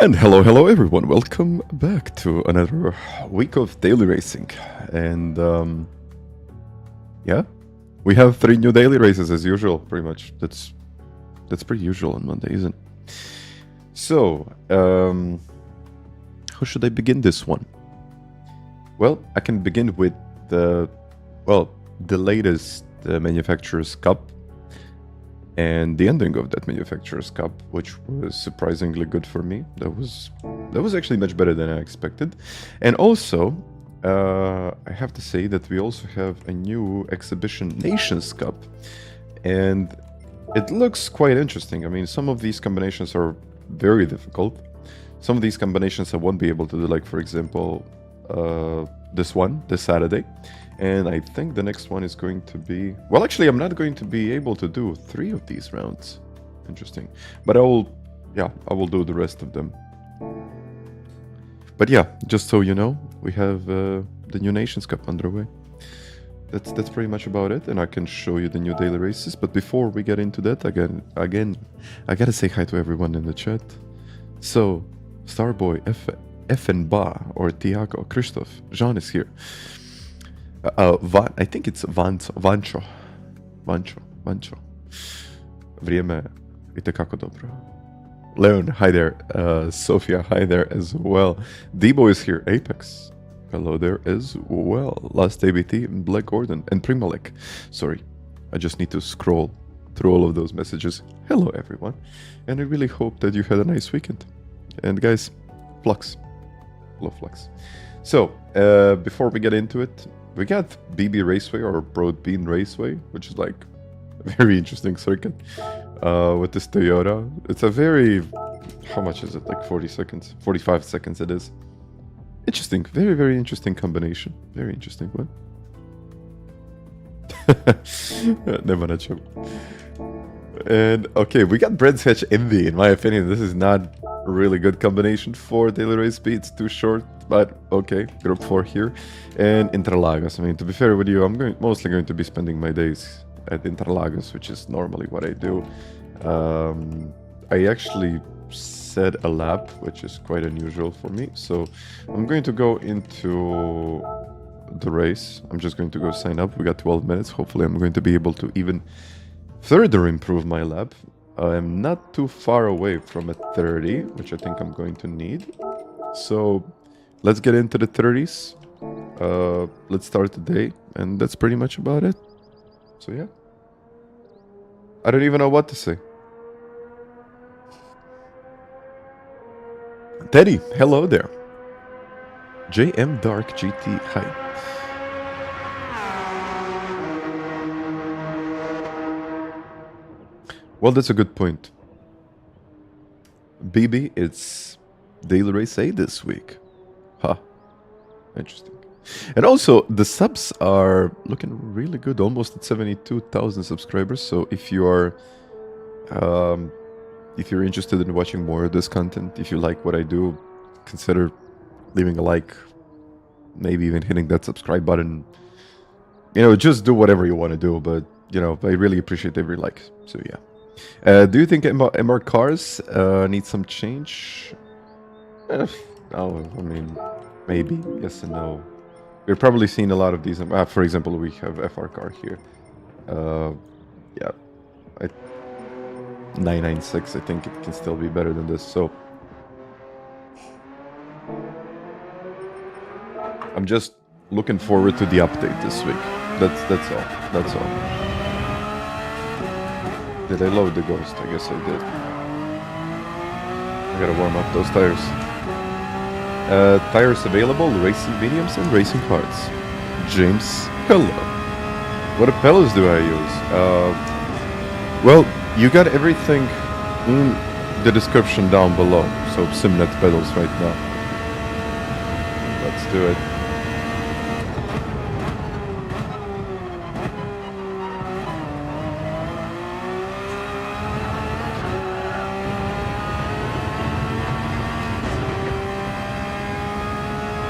And hello everyone. Welcome back to another week of daily racing. And yeah, we have 3 new daily races as usual. Pretty much, that's pretty usual on Monday, isn't it? So, how should I begin this one? Well, I can begin with the latest Manufacturers' Cup and the ending of that Manufacturers' Cup, which was surprisingly good for me. That was actually much better than I expected. And also, I have to say that we also have a new Exhibition Nations Cup, and it looks quite interesting. I mean, some of these combinations are very difficult. Some of these combinations I won't be able to do, like for example, this Saturday. And I think the next one is going to be... Well, actually, I'm not going to be able to do 3 of these rounds. Interesting. But I will do the rest of them. But yeah, just so you know, we have the new Nations Cup underway. That's pretty much about it, and I can show you the new daily races. But before we get into that, again, I gotta say hi to everyone in the chat. So, Starboy, efenba, or Tiago, Christoph, Jean is here. I think it's Vancho. Vrijeme itekako dobro. Leon, hi there. Sofia, hi there as well. Debo is here. Apex, hello there as well. Last ABT, Black Gordon, and Primalek. Sorry, I just need to scroll through all of those messages. Hello everyone, and I really hope that you had a nice weekend. And guys, Flux, love Flux. So, before we get into it, we got BB Raceway, or Broad Bean Raceway, which is like a very interesting circuit with this Toyota. It's a very... How much is it? Like 40 seconds? 45 seconds it is. Interesting. Very, very interesting combination. Very interesting one. Never not sure. And okay, we got Brands Hatch Envy. In my opinion, this is not a really good combination for daily race speed. It's too short, but okay. Group 4 here. And Interlagos. I mean, to be fair with you, I'm mostly going to be spending my days at Interlagos, which is normally what I do. I actually set a lap, which is quite unusual for me. So I'm going to go into the race. I'm just going to go sign up. We got 12 minutes. Hopefully I'm going to be able to even further improve my lap. I'm not too far away from a 30, which I think I'm going to need. So let's get into the 30s. Let's start the day, and that's pretty much about it. So yeah, I don't even know what to say. Teddy, hello there. JM Dark GT, hi. Well, that's a good point. BB, it's Daily Race A this week. Huh. Interesting. And also, the subs are looking really good, almost at 72,000 subscribers. So if you are, if you're interested in watching more of this content, if you like what I do, consider leaving a like, maybe even hitting that subscribe button. You know, just do whatever you want to do, but you know, I really appreciate every like. So yeah. Do you think MR cars need some change? Oh, I mean, maybe yes and no. We're probably seeing a lot of these. For example, we have FR car here. Yeah, 996. I think it can still be better than this. So I'm just looking forward to the update this week. That's all. That's all. Did I load the Ghost? I guess I did. I gotta warm up those tires. Tires available, racing mediums and racing hards. James, hello. What pedals do I use? Well, you got everything in the description down below. So Simnet pedals right now. Let's do it.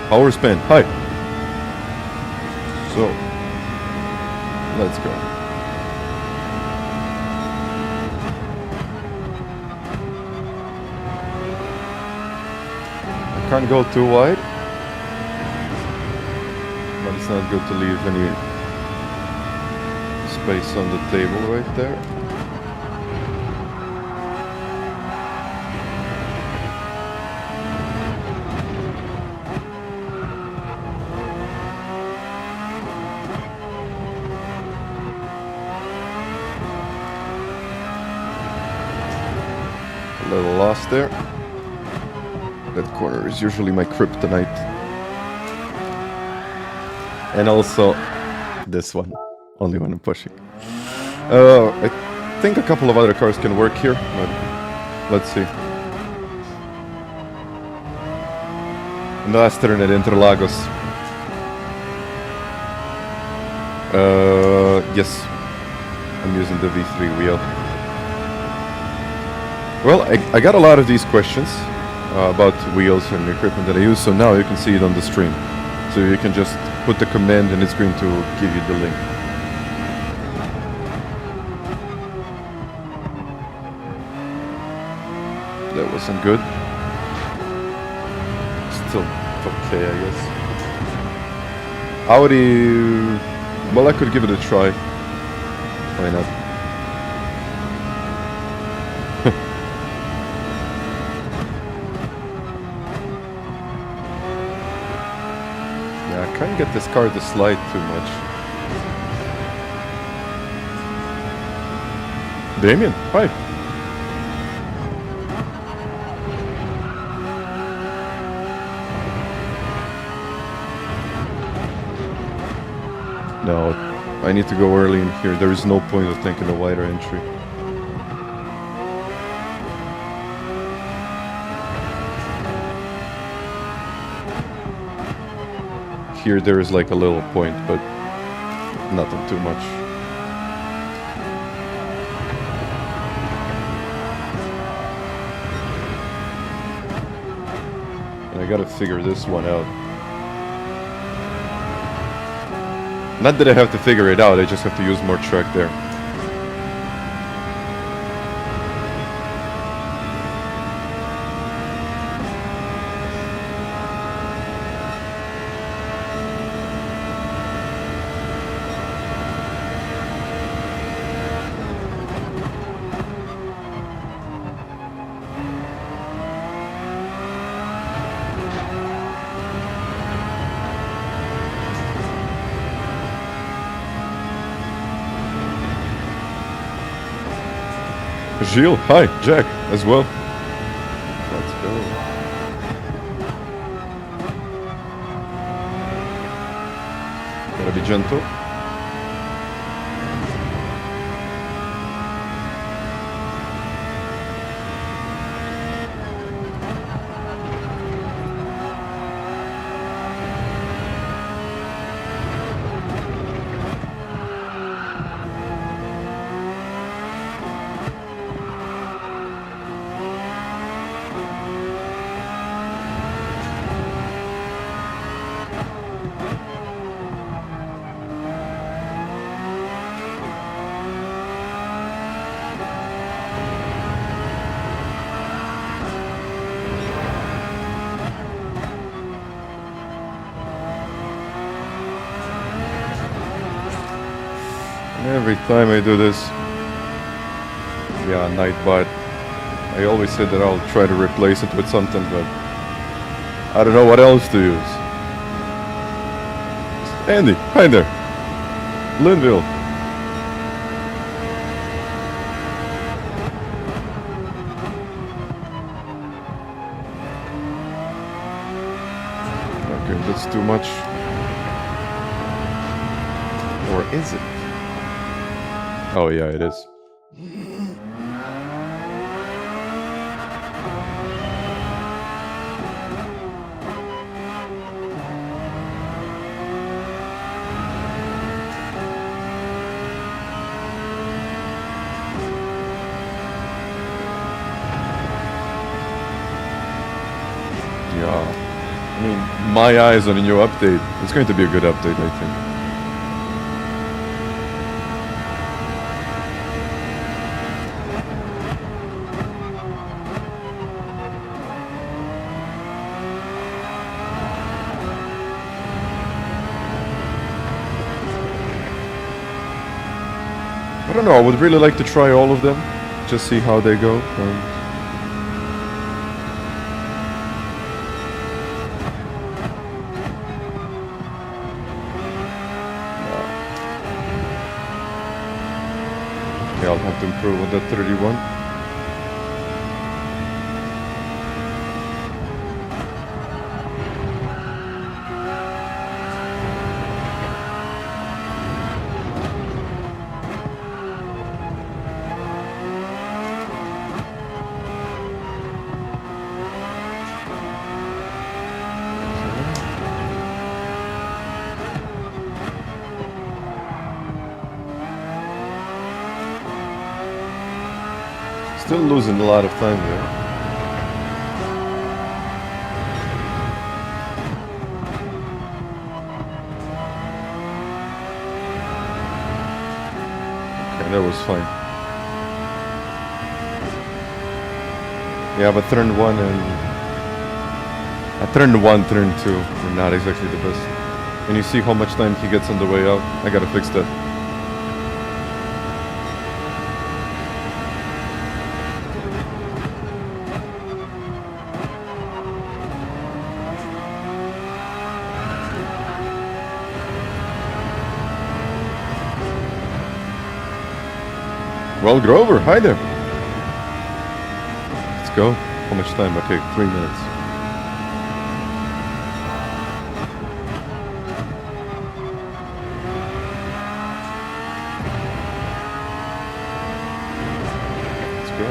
Power span, hi. So, let's go. Can't go too wide. But it's not good to leave any space on the table right there. A little lost there. That corner is usually my kryptonite. And also this one, only when I'm pushing. I think a couple of other cars can work here, but let's see. And the last turn at Interlagos. Yes, I'm using the V3 wheel. Well, I got a lot of these questions about wheels and equipment that I use, so now you can see it on the stream. So you can just put the command and it's going to give you the link. That wasn't good. Still okay, I guess. Audi... Well, I could give it a try. Why not? I can't get this car to slide too much. Damien, hi. No, I need to go early in here. There is no point of taking a wider entry. Here there is like a little point, but nothing too much. And I gotta figure this one out. Not that I have to figure it out, I just have to use more track there. Gilles, hi, Jack, as well. Let's go. Gotta be gentle. Every time I do this, yeah, Nightbot, I always say that I'll try to replace it with something, but I don't know what else to use. Andy, hi there. Linville. Okay, that's too much. Or is it? Oh yeah, it is. Yeah. I mean, my eyes on a new update. It's going to be a good update, I think. don't know. I would really like to try all of them. Just see how they go. Yeah, I'll have to improve on that 31. Still losing a lot of time there. Okay, that was fine. Yeah, but turn 1 and... turn 1, turn 2 are not exactly the best. And you see how much time he gets on the way out. I gotta fix that. Well, Grover, hi there. Let's go. How much time? Okay, 3 minutes. Let's go.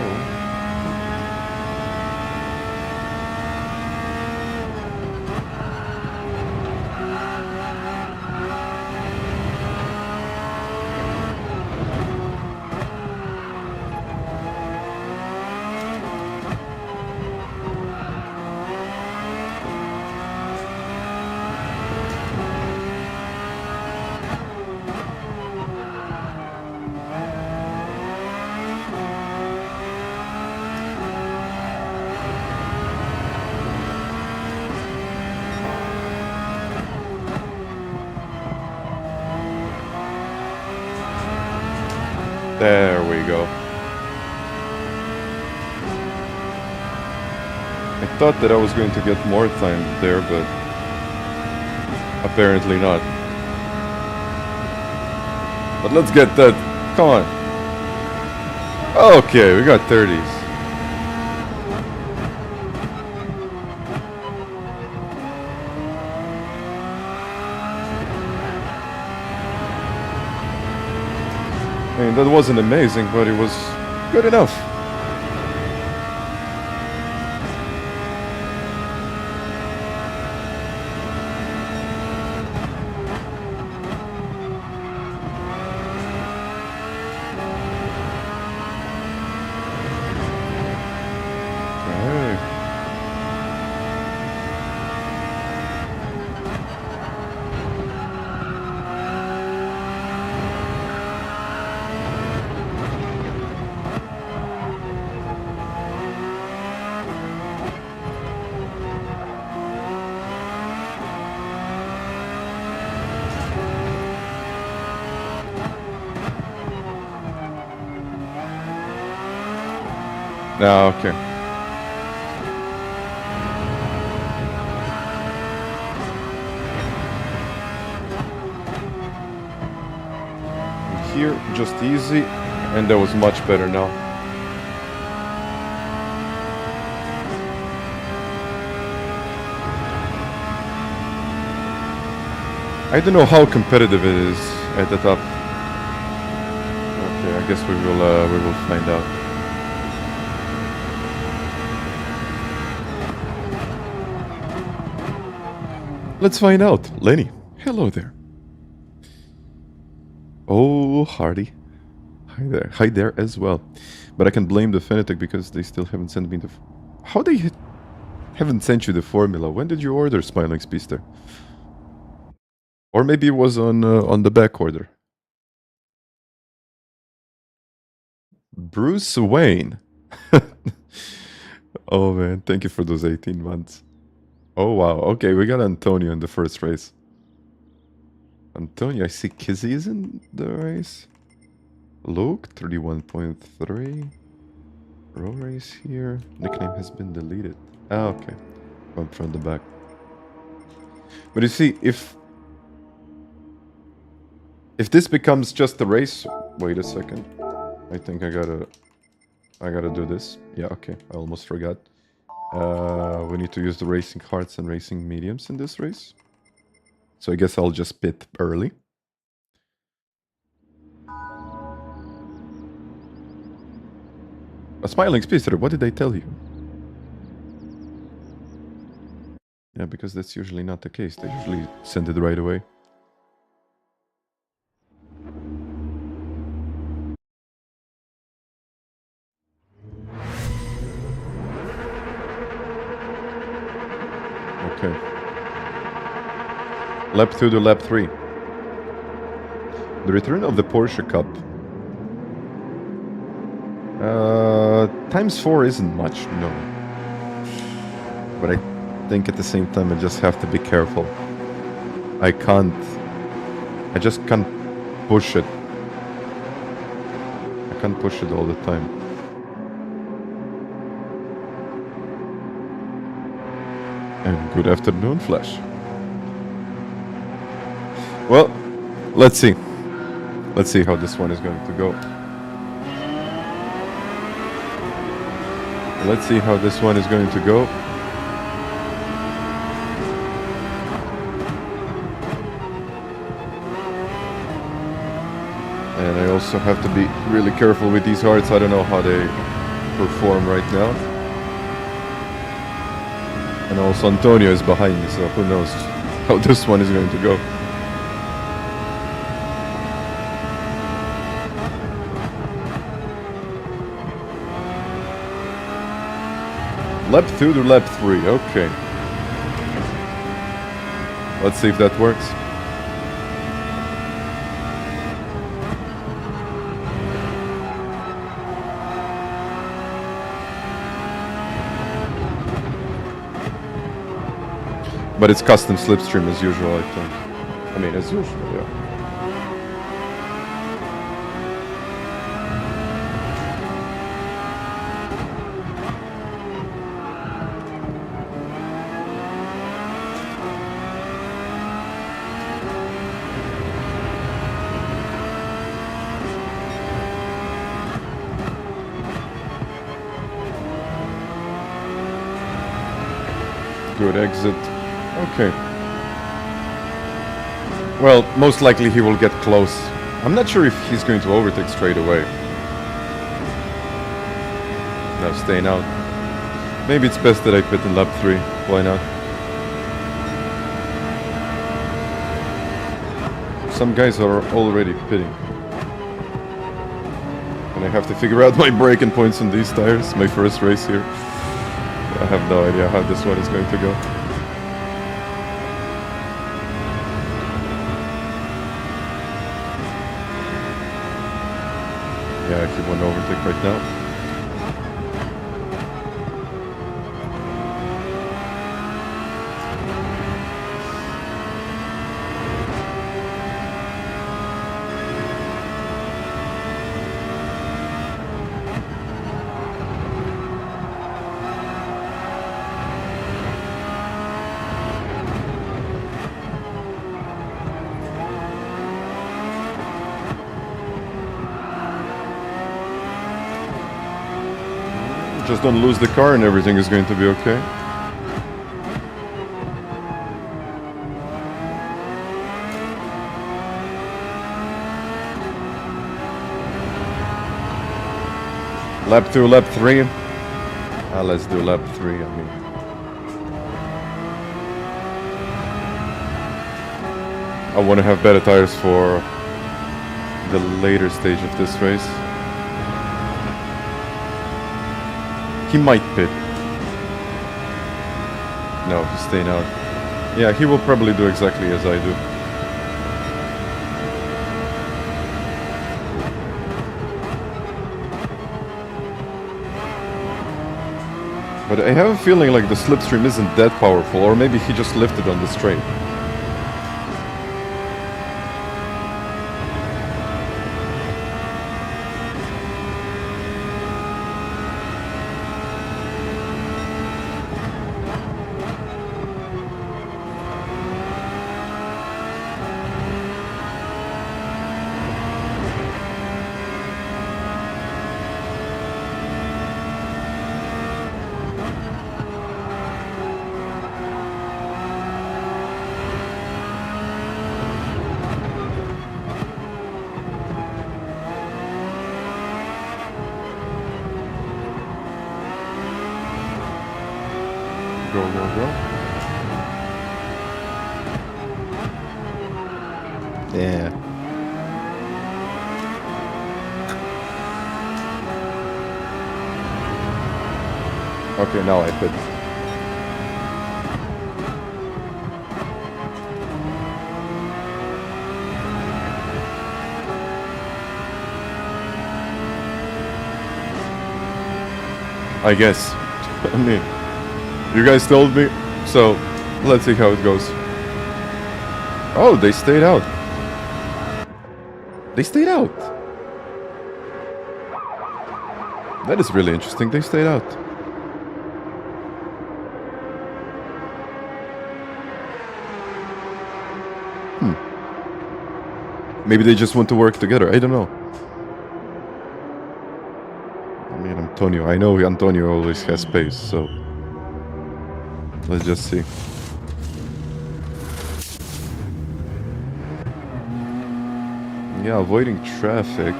There we go. I thought that I was going to get more time there, but apparently not. But let's get that. Come on. Okay, we got 30s. I mean, that wasn't amazing, but it was good enough. Ah, okay. Here, just easy, and that was much better now. I don't know how competitive it is at the top. Okay, I guess we will find out. Let's find out. Lenny, hello there. Oh, Hardy. Hi there. Hi there as well. But I can blame the FANATEC because they still haven't sent me the... How they haven't sent you the formula? When did you order Smiling Speedster? Or maybe it was on the back order. Bruce Wayne. Oh man, thank you for those 18 months. Oh wow, okay, we got Antonio in the first race. Antonio, I see Kizzy is in the race. Luke 31.3. Row race here. Nickname has been deleted. Ah, okay. From the back. But you see, if this becomes just a race, wait a second. I think I gotta do this. Yeah, okay. I almost forgot. We need to use the racing hards and racing mediums in this race. So I guess I'll just pit early. A smiling speedster, what did I tell you? Yeah, because that's usually not the case. They usually send it right away. Okay. Lap 2 to lap 3. The return of the Porsche Cup. Times 4 isn't much, no. But I think at the same time I just have to be careful. I just can't push it. I can't push it all the time. And good afternoon, Flash. Well, let's see. Let's see how this one is going to go. Let's see how this one is going to go. And I also have to be really careful with these hearts. I don't know how they perform right now. And also Antonio is behind me, so who knows how this one is going to go. Lap 2 to lap 3, okay. Let's see if that works. But it's custom slipstream as usual, I think. I mean, as usual, yeah. Good exit. Okay. Well, most likely he will get close. I'm not sure if he's going to overtake straight away. No, staying out. Maybe it's best that I pit in lap 3. Why not? Some guys are already pitting. And I have to figure out my braking points on these tires. My first race here. I have no idea how this one is going to go. Yeah, if you want to overtake right now. Just don't lose the car and everything is going to be okay. Lap 2, lap 3. Let's do lap 3, I mean. I want to have better tires for the later stage of this race. He might pit. No, he's staying out. Yeah, he will probably do exactly as I do. But I have a feeling like the slipstream isn't that powerful, or maybe he just lifted on the straight. go. Yeah. Okay, now I fit. I guess. I mean, you guys told me, so let's see how it goes. Oh, they stayed out. They stayed out. That is really interesting. They stayed out. Maybe they just want to work together. I don't know. I mean, Antonio. I know Antonio always has space, so let's just see. Yeah, avoiding traffic.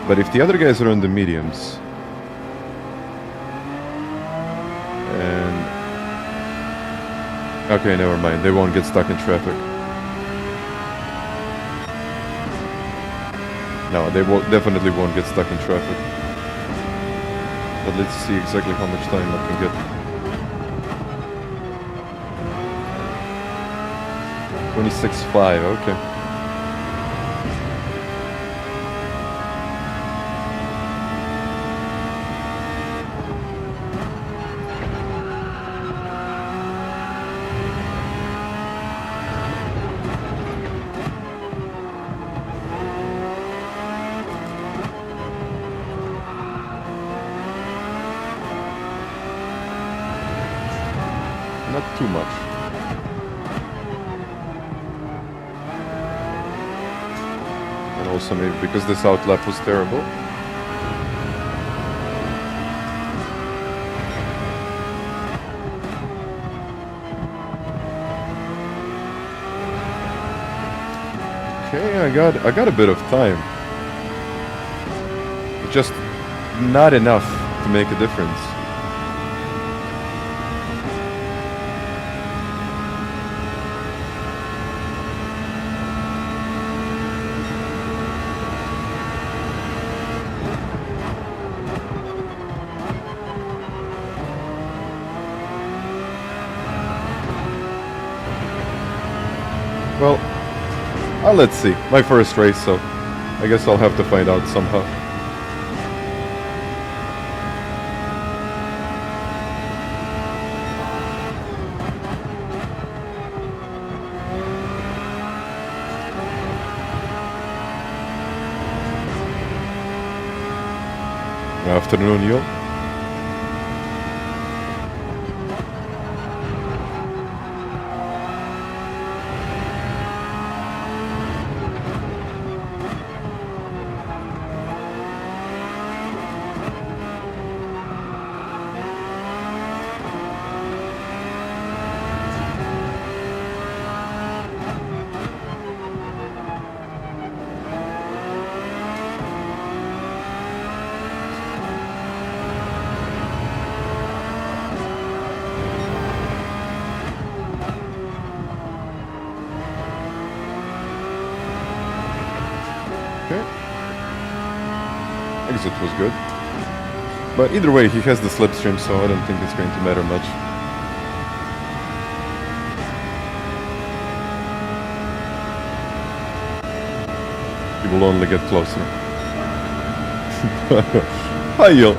But if the other guys are on the mediums, and okay, never mind. They won't get stuck in traffic. No, they definitely won't get stuck in traffic. But let's see exactly how much time I can get. 26.5, okay. Not too much. And also maybe because this outlap was terrible. Okay, I got a bit of time. Just not enough to make a difference. Well, let's see. My first race, so I guess I'll have to find out somehow. Afternoon, Neil. Exit was good. But either way, he has the slipstream, so I don't think it's going to matter much. He will only get closer. Hi, yo.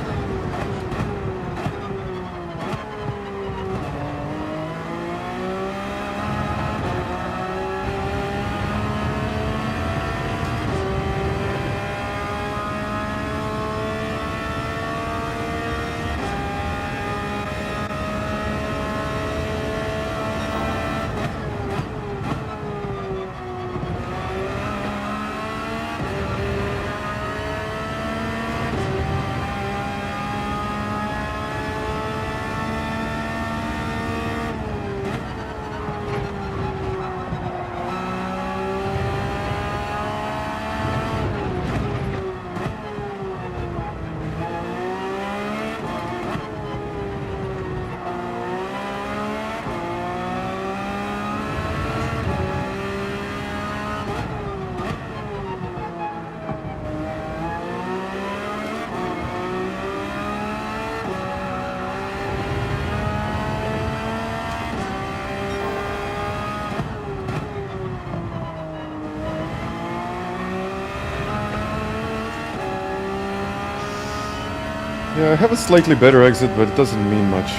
Yeah, I have a slightly better exit, but it doesn't mean much.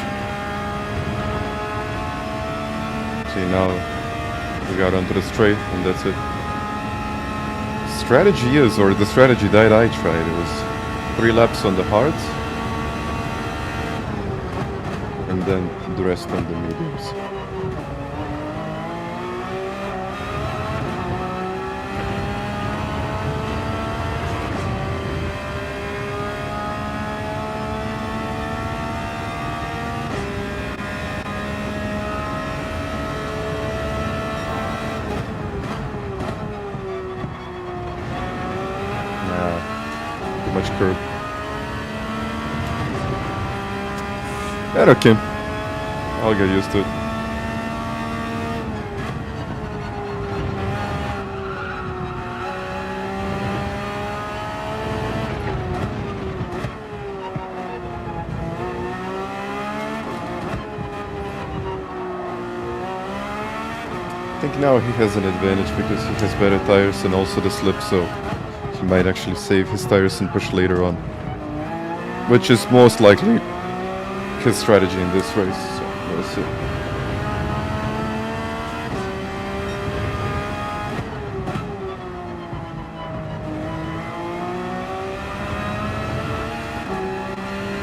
See, now we got onto the straight, and that's it. Strategy is, or the strategy that I tried, it was 3 laps on the hards, and then the rest on the mediums. Curve. Yeah, okay. I'll get used to it. I think now he has an advantage because he has better tires and also the slip, so he might actually save his tires and push later on, which is most likely his strategy in this race, so we'll see.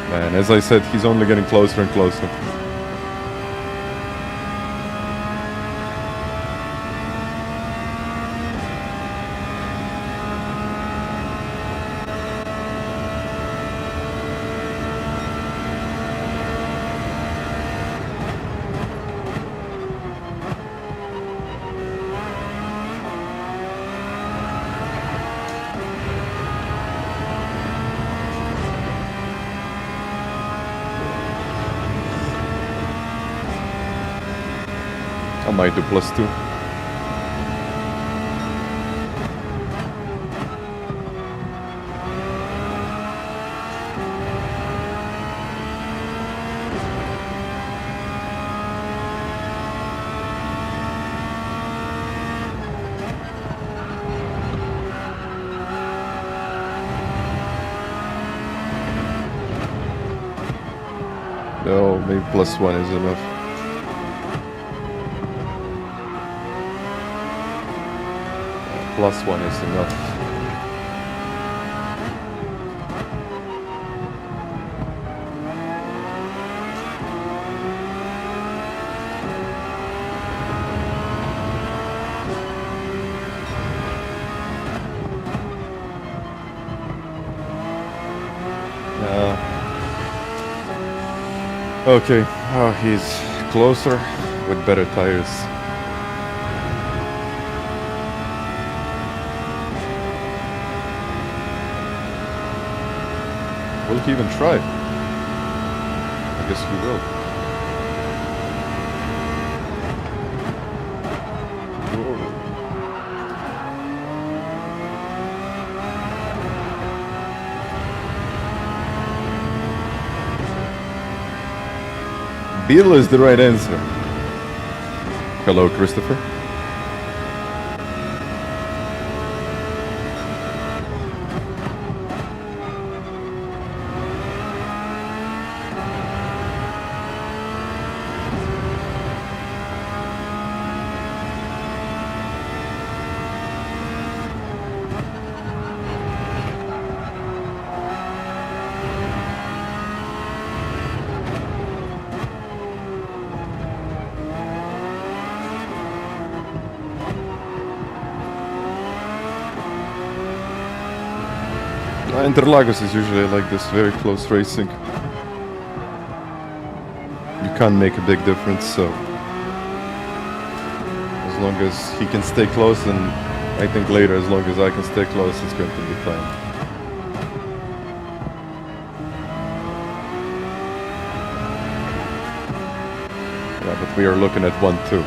Man, as I said, he's only getting closer and closer. I might do +2. No, maybe +1 is enough. +1 is enough. Okay, oh, he's closer with better tires. Will he even try? I guess he will. Beetle is the right answer. Hello, Christopher. Interlagos is usually like this, very close racing. You can't make a big difference, so as long as he can stay close, and I think later as long as I can stay close, it's going to be fine. Yeah, but we are looking at 1-2.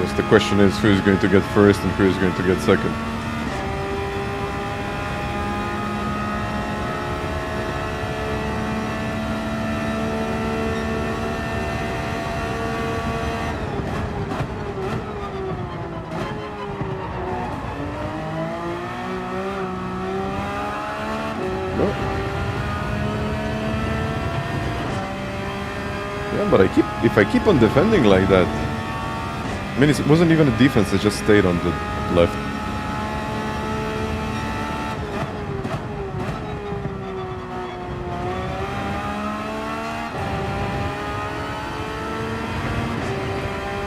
Just the question is who's going to get first and who's going to get second. Yeah, but if I keep on defending like that, I mean, it wasn't even a defense, it just stayed on the left.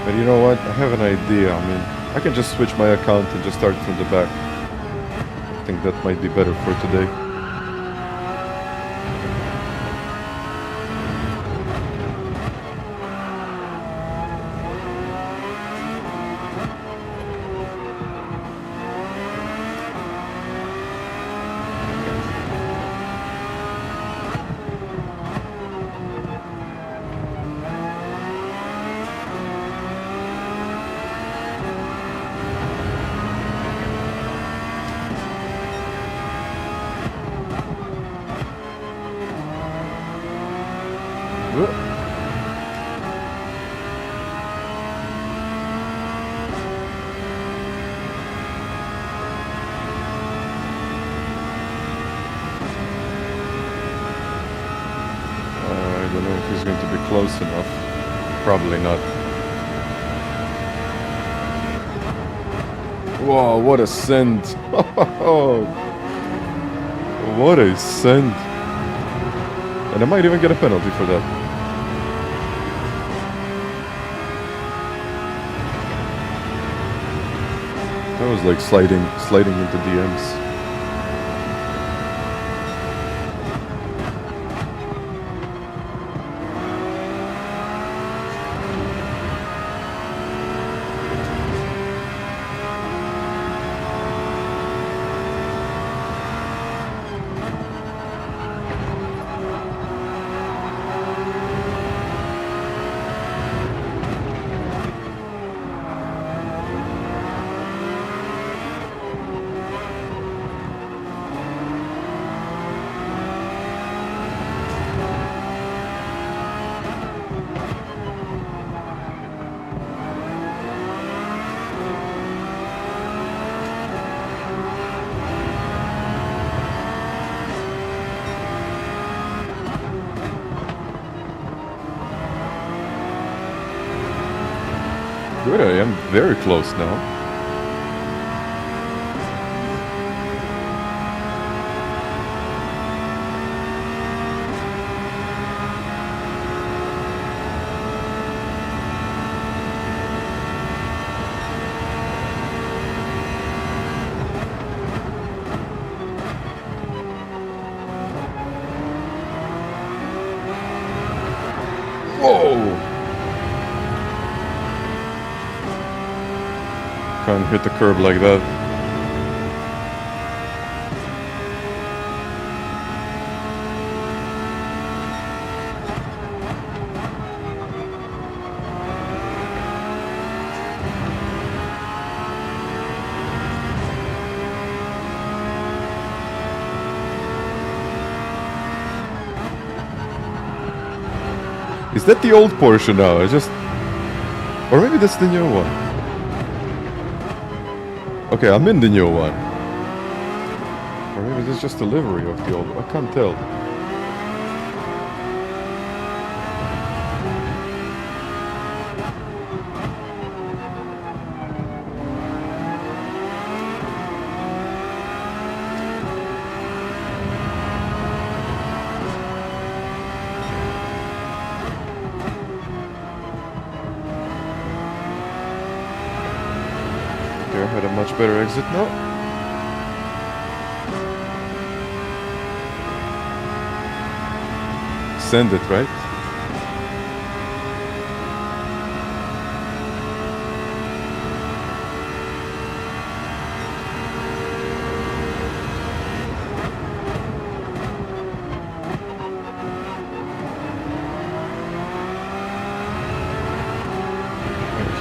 But you know what? I have an idea. I mean, I can just switch my account and just start from the back. I think that might be better for today. I don't know if he's going to be close enough. Probably not. Whoa, what a send! What a send! And I might even get a penalty for that. That was like sliding into DMs. Good, I am very close now. Whoa! Can't hit the curb like that. Is that the old Porsche now? Or maybe that's the new one. Okay, I'm in the new one. Or maybe this is just a livery of the old one. I can't tell. I had a much better exit now. Send it, right?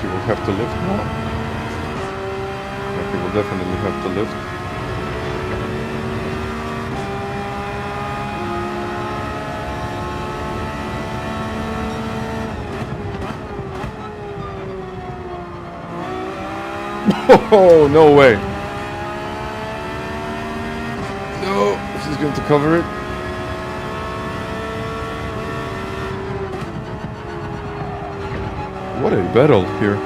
He will have to lift now. He will definitely have to lift. Oh, no way. No, she's going to cover it. What a battle here.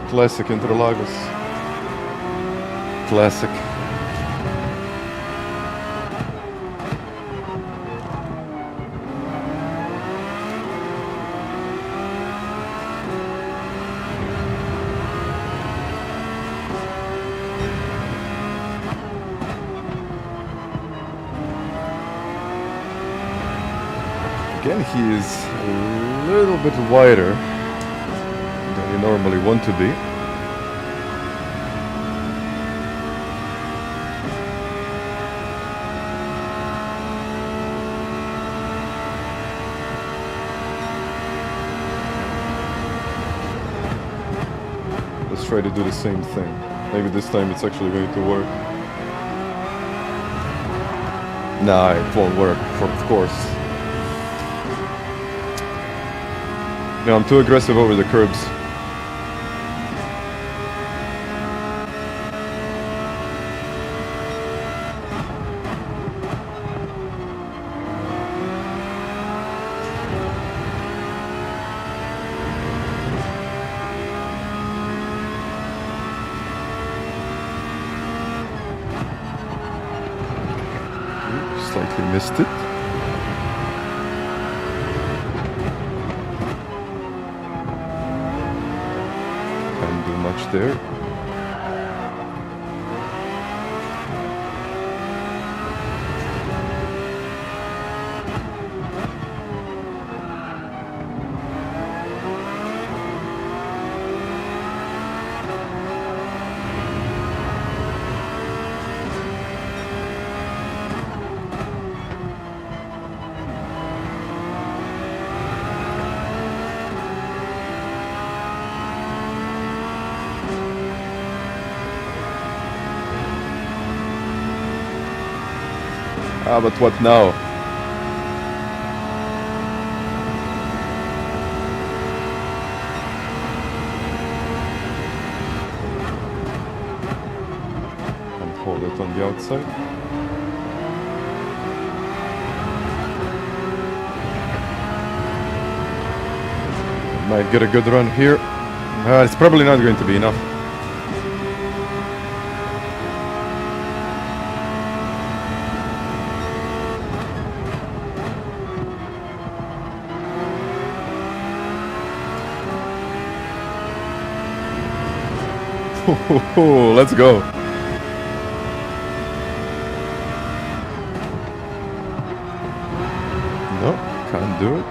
Classic Interlagos. Classic. Again, he is a little bit wider than you normally want to be. Let's try to do the same thing. Maybe this time it's actually going to work. Nah, it won't work, of course. No, I'm too aggressive over the curbs. Slightly missed it. There. Ah, but what now? And hold it on the outside. Might get a good run here. It's probably not going to be enough. Let's go. No, can't do it.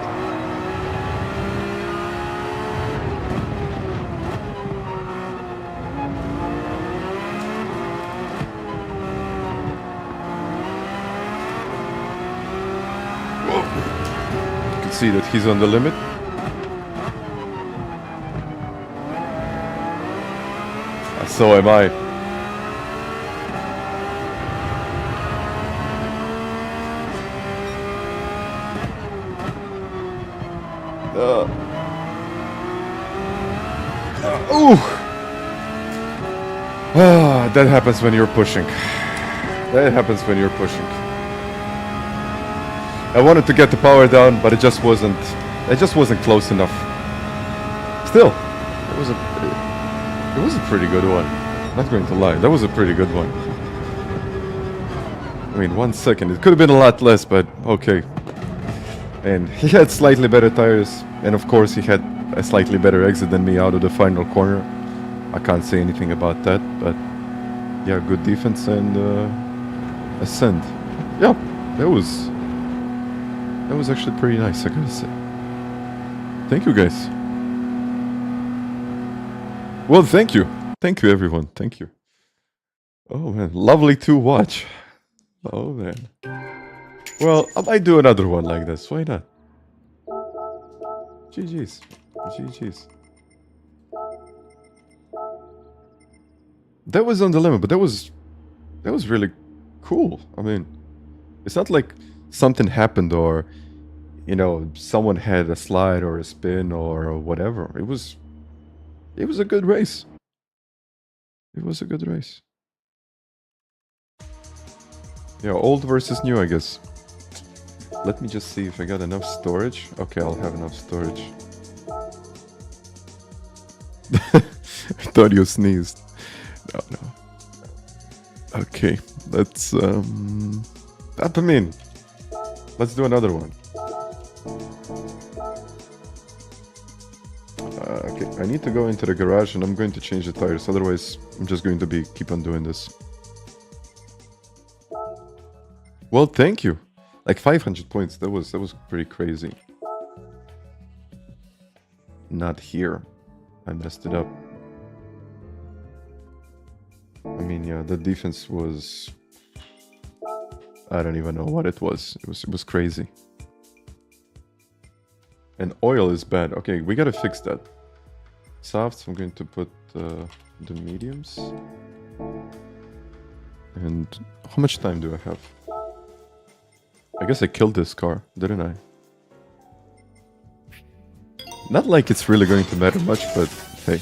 Whoa. You can see that he's on the limit. So am I. That happens when you're pushing. That happens when you're pushing. I wanted to get the power down, but it just wasn't close enough. Still, it was a pretty good one. Not going to lie, that was a pretty good one. I mean, 1 second. It could have been a lot less, but okay. And he had slightly better tires, and of course he had a slightly better exit than me out of the final corner. I can't say anything about that, but yeah, good defense and ascent. Yeah, that was actually pretty nice, I gotta say. Thank you, guys. Well, thank you. Thank you, everyone. Thank you. Oh, man. Lovely to watch. Oh, man. Well, I might do another one like this. Why not? GG's. GG's. That was on the limit, but that was really cool. I mean, it's not like something happened or, you know, someone had a slide or a spin or whatever. It was a good race. It was a good race. Yeah, old versus new, I guess. Let me just see if I got enough storage. Okay, I'll have enough storage. I thought you sneezed. No, no. Okay, let's I mean, let's do another one. Okay, I need to go into the garage and I'm going to change the tires. Otherwise, I'm just going to keep on doing this. Well, thank you. Like 500 points. That was pretty crazy. Not here. I messed it up. I mean, yeah, the defense was... I don't even know what it was. It was crazy. And oil is bad. Okay, we gotta fix that. Softs, I'm going to put the mediums. And how much time do I have? I guess I killed this car, didn't I? Not like it's really going to matter much, but hey.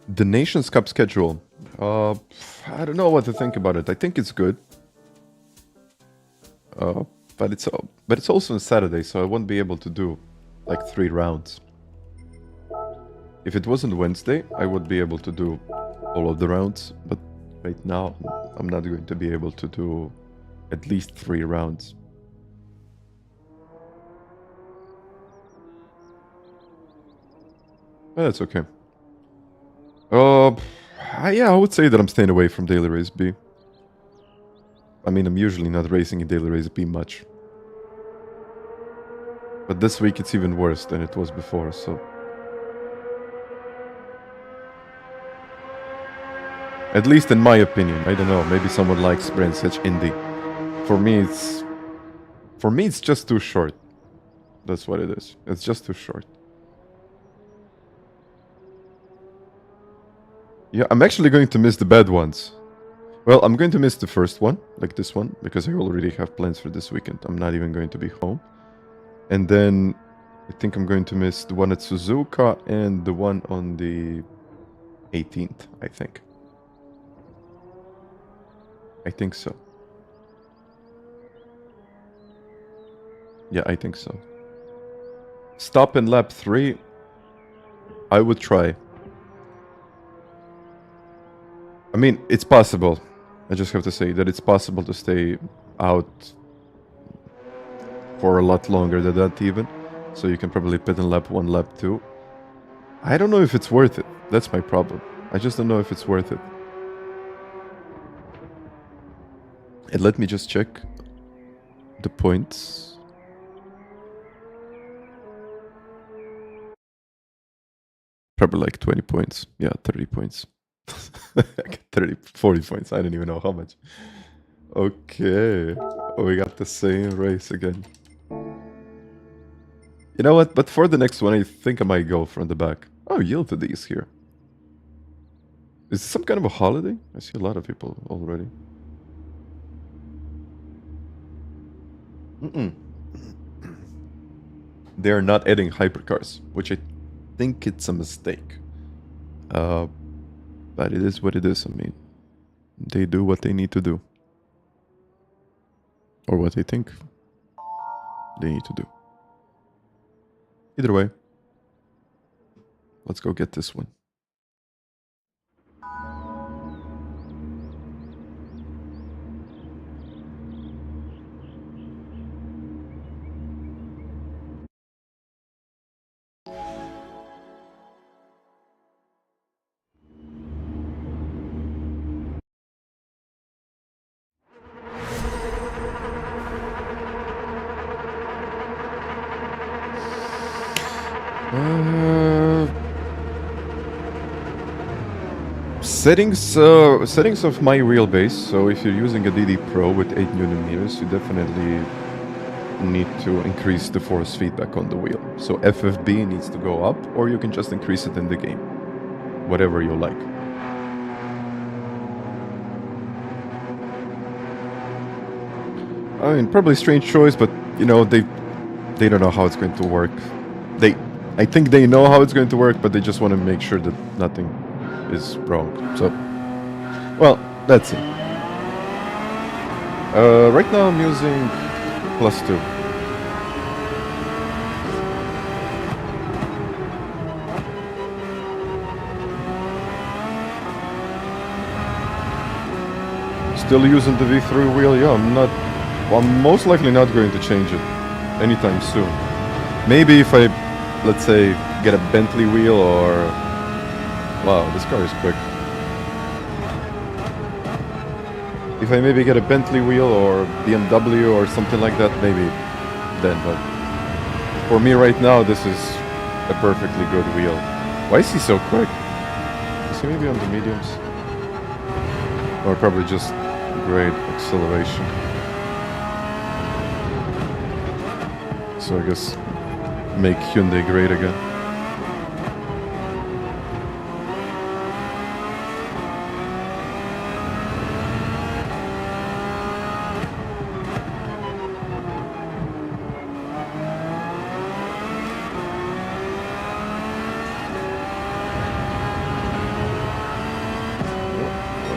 The Nations Cup schedule. I don't know what to think about it. I think it's good. But it's also on Saturday, so I won't be able to do like 3 rounds. If it wasn't Wednesday, I would be able to do all of the rounds, but right now I'm not going to be able to do at least 3 rounds. But that's okay. Yeah, I would say that I'm staying away from Daily Race B. I mean, I'm usually not racing in Daily Race B much. But this week it's even worse than it was before, so... At least in my opinion. I don't know, maybe someone likes Brands Hatch Indy. For me, it's just too short. That's what it is. It's just too short. Yeah, I'm actually going to miss the bad ones. Well, I'm going to miss the first one, like this one, because I already have plans for this weekend. I'm not even going to be home. And then I think I'm going to miss the one at Suzuka and the one on the 18th, I think. I think so. Yeah, I think so. Stop in lap 3. I would try. I mean, it's possible. I just have to say that it's possible to stay out for a lot longer than that even. So you can probably pit in lap 1, lap 2. I don't know if it's worth it. That's my problem. I just don't know if it's worth it. And let me just check the points. Probably like 20 points. Yeah, 30 points. 30, 40 points. I don't even know how much. Okay. Oh, we got the same race again. You know what? But for the next one, I think I might go from the back. Oh, yield to these here. Is this some kind of a holiday? I see a lot of people already. They're not adding hypercars, which I think it's a mistake. But it is what it is. I mean, they do what they need to do. Or what they think they need to do. Either way, let's go get this one. Settings of my wheelbase. So if you're using a DD Pro with 8 Nm, you definitely need to increase the force feedback on the wheel. So FFB needs to go up, or you can just increase it in the game. Whatever you like. I mean, probably strange choice, but you know, they don't know how it's going to work. I think they know how it's going to work, but they just want to make sure that nothing is wrong. So, well, let's see. Right now I'm using +2. Still using the V3 wheel? Yeah, I'm most likely not going to change it anytime soon. Maybe if I, let's say, get a Bentley wheel or... Wow, this car is quick. If I maybe get a Bentley wheel or BMW or something like that, maybe then. But for me right now, this is a perfectly good wheel. Why is he so quick? Is he maybe on the mediums? Or probably just great acceleration. So I guess make Hyundai great again.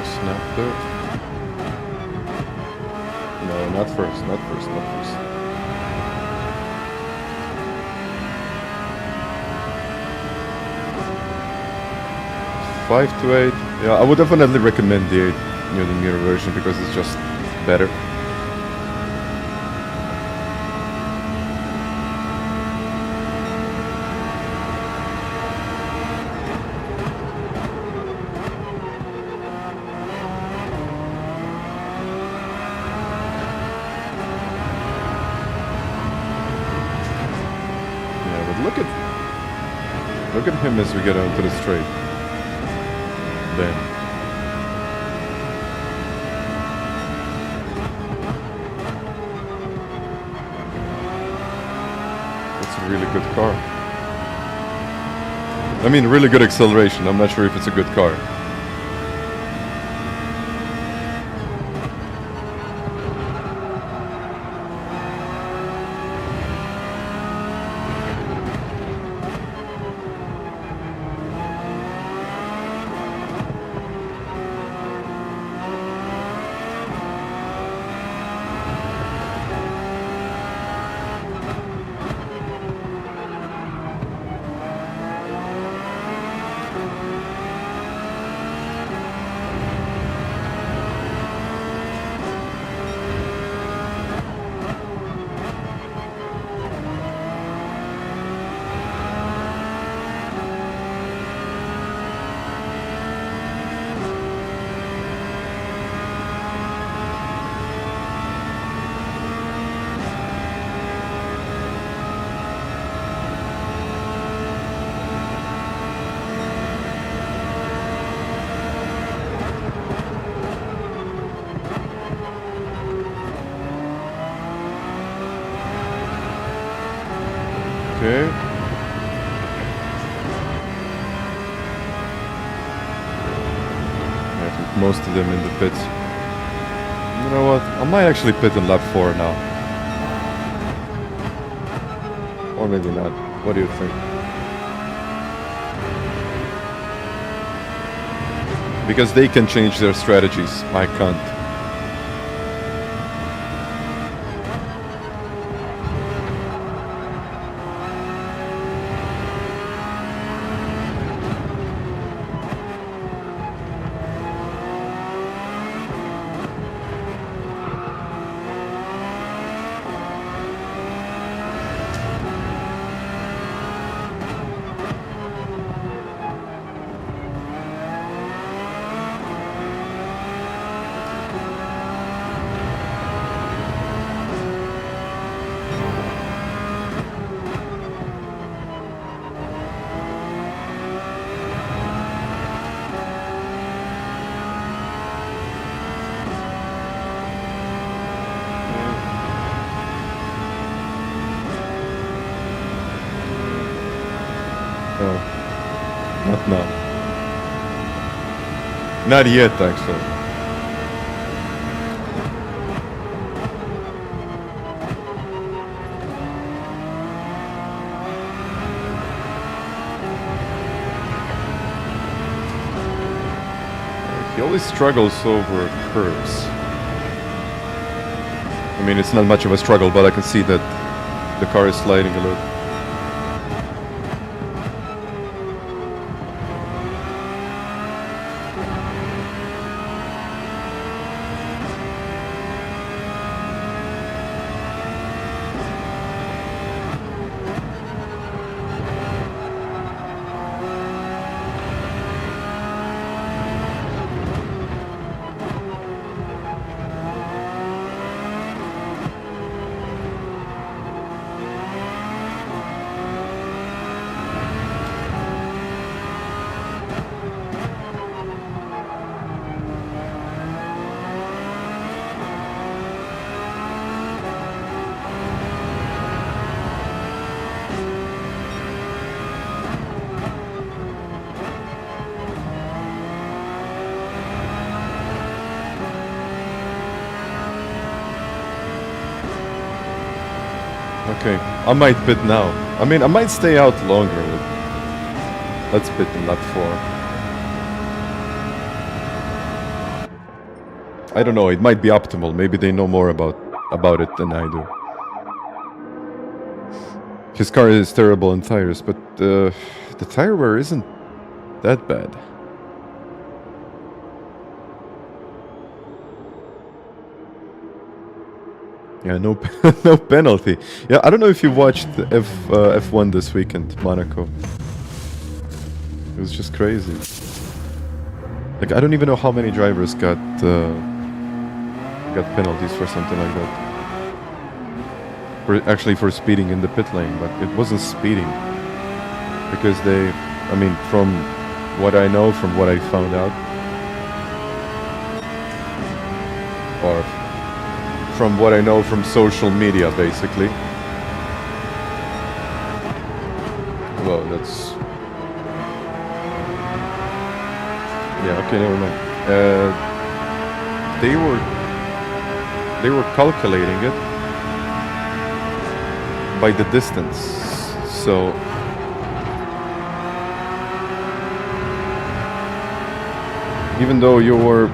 Snap there. No, not first. 5 to 8. Yeah, I would definitely recommend the 8 Nm version because it's just better. Yeah, but look at him as we get onto the straight. Then it's a really good car. I mean, really good acceleration. I'm not sure if it's a good car. Okay. I think most of them in the pits. You know what? I might actually pit in lap 4 now. Or maybe not. What do you think? Because they can change their strategies. I can't. No, not now. Not yet, actually. He always struggles over curves. I mean, it's not much of a struggle, but I can see that the car is sliding a little. Okay, I might pit now. I mean, I might stay out longer. Let's pit in lap 4. I don't know, it might be optimal. Maybe they know more about it than I do. His car is terrible in tires, but the tire wear isn't that bad. Yeah, no penalty. Yeah, I don't know if you watched F1 this weekend, Monaco. It was just crazy. Like, I don't even know how many drivers got penalties for something like that. For speeding in the pit lane, but it wasn't speeding. Because I mean, from what I know, from what I found out, or from what I know from social media, basically. Well, that's... Yeah, okay, never mind. They were calculating it by the distance, so... Even though you were,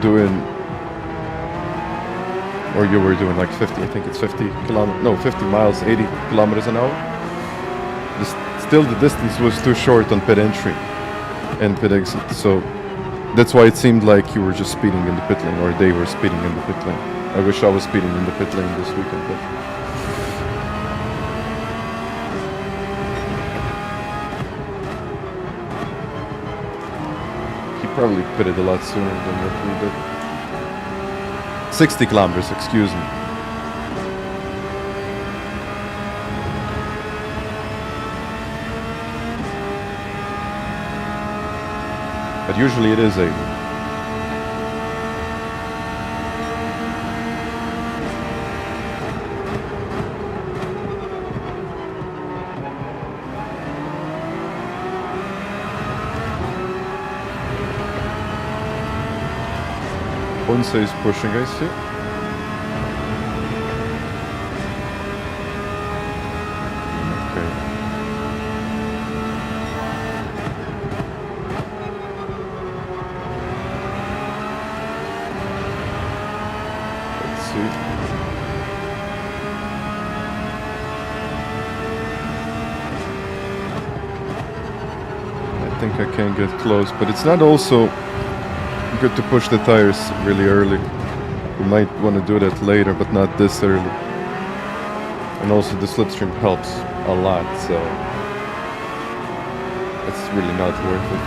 doing... Or you were doing like 50, I think it's 50 miles, 80 kilometers an hour. Still the distance was too short on pit entry and pit exit, so that's why it seemed like you were just speeding in the pit lane, or they were speeding in the pit lane. I wish I was speeding in the pit lane this weekend, but... He probably pitted a lot sooner than what we did. 60 kilometers, excuse me. But usually it is 80. Bonsa is pushing, I see. Okay. Let's see. I think I can get close, but it's not also good to push the tires really early. You might want to do that later, but not this early. And also the slipstream helps a lot, so it's really not worth it.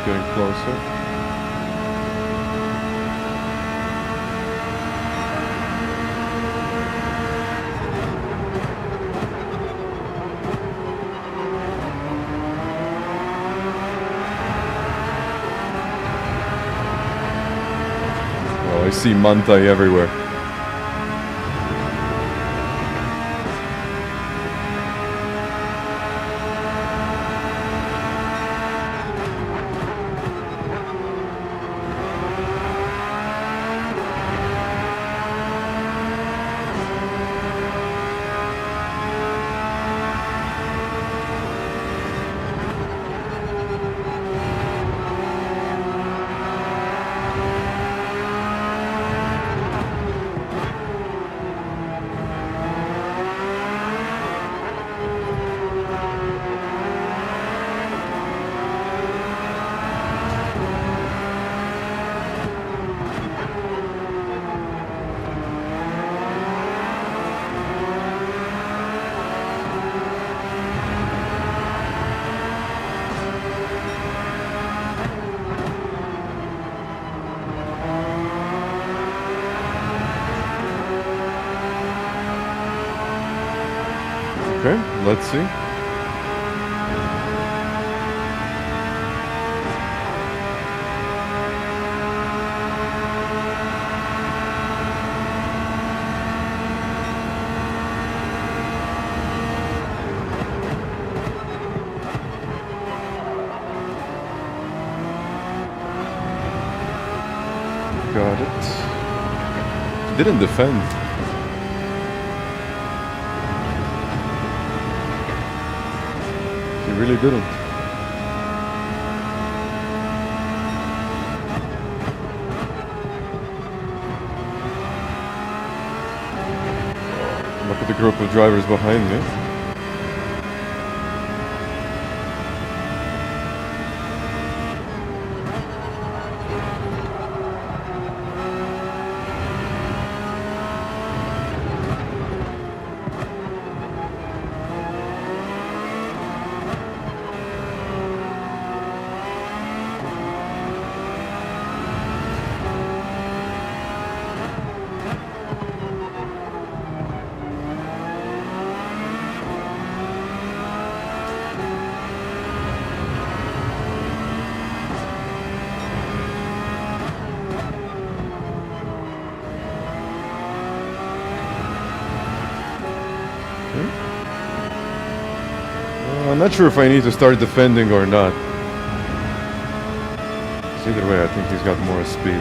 Getting closer. see Mantai everywhere. Okay, let's see. Got it. He didn't defend. He really didn't. Look at the group of drivers behind me. I'm not sure if I need to start defending or not. Either way, I think he's got more speed.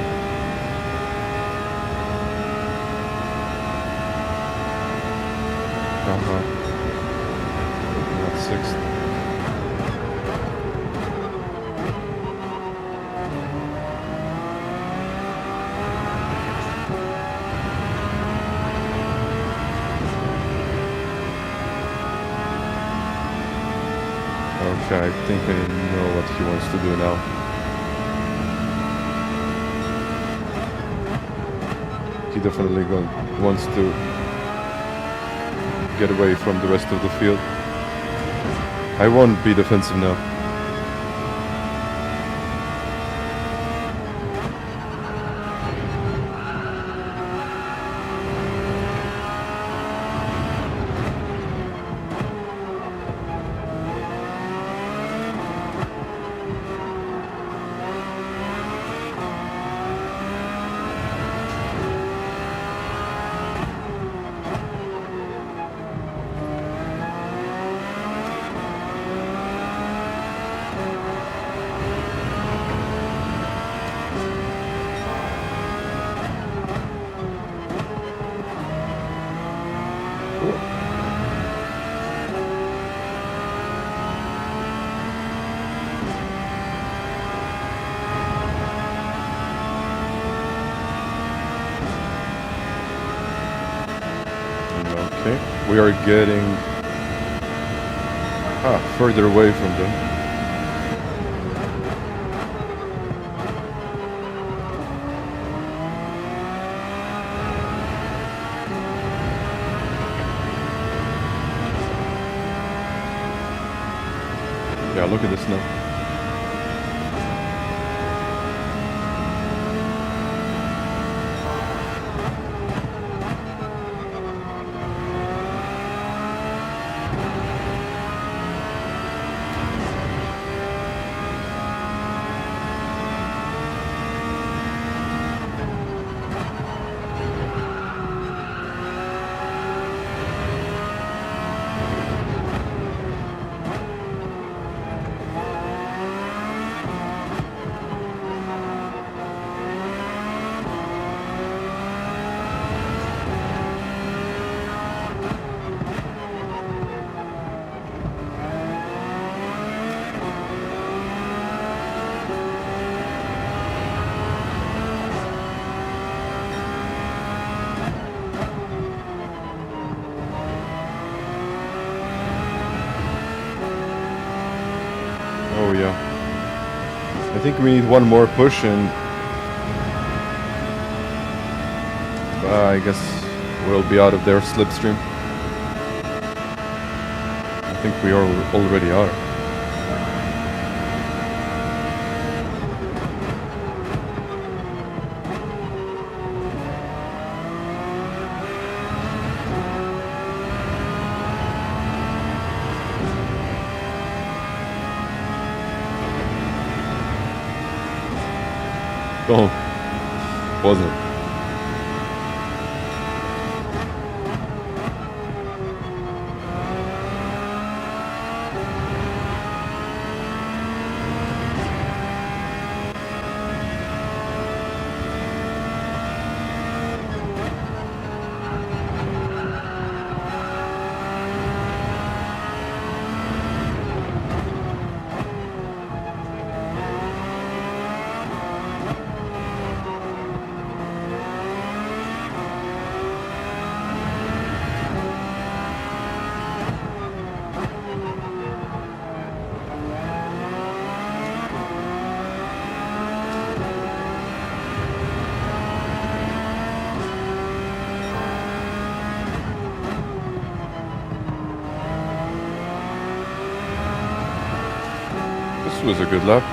Not sixth. Okay, I think I know what he wants to do now. He definitely wants to get away from the rest of the field. I won't be defensive now. Okay, we are getting further away from them. Yeah, look at this now. think we need one more push and I guess we'll be out of their slipstream. I think we already are. Oh, wasn't. This was a good lap.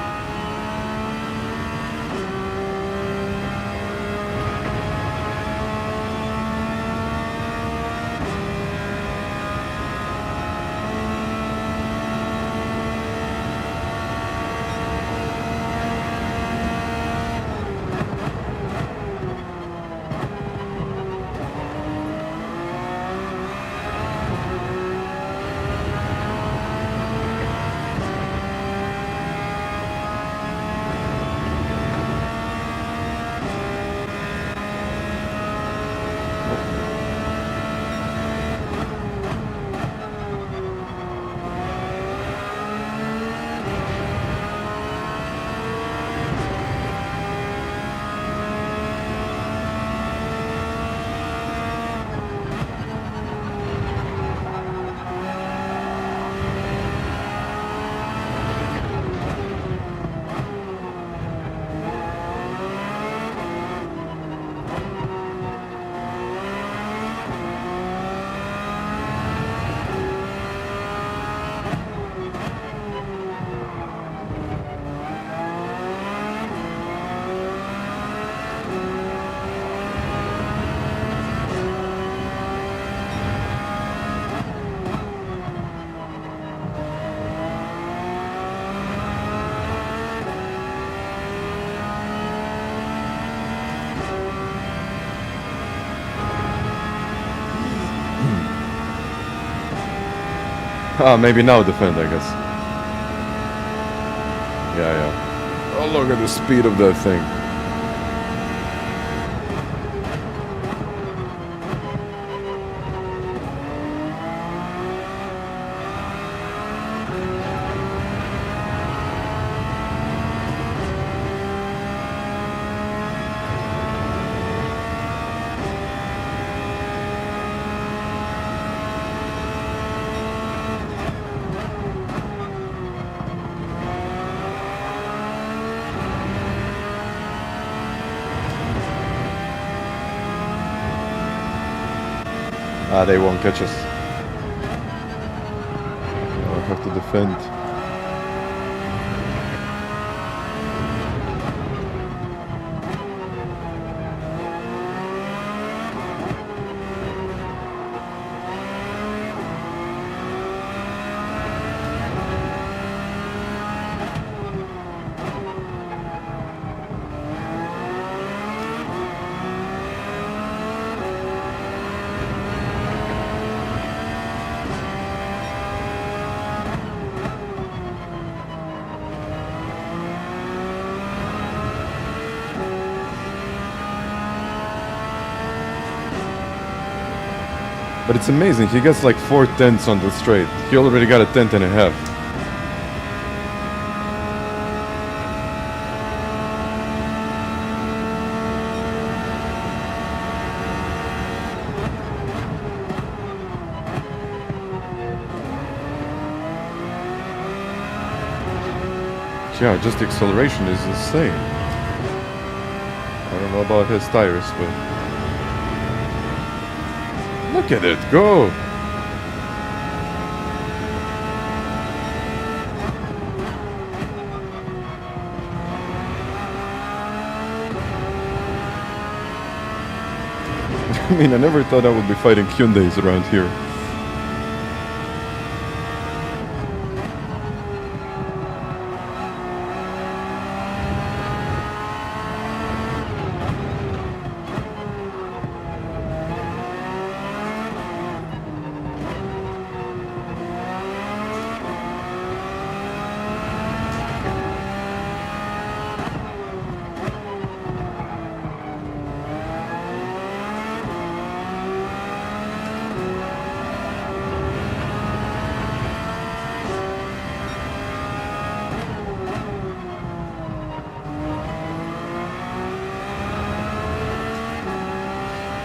Maybe now defend, I guess. Yeah. Oh, look at the speed of that thing. They won't catch us. I have to defend. But it's amazing, he gets like 4 tenths on the straight. He already got a tenth and a half. Yeah, just the acceleration is insane. I don't know about his tires, but... Look at it, go! I mean, I never thought I would be fighting Hyundais around here.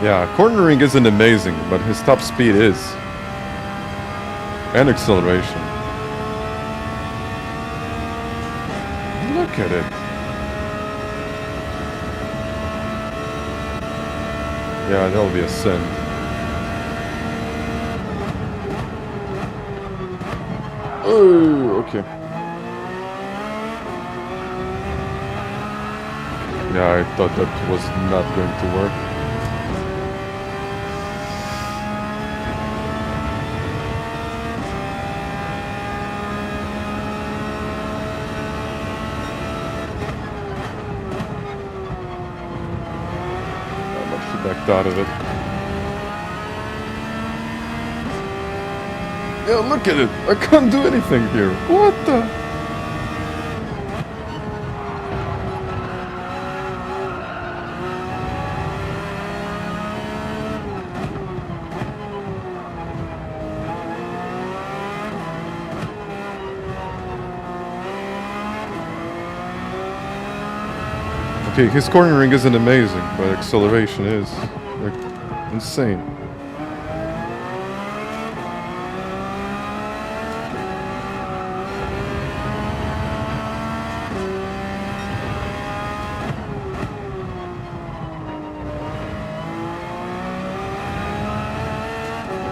Yeah, cornering isn't amazing, but his top speed is. And acceleration. Look at it. Yeah, that'll be a sin. Oh, okay. Yeah, I thought that was not going to work. Out of it. Yeah, look at it. I can't do anything here. What the? Okay, his cornering isn't amazing, but acceleration is like insane.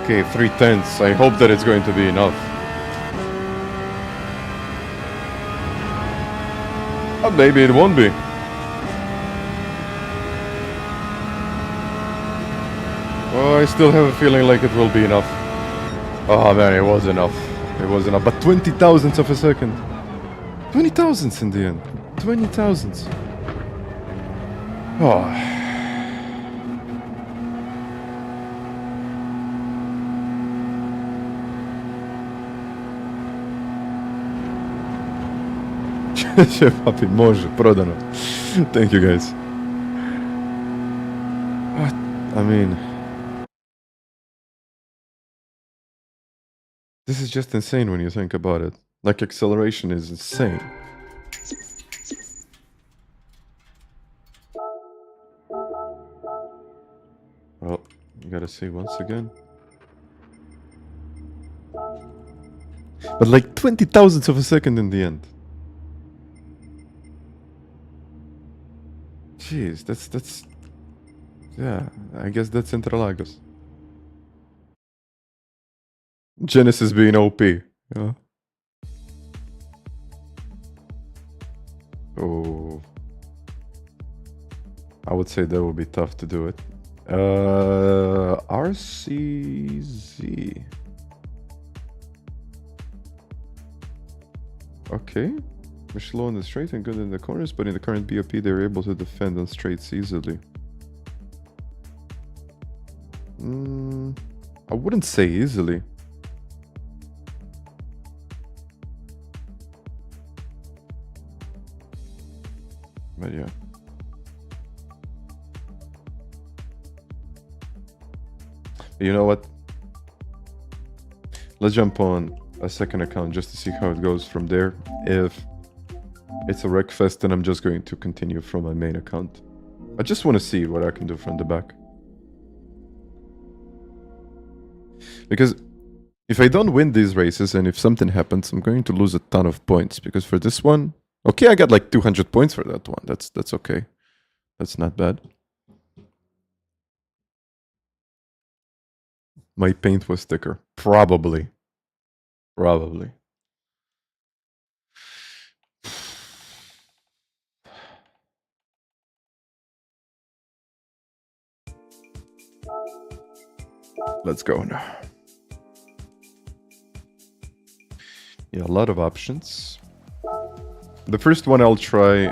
Okay, 3/10. I hope that it's going to be enough. Maybe it won't be. Oh, I still have a feeling like it will be enough. Oh man, it was enough. It was enough. But 20 thousandths of a second. 20 thousandths in the end. 20 thousandths. Oh. Papi, može, prodano. Thank you guys. What? I mean... This is just insane when you think about it. Like, acceleration is insane. Well, you gotta see once again. But like 20 thousandths of a second in the end. Jeez, that's... Yeah, I guess that's Interlagos. Genesis being OP. Yeah. Oh. I would say that would be tough to do it. RCZ. Okay. Slow in the straight and good in the corners, but in the current BOP they're able to defend on straights easily. I wouldn't say easily. But yeah. You know what? Let's jump on a second account just to see how it goes from there. If it's a wreckfest, then I'm just going to continue from my main account. I just want to see what I can do from the back. Because if I don't win these races and if something happens, I'm going to lose a ton of points. Because for this one, Okay, I got like 200 points for that one. That's okay. That's not bad. My paint was thicker. Probably. Probably. Let's go now. Yeah, a lot of options. The first one I'll try.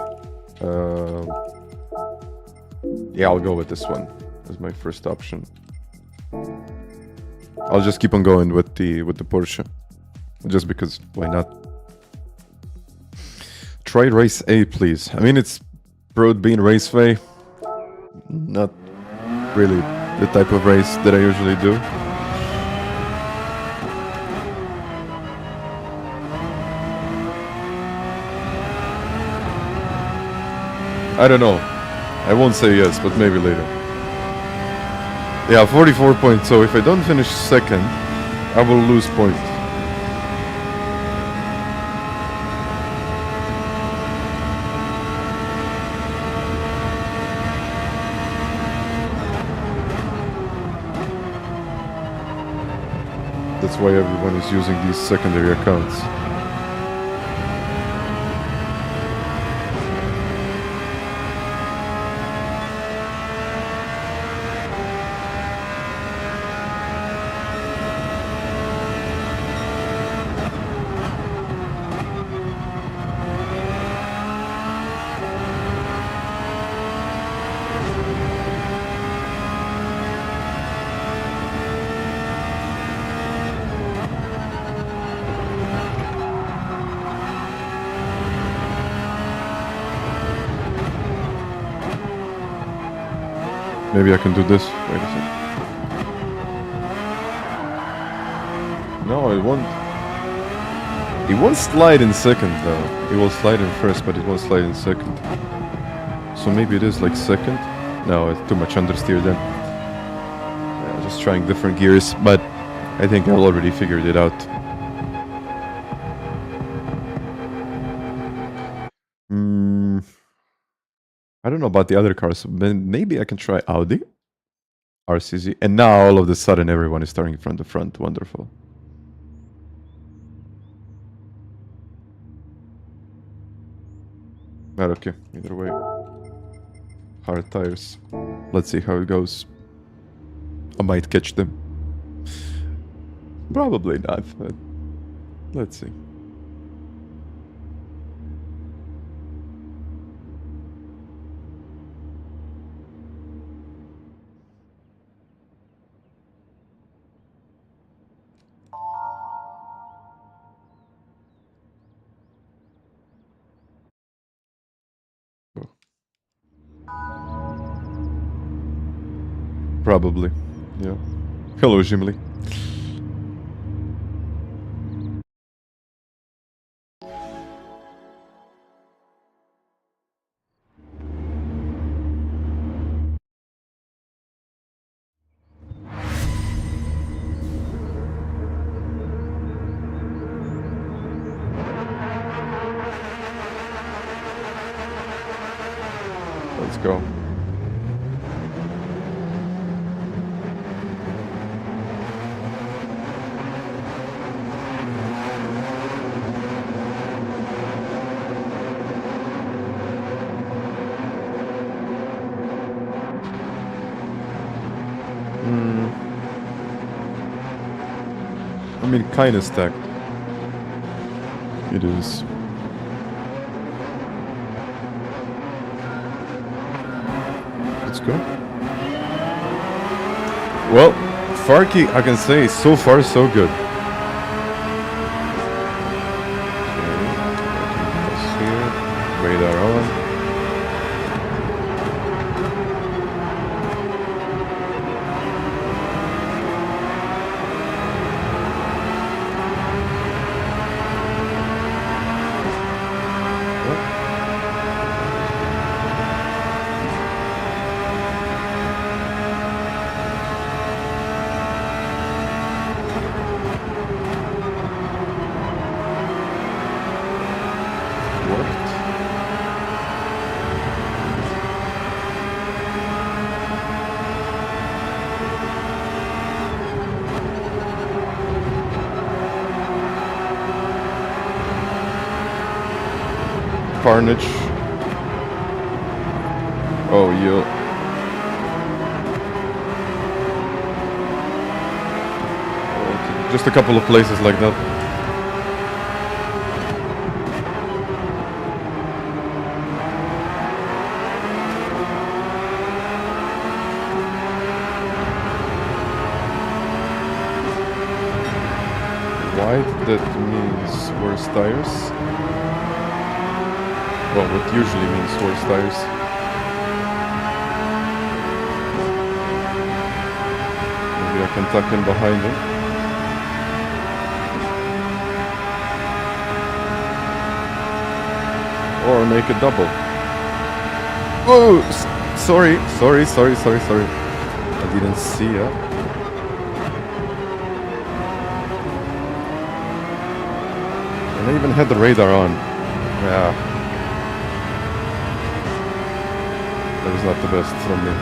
Yeah, I'll go with this one as my first option. I'll just keep on going with the Porsche, just because why not? Try race A, please. I mean, it's Broad Bean Raceway. Not really the type of race that I usually do. I don't know. I won't say yes, but maybe later. Yeah, 44 points. So if I don't finish second, I will lose points. That's why everyone is using these secondary accounts. Maybe I can do this. Wait a second. No, it won't. It won't slide in second though. It will slide in first, but it won't slide in second. So maybe it is like second. No, it's too much understeer then. Yeah, just trying different gears, but I think I already figured it out. I don't know about the other cars, but maybe I can try Audi, RCZ, and now all of a sudden everyone is starting from the front. Wonderful. But okay, either way. Hard tires. Let's see how it goes. I might catch them. Probably not, but let's see. Probably, yeah. Hello, Jimly. Let's go. I mean, kind of stacked. It is. Let's go. Well, Farky, I can say, so far so good. Okay, here. Radar on. carnage. Oh, you. Okay. Just a couple of places like that. White, that means worse tires. Well, what usually means worse tires. Maybe I can tuck in behind him. Or make a double. Oh, sorry. I didn't see it. I even had the radar on. Yeah. That was not the best from me.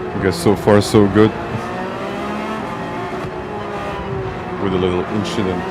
I guess so far so good. With a little incident.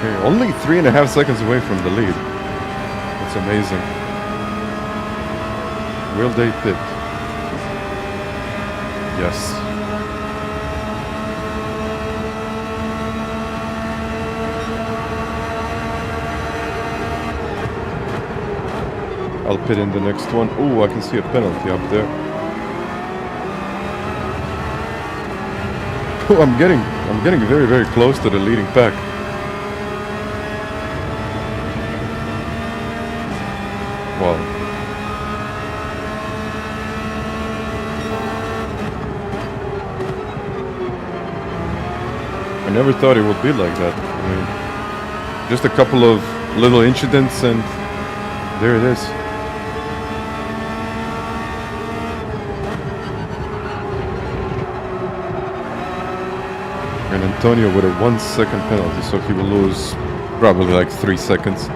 Okay, only 3.5 seconds away from the lead. That's amazing. Will they pit? Yes. I'll pit in the next one. Oh, I can see a penalty up there. Oh, I'm getting very, very close to the leading pack. Well, I never thought it would be like that. I mean, just a couple of little incidents and there it is. And Antonio with a 1 second penalty, so he will lose probably like 3 seconds.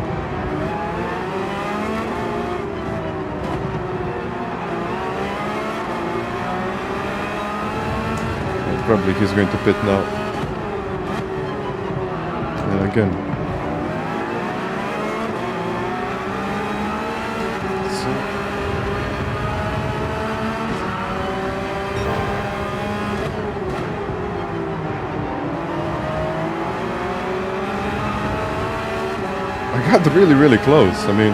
Probably he's going to pit now. And again. So. I got really, really close. I mean,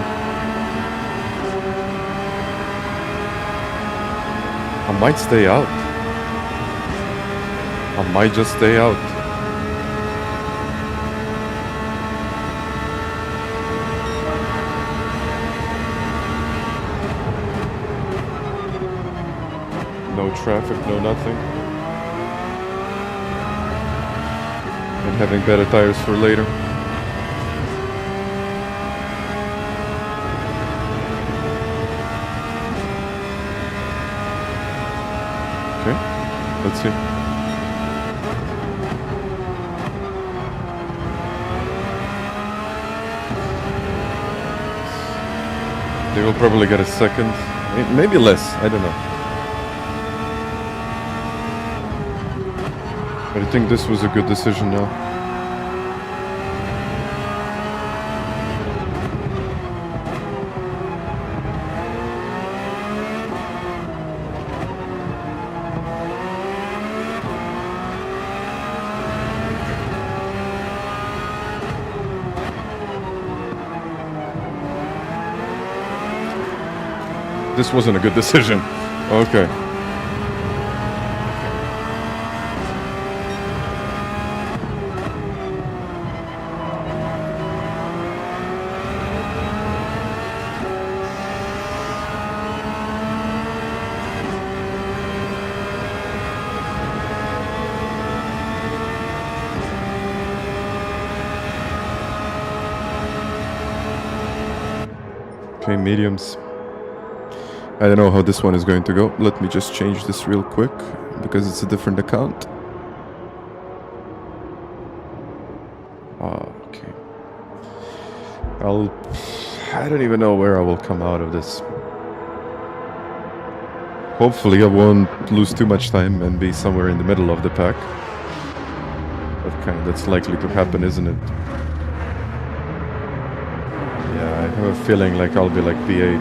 I might stay out. I might just stay out. No traffic, no nothing. And having better tires for later. Okay, let's see. They will probably get a second, maybe less, I don't know. But I think this was a good decision now. This wasn't a good decision. Okay. Okay, mediums. I don't know how this one is going to go. Let me just change this real quick because it's a different account. Okay. I don't even know where I will come out of this. Hopefully I won't lose too much time and be somewhere in the middle of the pack. That's likely to happen, isn't it? Yeah, I have a feeling like I'll be like P8.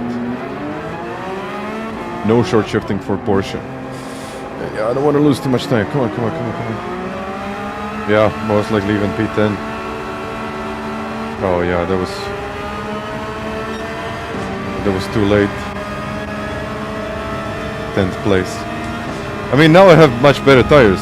No short shifting for Porsche. Yeah, I don't want to lose too much time. Come on. Yeah, most likely even P10. Oh yeah, that was too late. 10th place. I mean, now I have much better tires.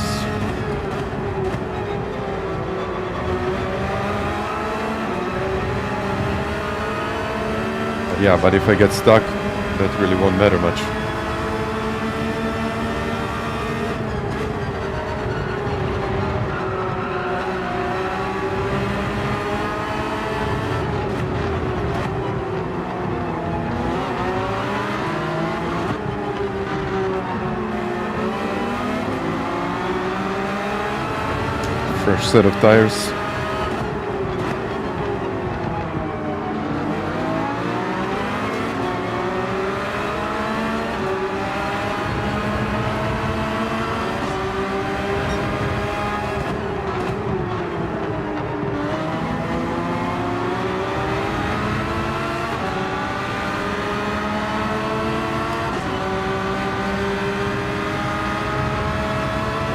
Yeah, but if I get stuck, that really won't matter much. Fresh set of tires.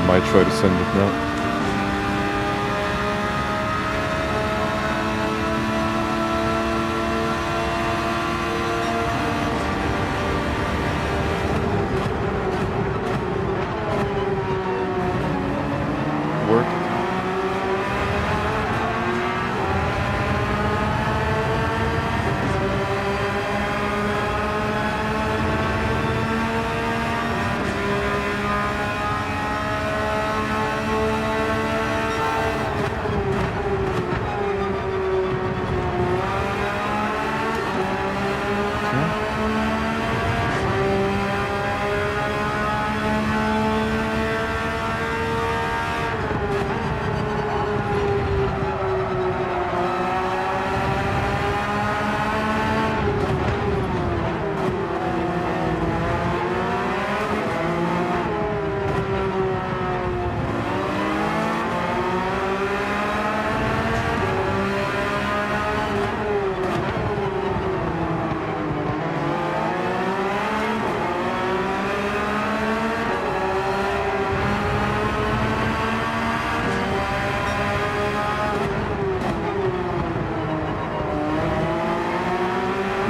Might try to send it now. Work.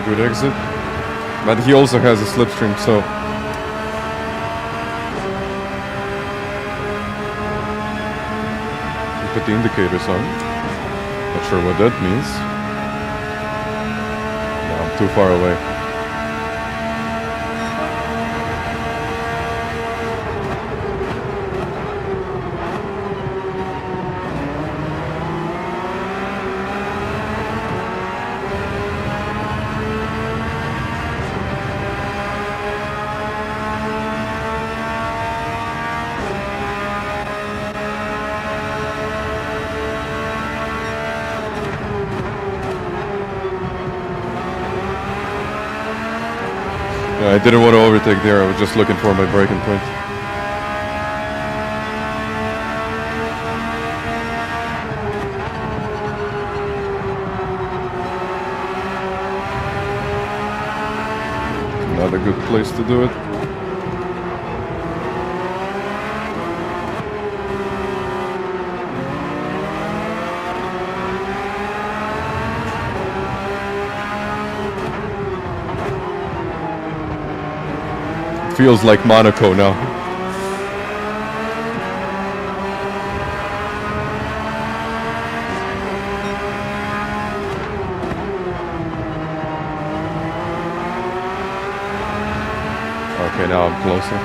Good exit, but he also has a slipstream, so he put the indicators on. Not sure what that means. No, I'm too far away. I didn't want to overtake there, I was just looking for my braking point. Not a good place to do it. Feels like Monaco now. Okay, now I'm closer.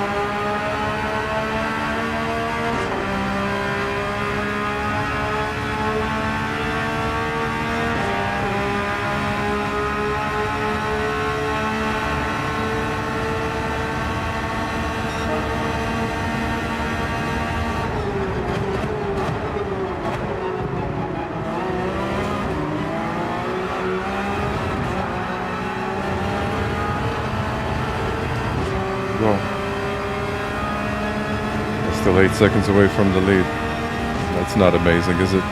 8 seconds away from the lead. That's not amazing, is it?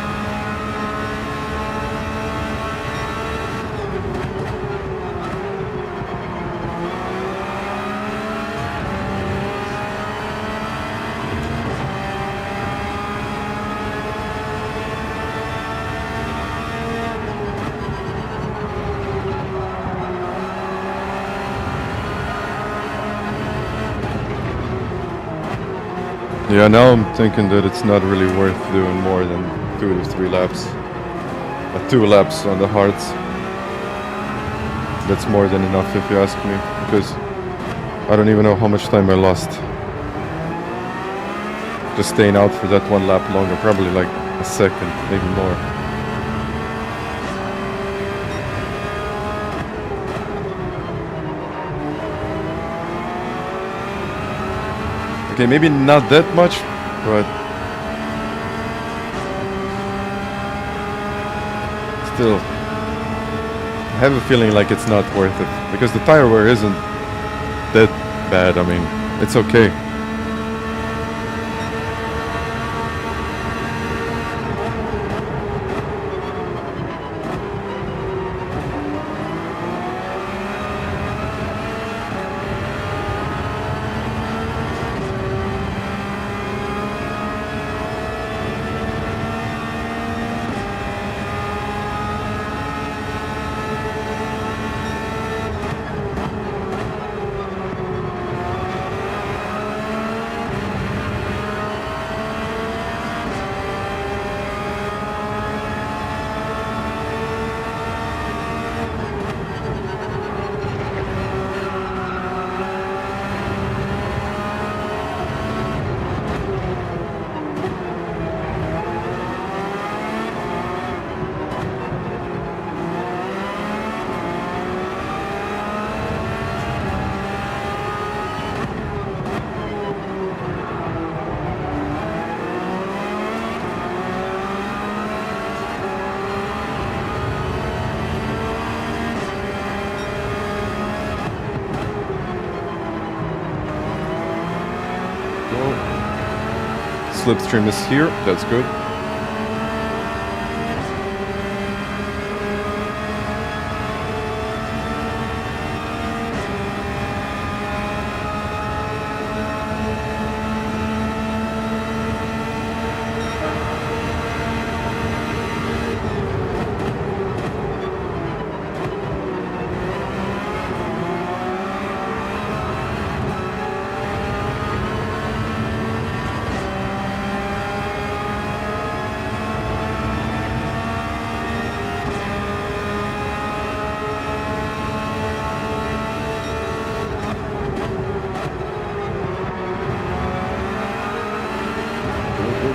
Yeah, now I'm thinking that it's not really worth doing more than 2 to 3 laps. 2 laps on the hards. That's more than enough if you ask me, because I don't even know how much time I lost. Just staying out for that 1 lap longer, probably like a second, maybe more. Okay, maybe not that much, but still, I have a feeling like it's not worth it, because the tire wear isn't that bad. I mean, it's okay. Slipstream is here, that's good.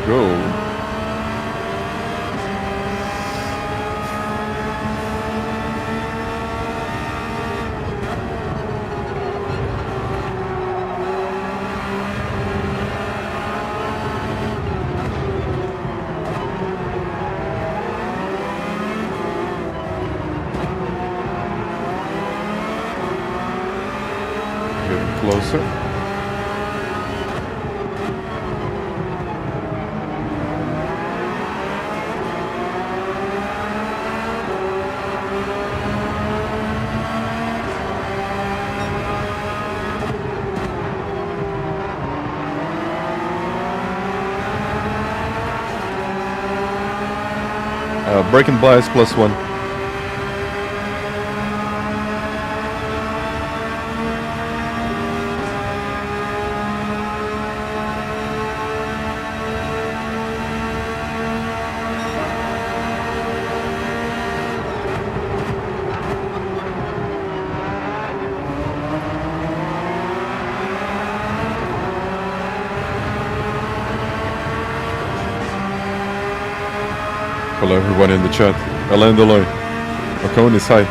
Go. Getting closer. Braking bias +1. Hello everyone in the chat. Alain Deloy. Ocon is high.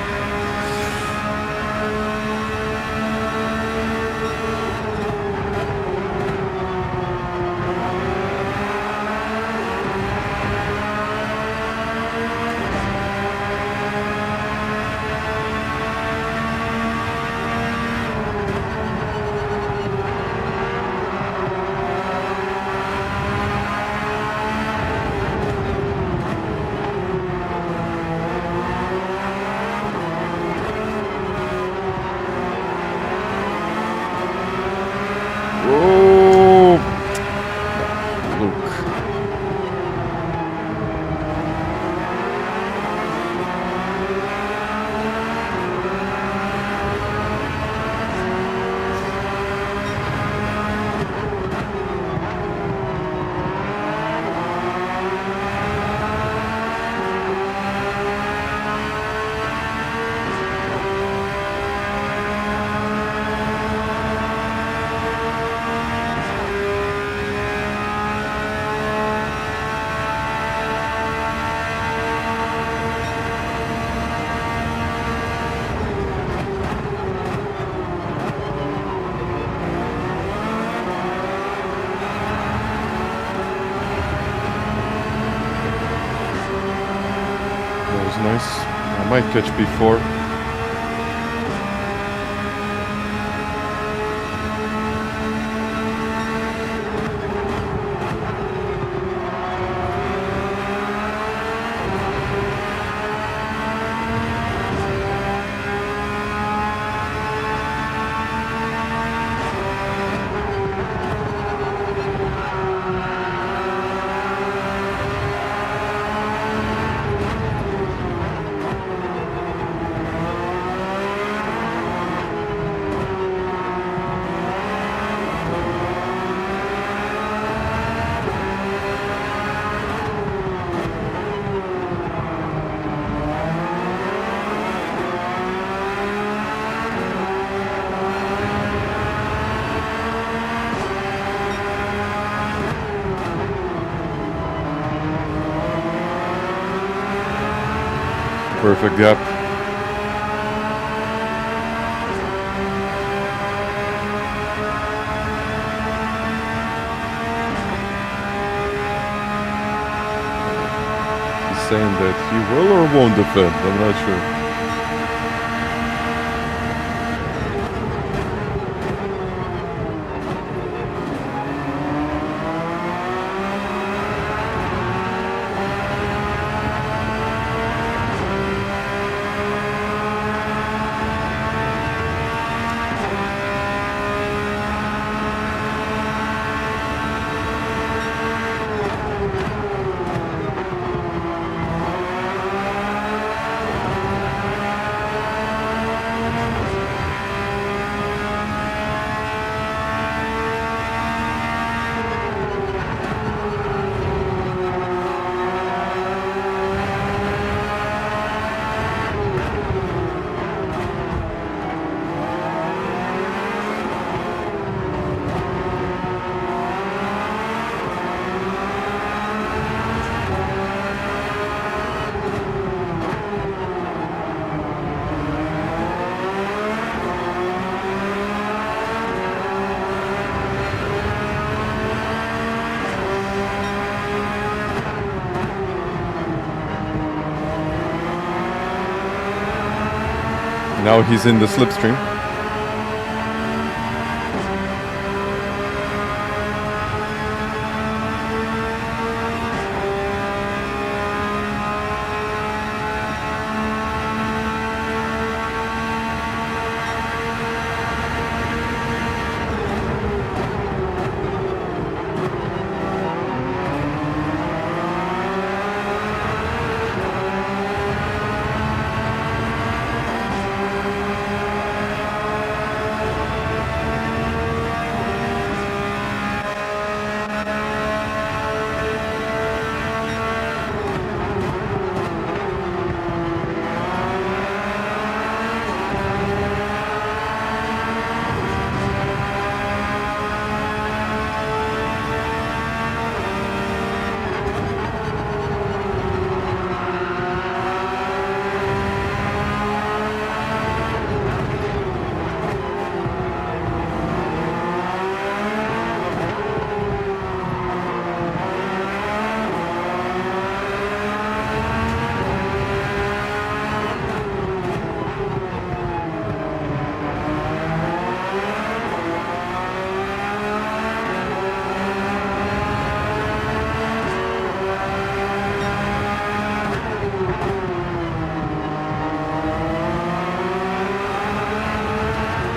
nice. I might catch P4. Perfect gap. He's saying that he will or won't defend, I'm not sure. Now he's in the slipstream.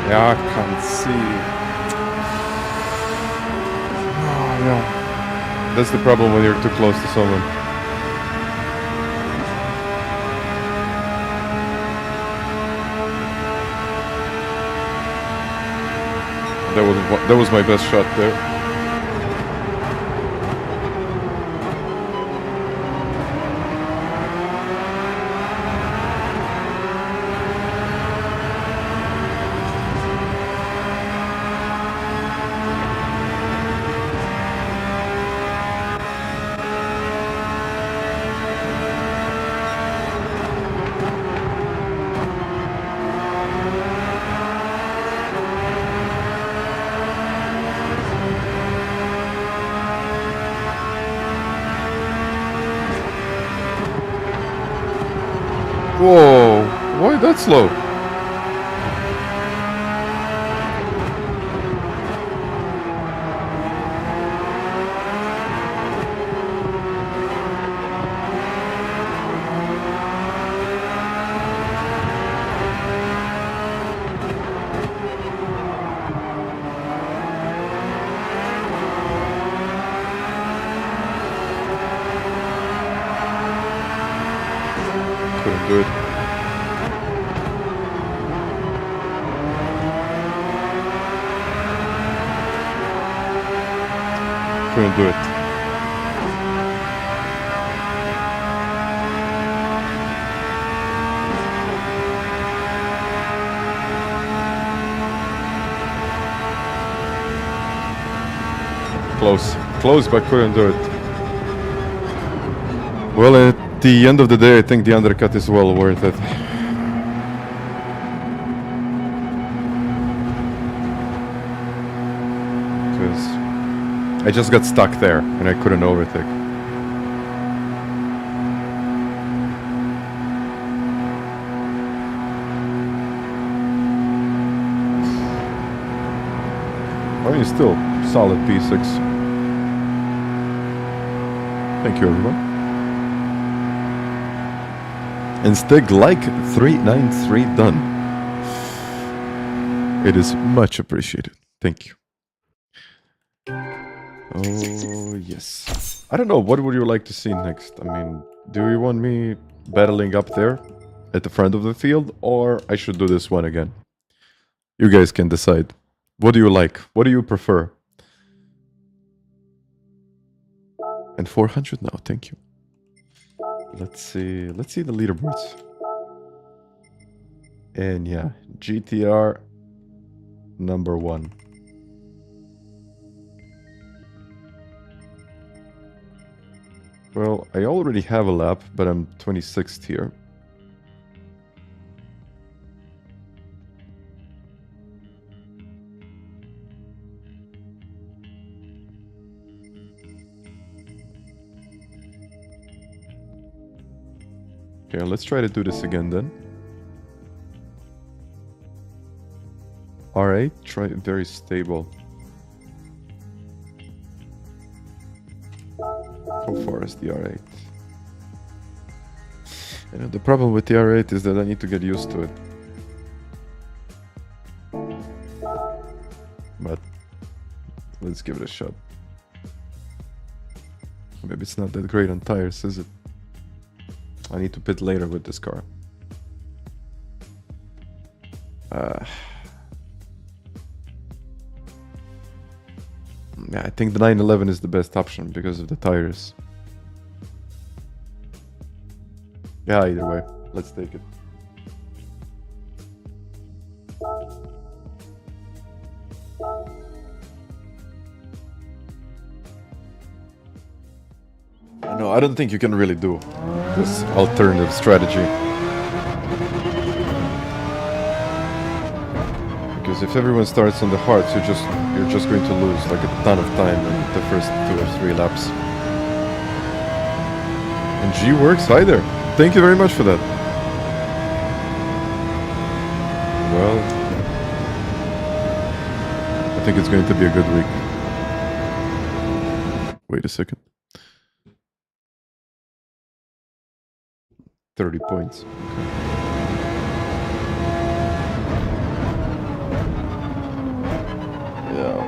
Yeah, I can't see. Oh, yeah. That's the problem when you're too close to someone. That was my best shot there. Whoa, why that slow? Couldn't do it. Couldn't do it. Close, but couldn't do it. Well, at the end of the day, I think the undercut is well worth it. Because I just got stuck there and I couldn't overtake. I mean, still solid P6. Thank you, everyone. And Stig like 393 done. It is much appreciated. Thank you. Oh, yes. I don't know, what would you like to see next? I mean, do you want me battling up there at the front of the field, or I should do this one again? You guys can decide. What do you like? What do you prefer? And 400 now, thank you. Let's see the leaderboards. And yeah, GTR number 1. Well, I already have a lap, but I'm 26th here. Okay, let's try to do this again then. R8, try very stable. How far is the R8? You know, the problem with the R8 is that I need to get used to it. But let's give it a shot. Maybe it's not that great on tires, is it? I need to pit later with this car. Yeah, I think the 911 is the best option because of the tires. Yeah, either way, let's take it. No, I don't think you can really do this alternative strategy. Because if everyone starts on the hards, you're just going to lose like a ton of time in the first 2 or 3 laps. And G works, hi there. Thank you very much for that. Well, I think it's going to be a good week. Wait a second. 30 points. Okay. Yeah.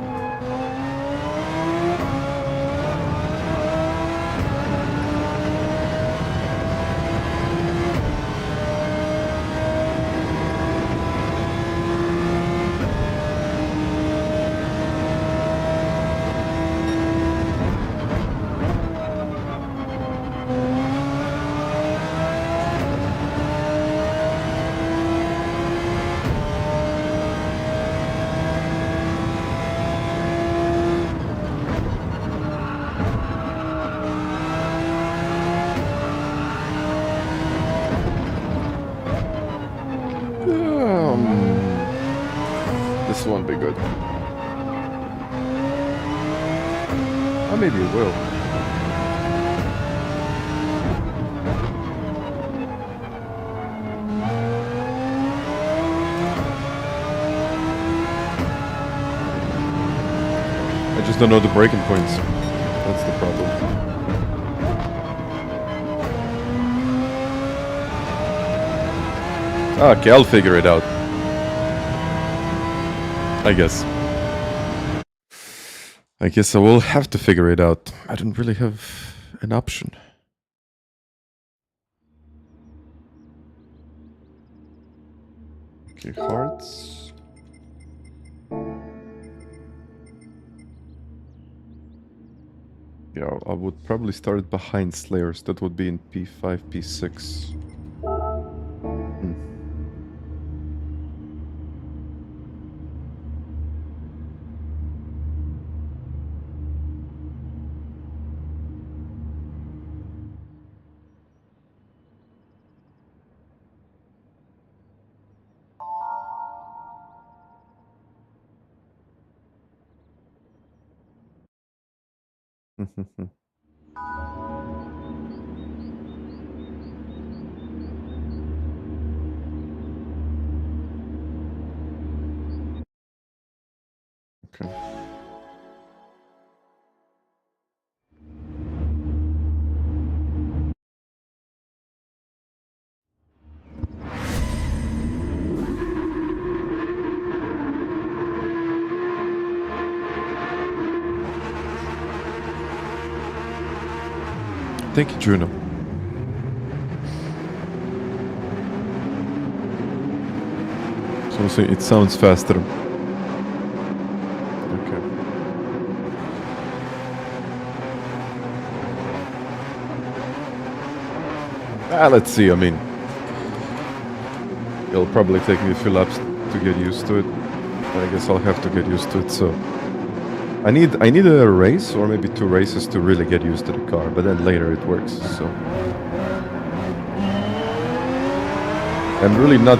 This won't be good. Or maybe it will. just don't know the breaking points. That's the problem. Okay, I'll figure it out. I guess I will have to figure it out. I don't really have an option. Okay, hearts. Yeah, I would probably start behind Slayers. That would be in P5, P6. Okay. Thank you, Juno. So it sounds faster. Okay. Let's see. I mean, it'll probably take me a few laps to get used to it. I guess I'll have to get used to it. So I need a race or maybe 2 races to really get used to the car, but then later it works. So I'm really not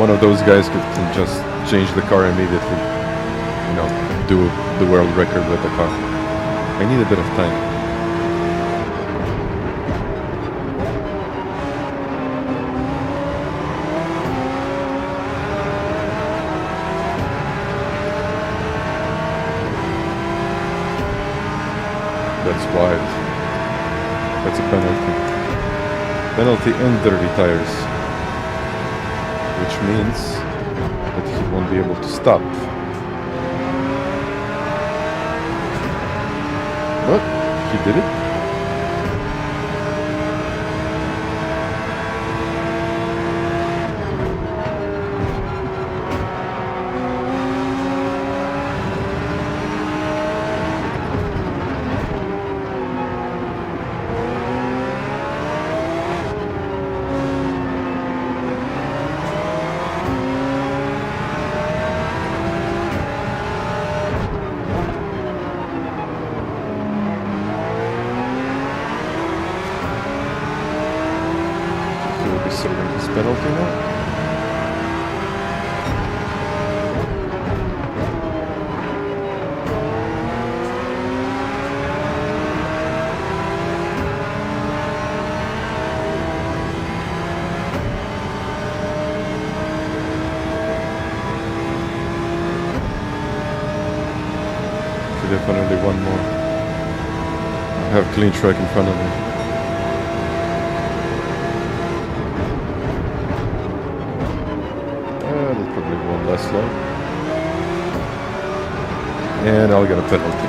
one of those guys who can just change the car immediately. You know, do the world record with the car. I need a bit of time. That's wide. That's a penalty. Penalty and dirty tires. Which means that he won't be able to stop. But he did it. Penalty now? Definitely one more. I have clean track in front of me. Led-Sled. And I'll get a penalty.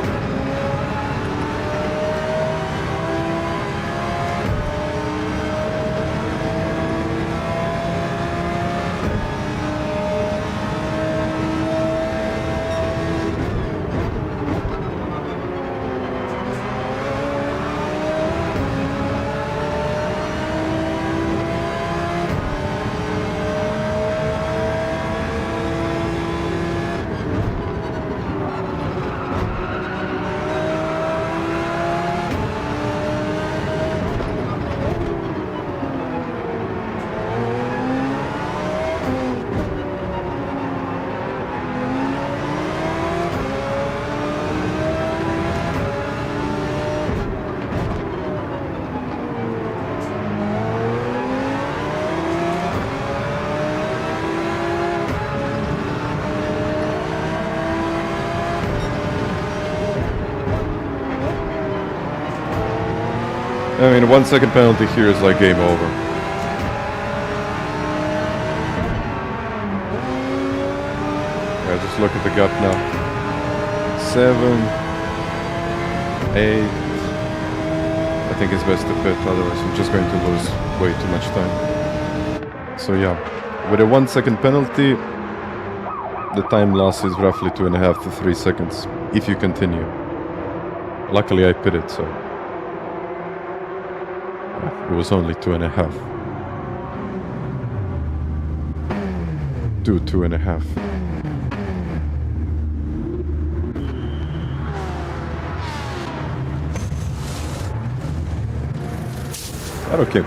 I mean, 1 second penalty here is like game over. Yeah, just look at the gap now. 7, 8. I think it's best to pit, otherwise I'm just going to lose way too much time. So yeah, with a 1 second penalty, the time loss is roughly 2.5 to 3 seconds if you continue. Luckily I pitted, so it was only 2.5. 2.5. But okay.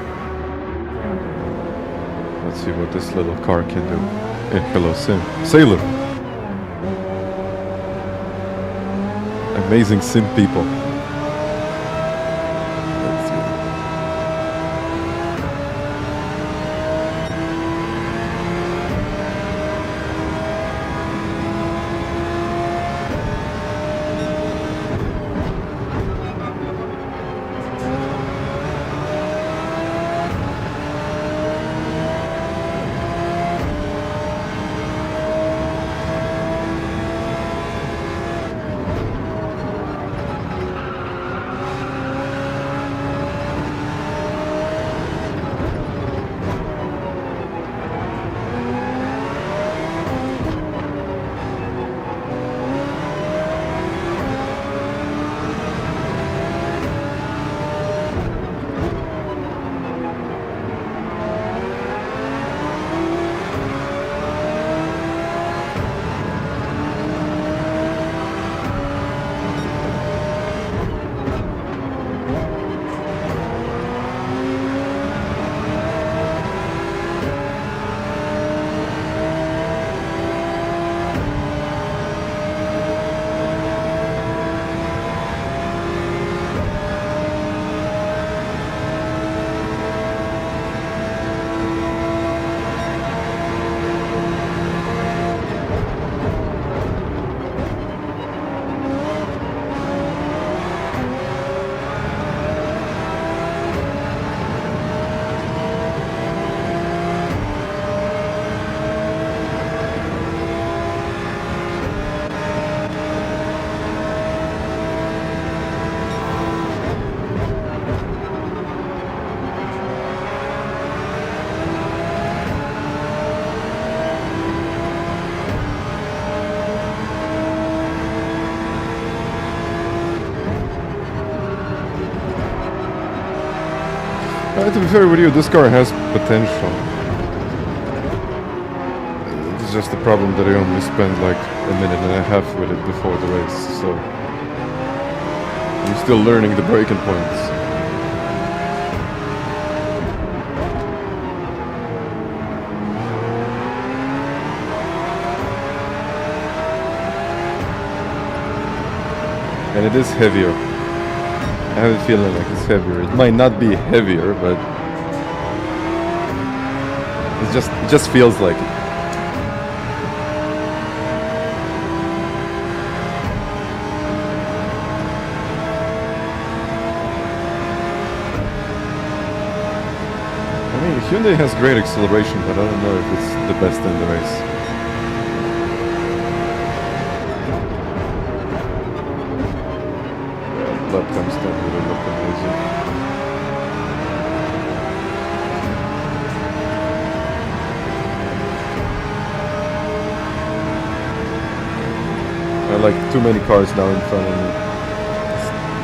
Let's see what this little car can do. Hello, Sailor. Amazing sim people. Let's see. To be fair with you, this car has potential. It's just the problem that I only spent like a minute and a half with it before the race, so I'm still learning the braking points. And it is heavier. I have a feeling like it's heavier. It might not be heavier, but it just feels like it. I mean, Hyundai has great acceleration, but I don't know if it's the best in the race. Lap times don't really look amazing. I like too many cars now in front of me.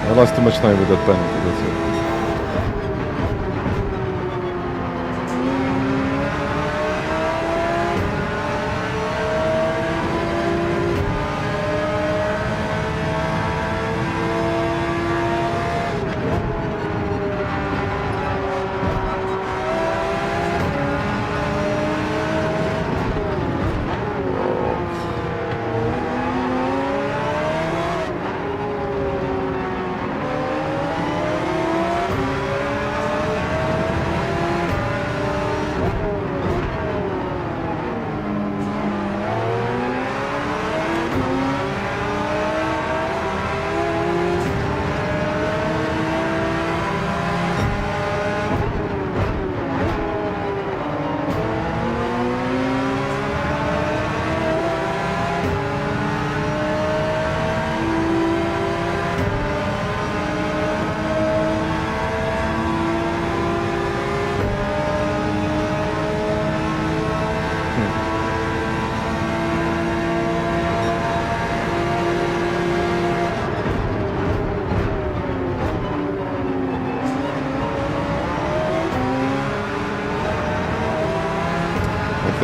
I lost too much time with that penalty, that's it.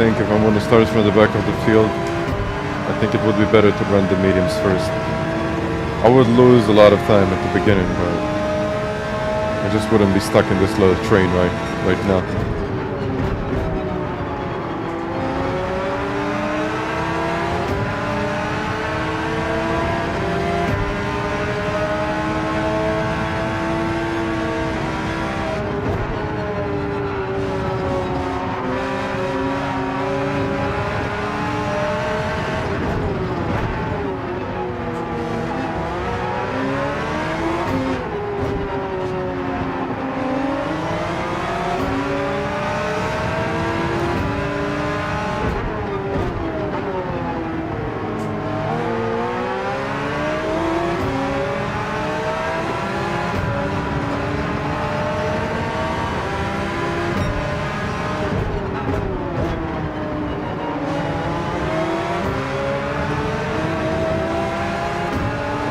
think if I'm going to start from the back of the field, I think it would be better to run the mediums first. I would lose a lot of time at the beginning, but I just wouldn't be stuck in this little train right now.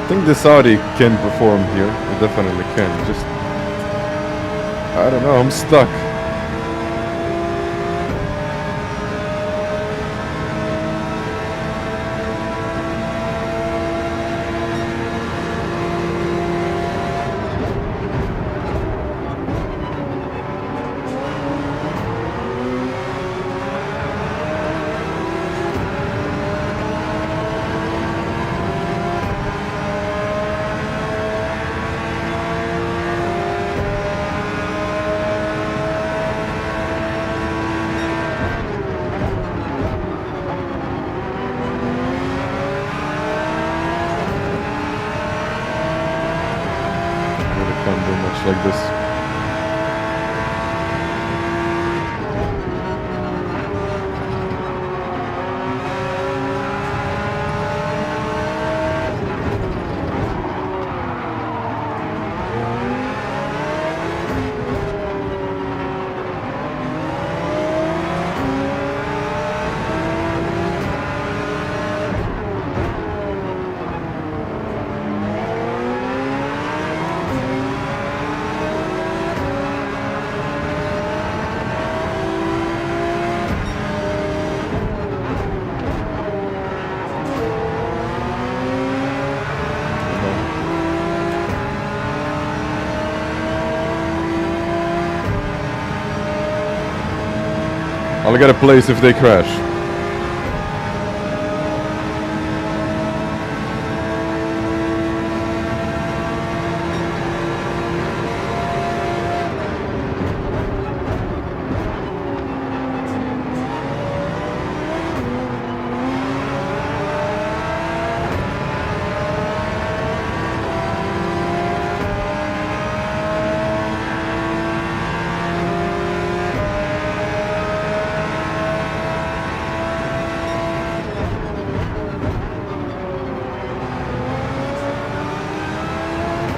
I think this Audi can perform here. It definitely can. Just, I don't know, I'm stuck. Like this. I'll get a place if they crash.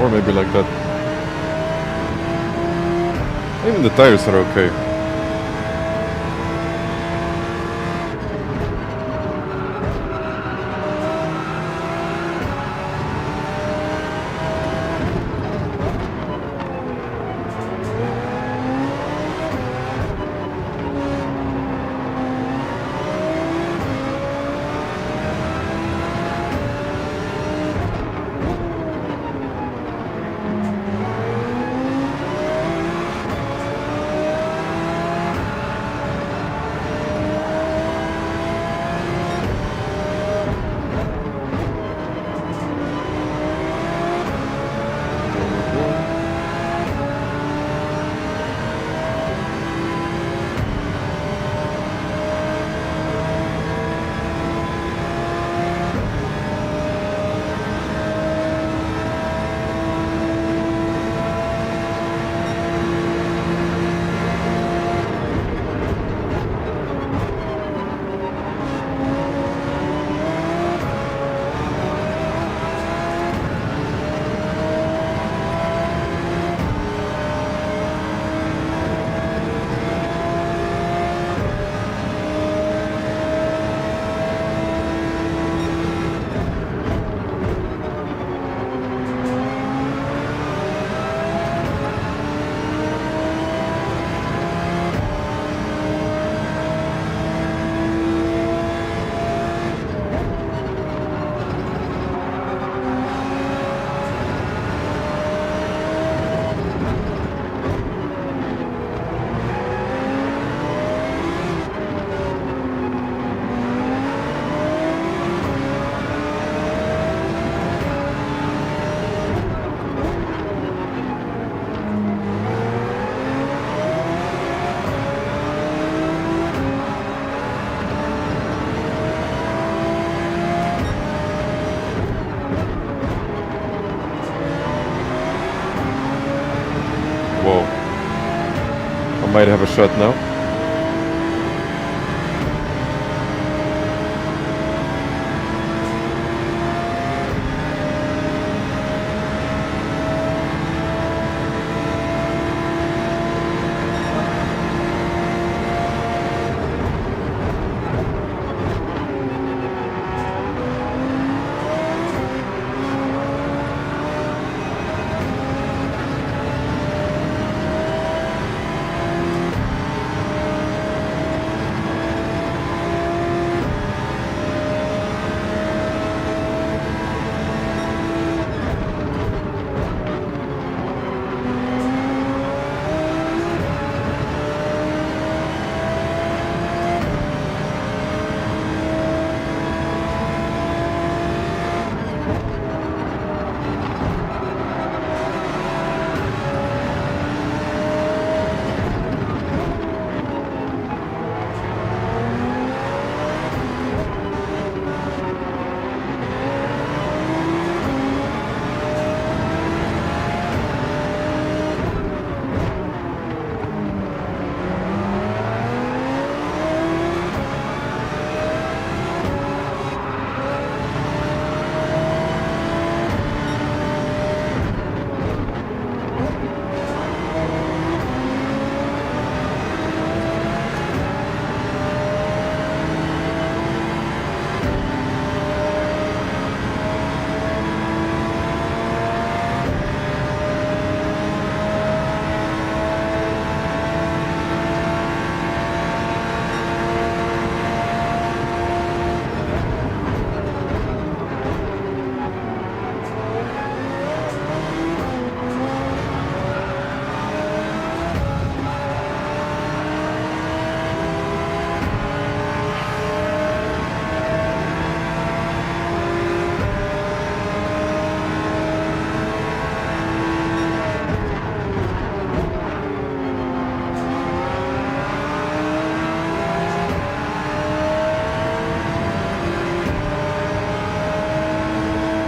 Or maybe like that. Even the tires are okay. Whoa. I might have a shot now.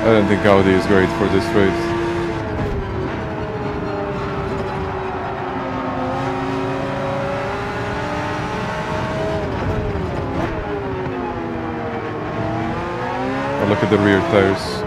I don't think Audi is great for this race. Oh, look at the rear tires.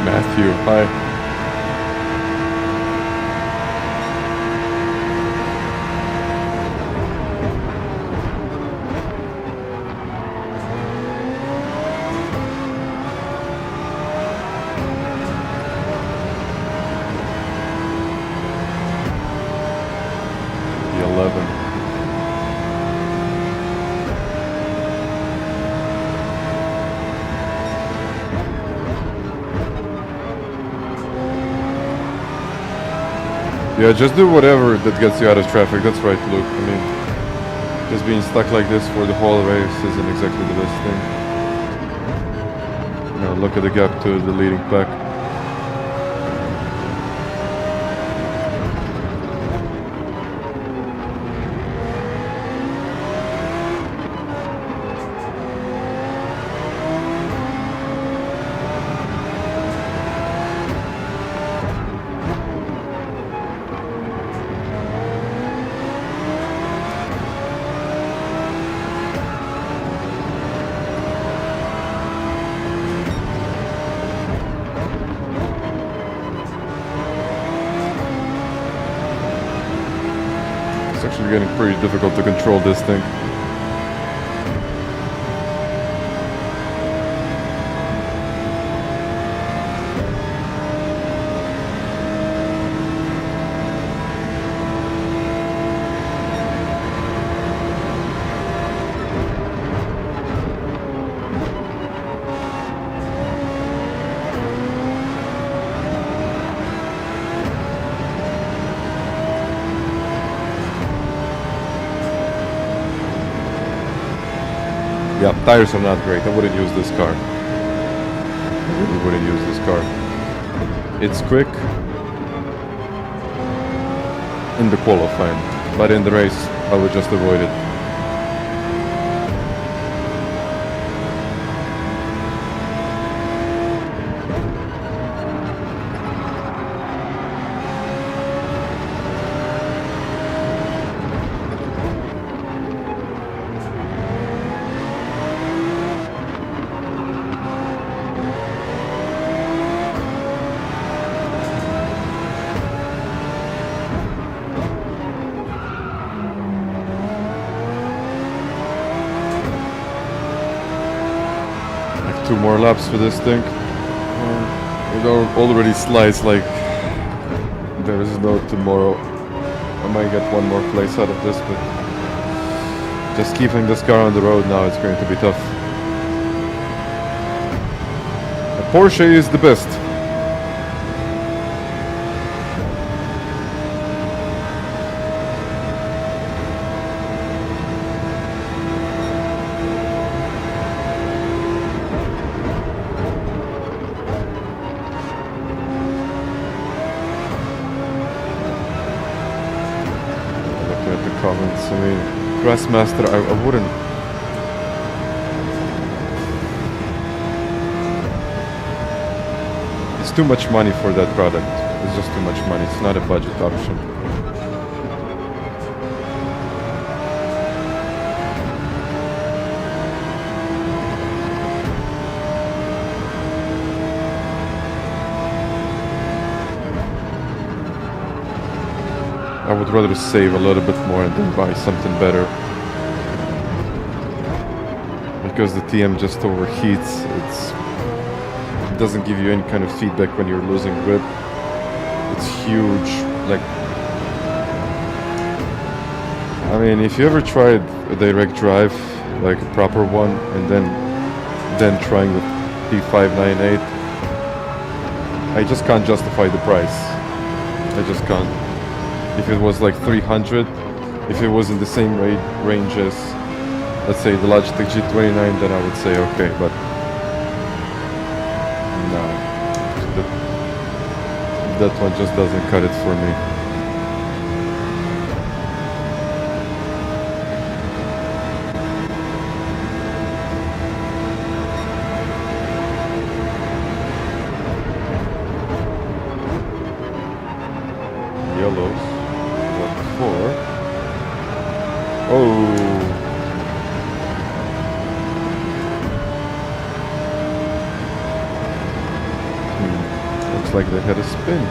Matthew, hi. The 11. Yeah, just do whatever that gets you out of traffic. That's right, Luke. I mean, just being stuck like this for the whole race isn't exactly the best thing. You know, look at the gap to the leading pack. It's actually getting pretty difficult to control this thing. yeah, tires are not great. I wouldn't use this car. I really wouldn't use this car. It's quick in the qualifying, but in the race, I would just avoid it. Like 2 more laps for this thing. It already slides like there is no tomorrow. I might get 1 more place out of this, but just keeping this car on the road now, it's going to be tough. A Porsche is the best. Comments. I mean, Grassmaster, I wouldn't. It's too much money for that product. It's just too much money. It's not a budget option. I would rather save a little bit more and then buy something better. Because the TM just overheats. It doesn't give you any kind of feedback when you're losing grip. It's huge. Like, I mean, if you ever tried a direct drive, like a proper one, and then trying the T598, I just can't justify the price. I just can't. If it was like 300, if it was in the same range as, let's say, the Logitech G29, then I would say okay, but no, that one just doesn't cut it for me. Yellows. Oh. Looks like they had a spin.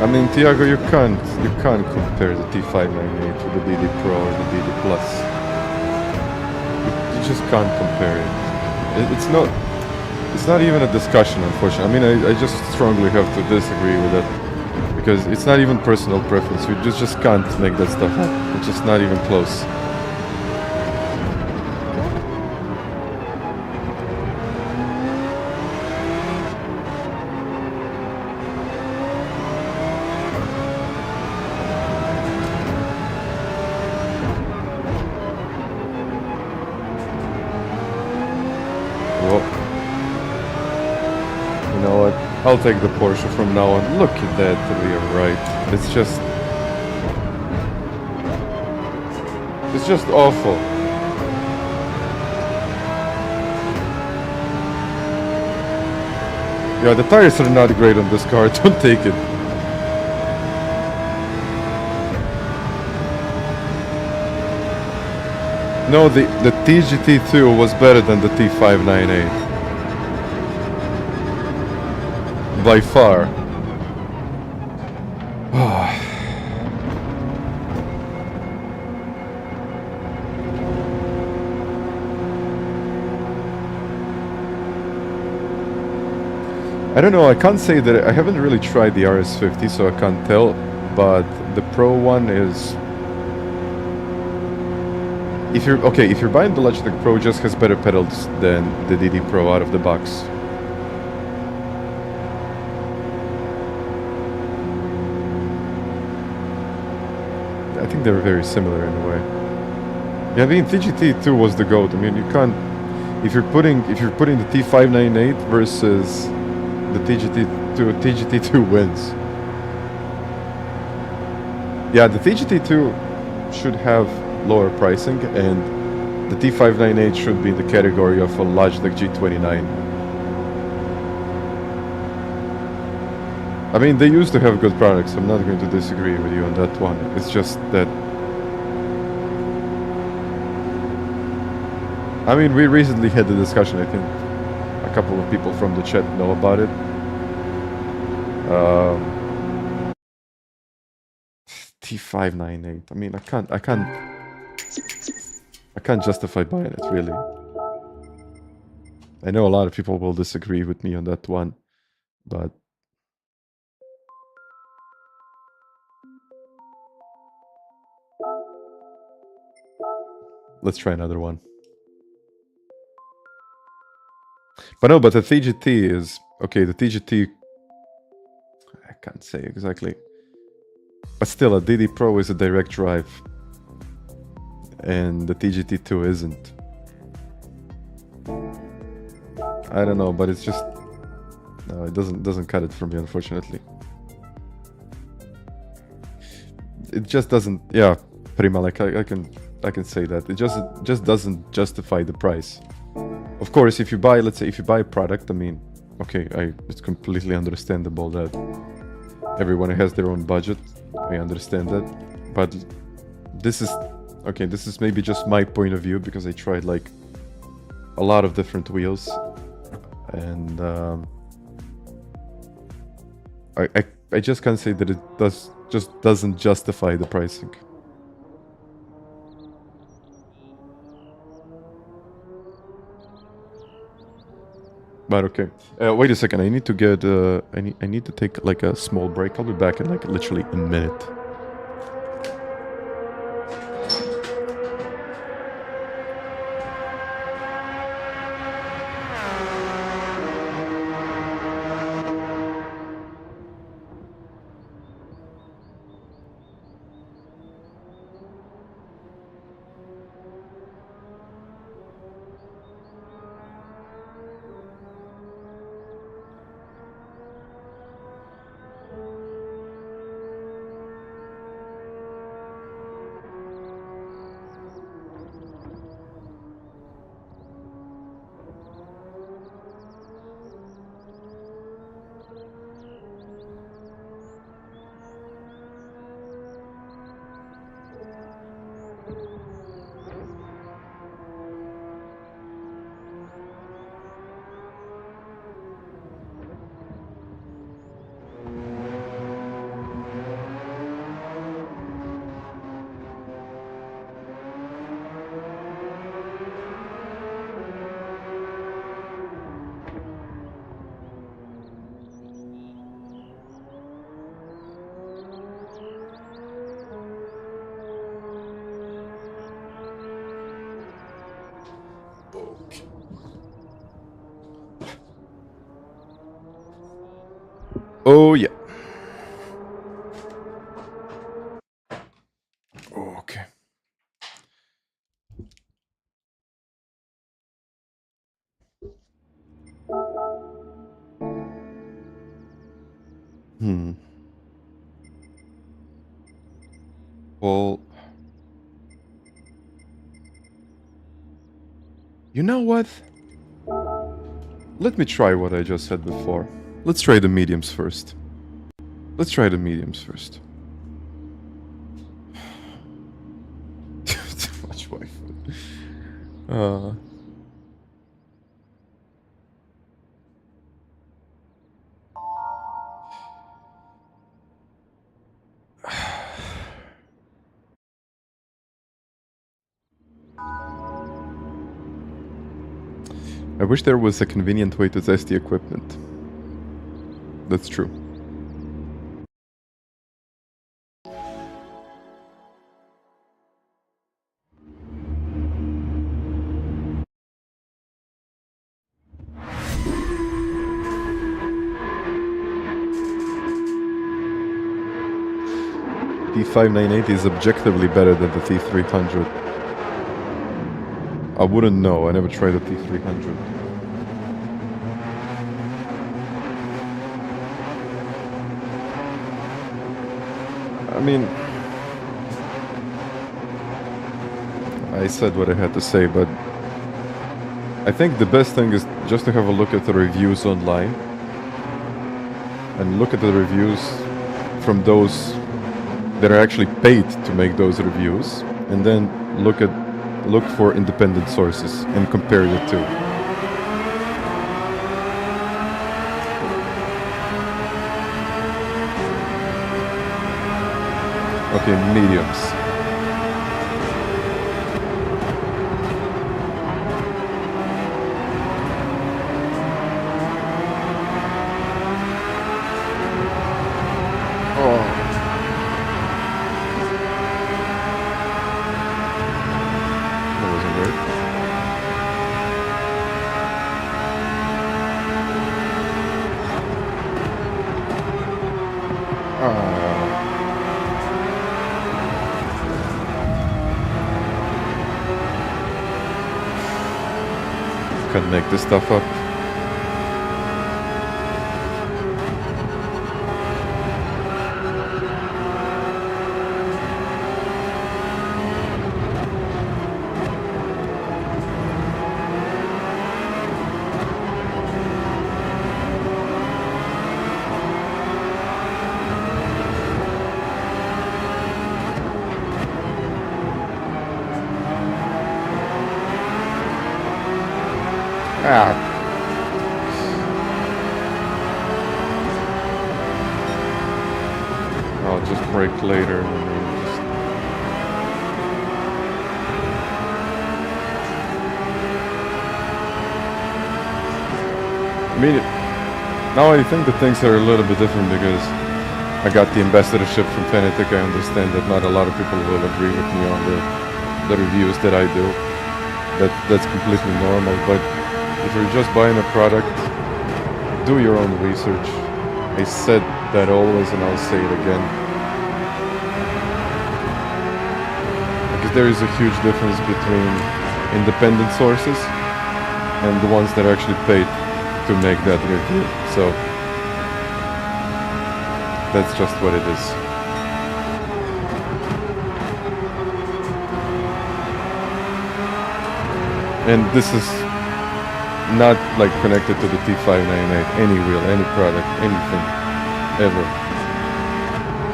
I mean, Tiago, you can't compare the T598 to the DD Pro or the DD Plus. You just can't compare it. It's not even a discussion, unfortunately. I mean, I just strongly have to disagree with that. Because it's not even personal preference. You just can't make that stuff happen. It's just not even close. Well, you know what? I'll take the Porsche from now on. Look at that rear right. It's just awful. Yeah, the tires are not great on this car. Don't take it. No, the TGT2 was better than the T598. By far. I don't know, I can't say that I haven't really tried the RS50, so I can't tell, but the Pro one is... If you're buying the Logitech Pro, it just has better pedals than the DD Pro out of the box. I think they're very similar in a way. Yeah, I mean TGT2 was the GOAT. I mean you can't if you're putting the T598 versus the TGT2 wins. Yeah, the TGT2 should have lower pricing, and the T598 should be in the category of a Logitech G29. I mean, they used to have good products. I'm not going to disagree with you on that one. It's just that... I mean, we recently had the discussion. I think a couple of people from the chat know about it. T598. I mean, I can't justify buying it, really. I know a lot of people will disagree with me on that one, but... Let's try another one. But no, but the TGT is... Okay, the TGT... I can't say exactly. But still, a DD Pro is a direct drive. And the TGT2 isn't. I don't know, but it's just... No, it doesn't cut it for me, unfortunately. It just doesn't... Yeah, Prima, like I can say that. It just doesn't justify the price. Of course, if you buy, let's say, if you buy a product, I mean, okay, it's completely understandable that everyone has their own budget. I understand that. But this is... Okay, this is maybe just my point of view, because I tried, like, a lot of different wheels. And I just can't say that it just doesn't justify the pricing. But okay, wait a second. I need to get. I need to take like a small break. I'll be back in like literally a minute. Oh yeah. Okay. Well, you know what? Let me try what I just said before. Let's try the mediums first. Let's try the mediums first. Too much yFood. I wish there was a convenient way to test the equipment. That's true. T598 is objectively better than the T300. I wouldn't know. I never tried a T300. I mean, I said what I had to say, but I think the best thing is just to have a look at the reviews online and look at the reviews from those that are actually paid to make those reviews, and then look for independent sources and compare the two. Okay, mediums. Can't make this stuff up. I'll just break later. I mean, now I think that things are a little bit different because I got the ambassadorship from FANATEC. I understand that not a lot of people will agree with me on the reviews that I do. That's completely normal, but if you're just buying a product, do your own research. I said that always and I'll say it again. Because there is a huge difference between independent sources and the ones that are actually paid to make that review. So that's just what it is. And this is not like connected to the T598, any wheel, any product, anything, ever.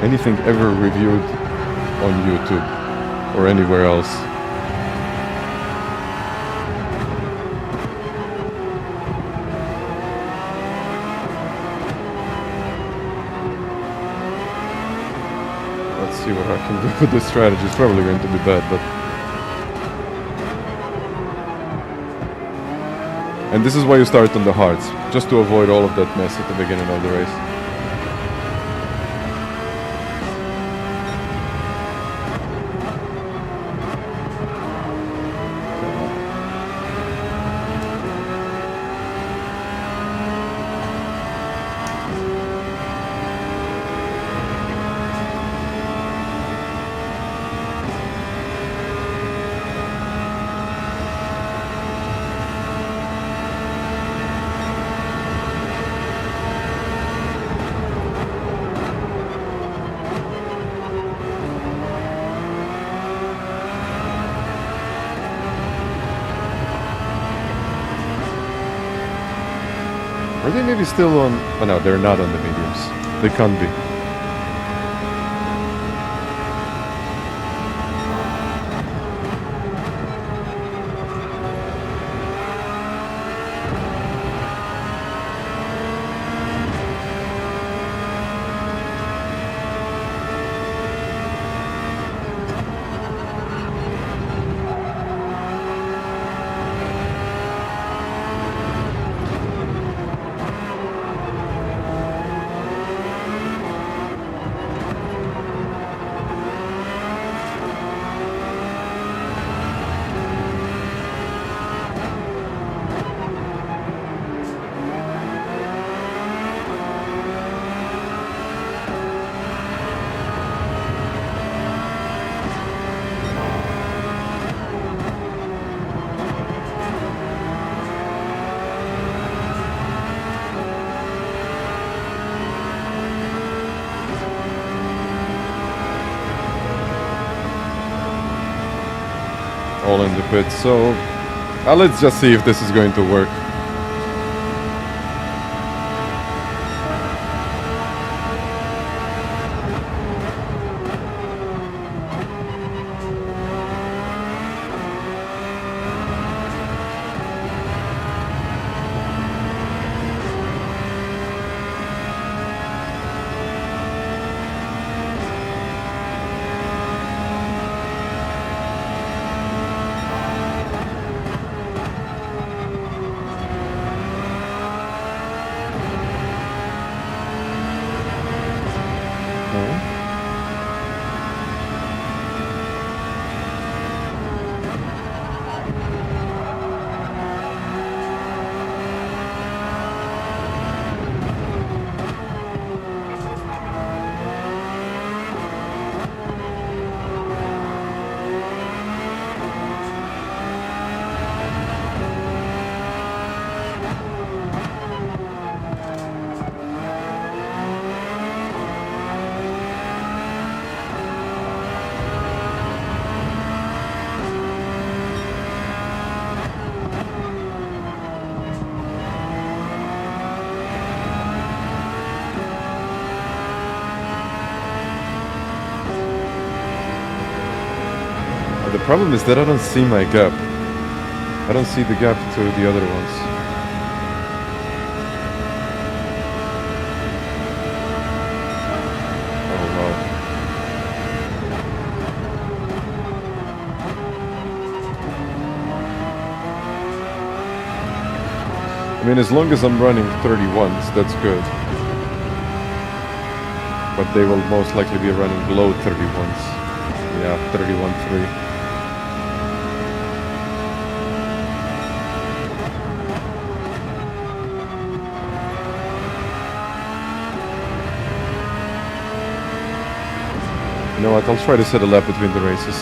Anything ever reviewed on YouTube or anywhere else. Let's see what I can do with this strategy. It's probably going to be bad, but... And this is why you start on the hards, just to avoid all of that mess at the beginning of the race. Are they maybe still on... Oh no, they're not on the mediums. They can't be. stupid. So let's just see if this is going to work. The problem is that I don't see my gap. I don't see the gap to the other ones. Oh wow. I mean, as long as I'm running 31s, that's good. But they will most likely be running below 31s. Yeah, 31.3. You know what, I'll try to set a lap between the races.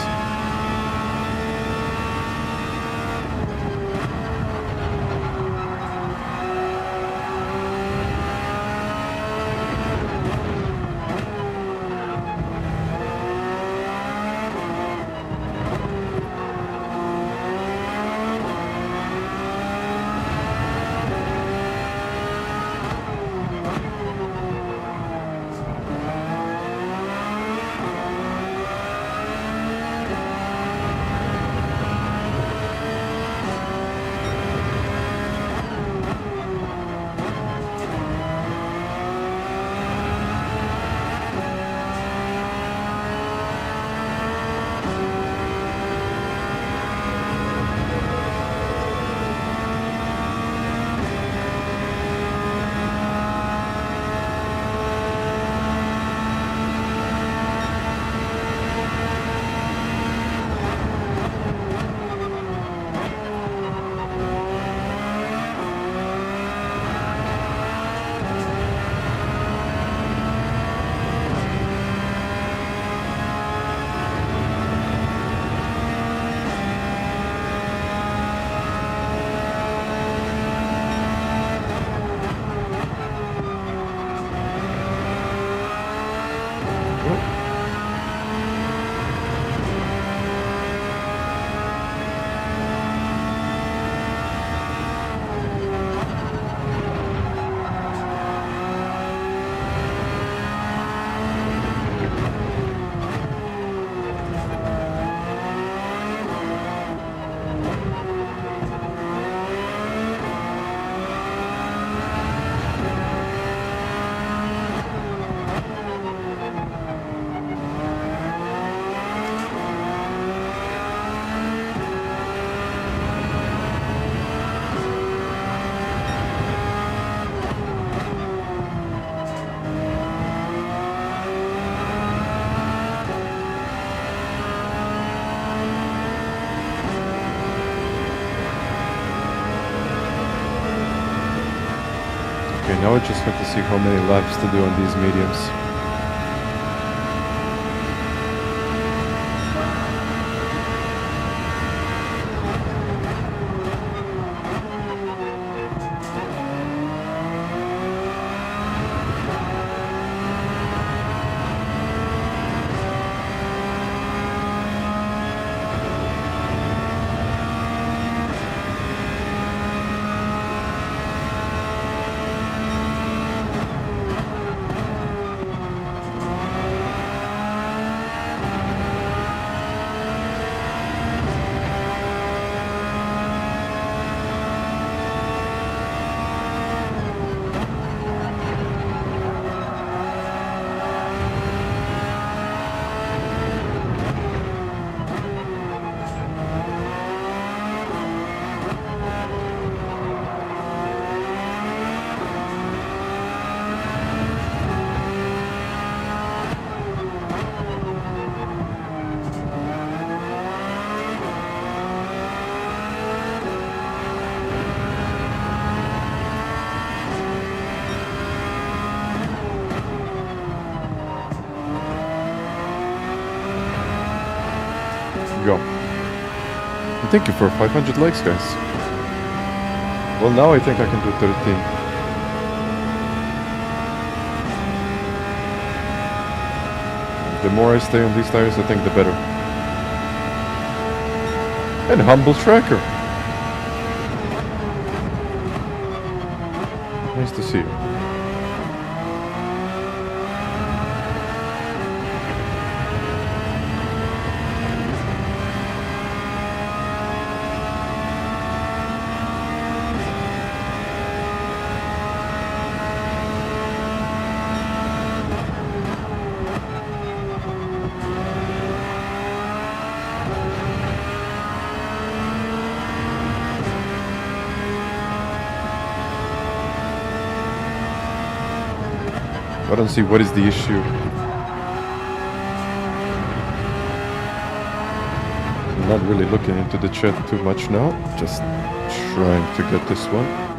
Now I just have to see how many laps to do on these mediums. thank you for 500 likes, guys. Well, now I think I can do 13. The more I stay on these tires, I think the better. And humble tracker. Nice to see you. I don't see what is the issue. I'm not really looking into the chat too much now. Just trying to get this one.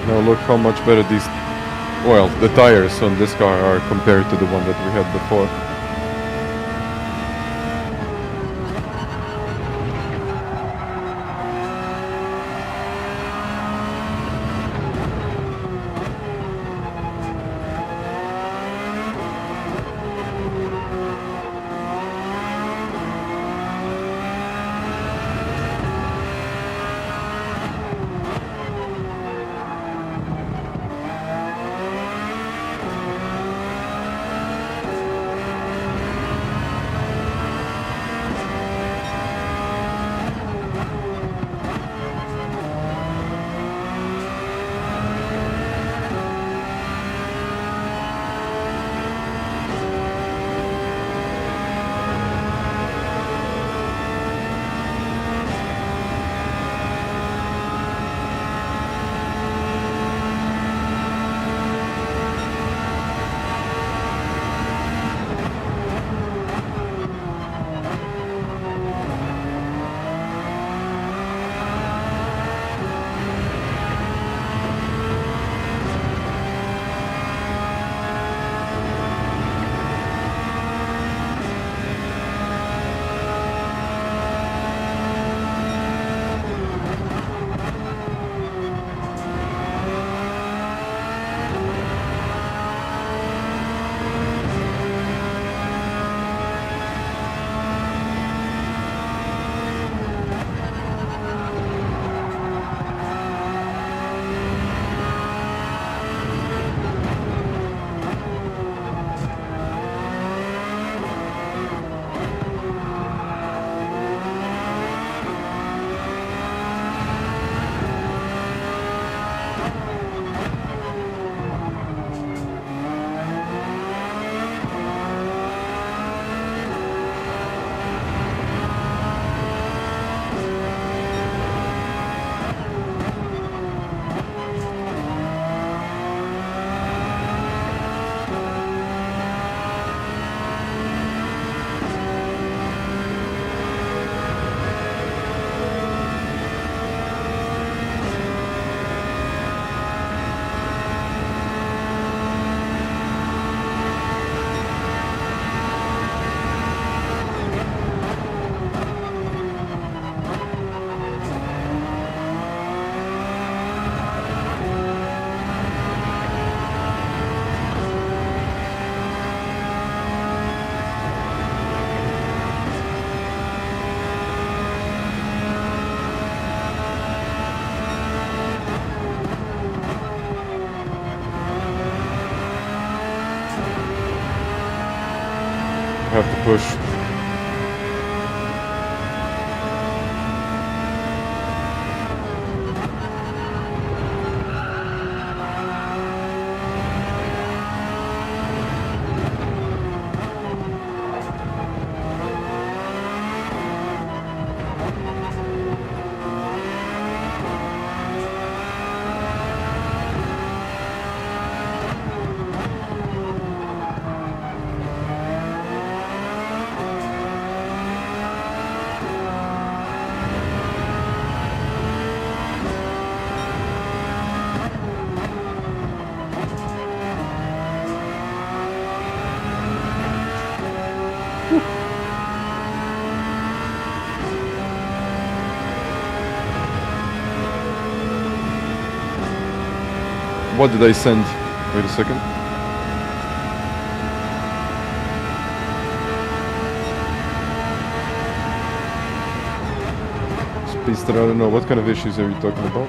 Now look how much better these, well, the tires on this car are compared to the one that we had before. have to push. What did I send? Wait a second. Space that I don't know. What kind of issues are you talking about?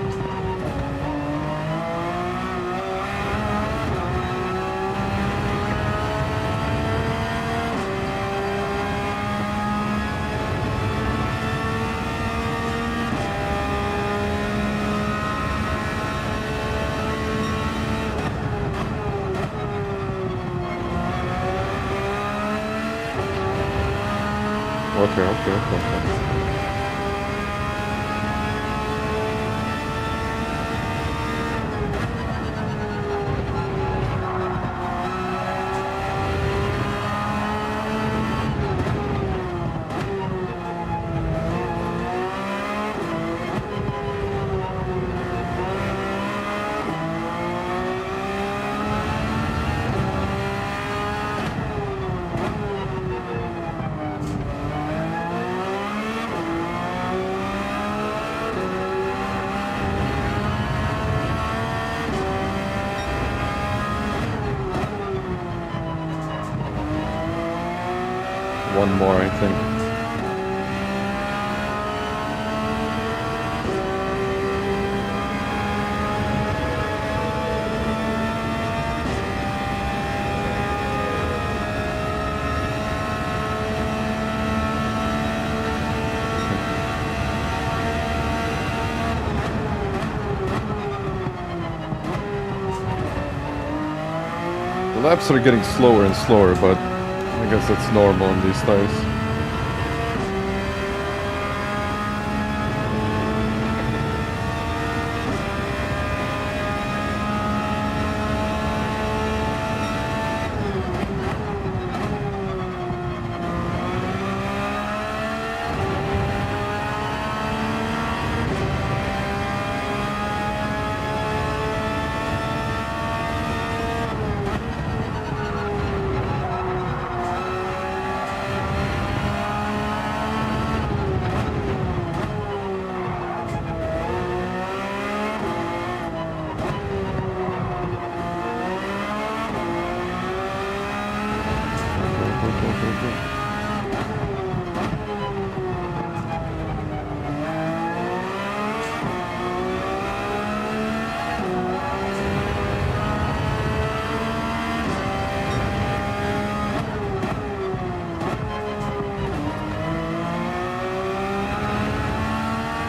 Okay. One more, I think. The laps are getting slower and slower, but I guess that's normal on these tires.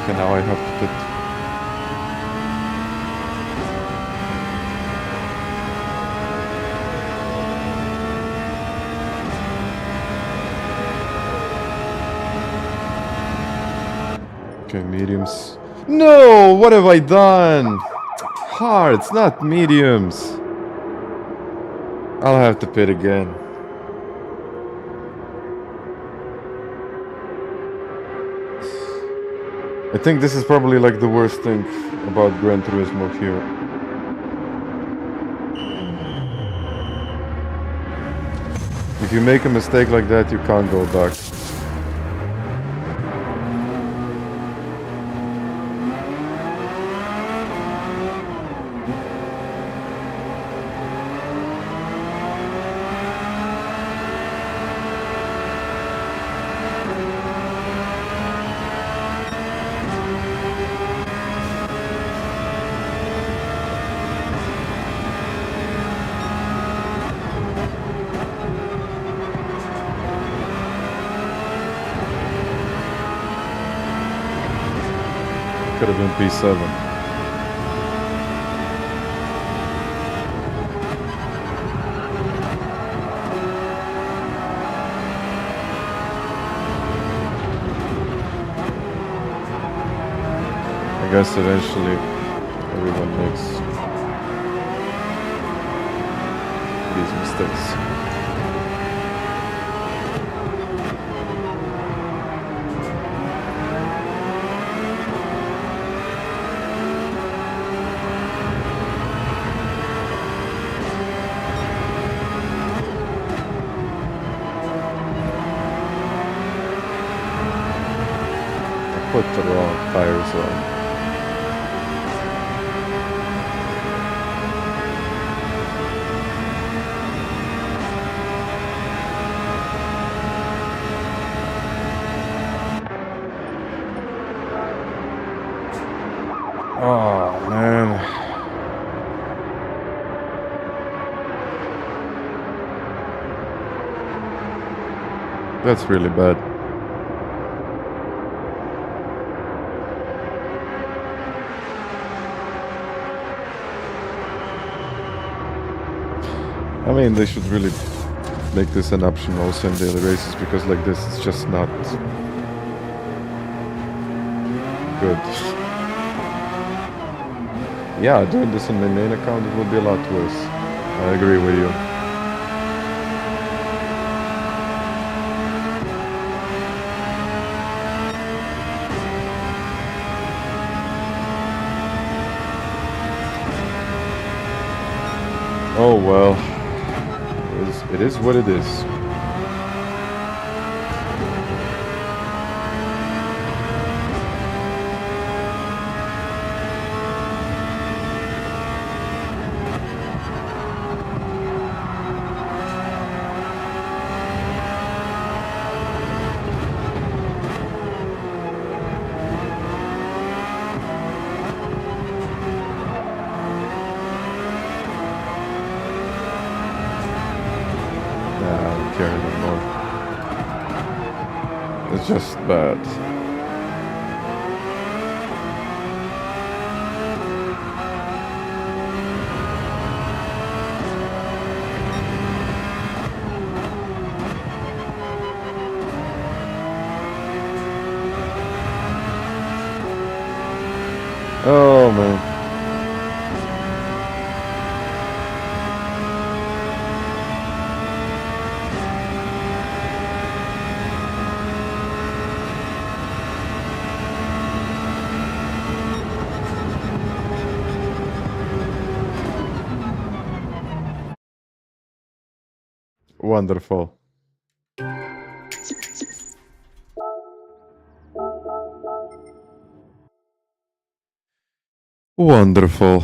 Okay, now I have to pit. Okay, mediums. No! What have I done? Hards, not mediums. I'll have to pit again. I think this is probably like the worst thing about Gran Turismo here. If you make a mistake like that, you can't go back. could have been P7. I guess eventually everyone makes these mistakes. I put the wrong tires on. Oh, man. That's really bad. I mean, they should really make this an option also in daily races, because like this is just not good. Yeah, doing this on my main account, it would be a lot worse. I agree with you. Oh well, it is what it is. It's just bad. Oh man. Wonderful. Wonderful.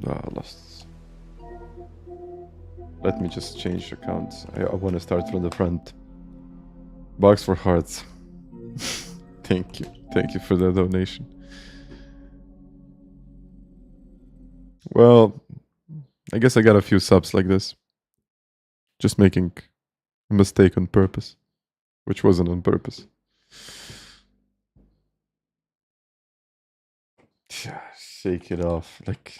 Lost. Let me just change accounts. I want to start from the front. Box for hearts. Thank you. Thank you for the donation. Well, I guess I got a few subs like this. Just making a mistake on purpose, which wasn't on purpose. Shake it off. Like,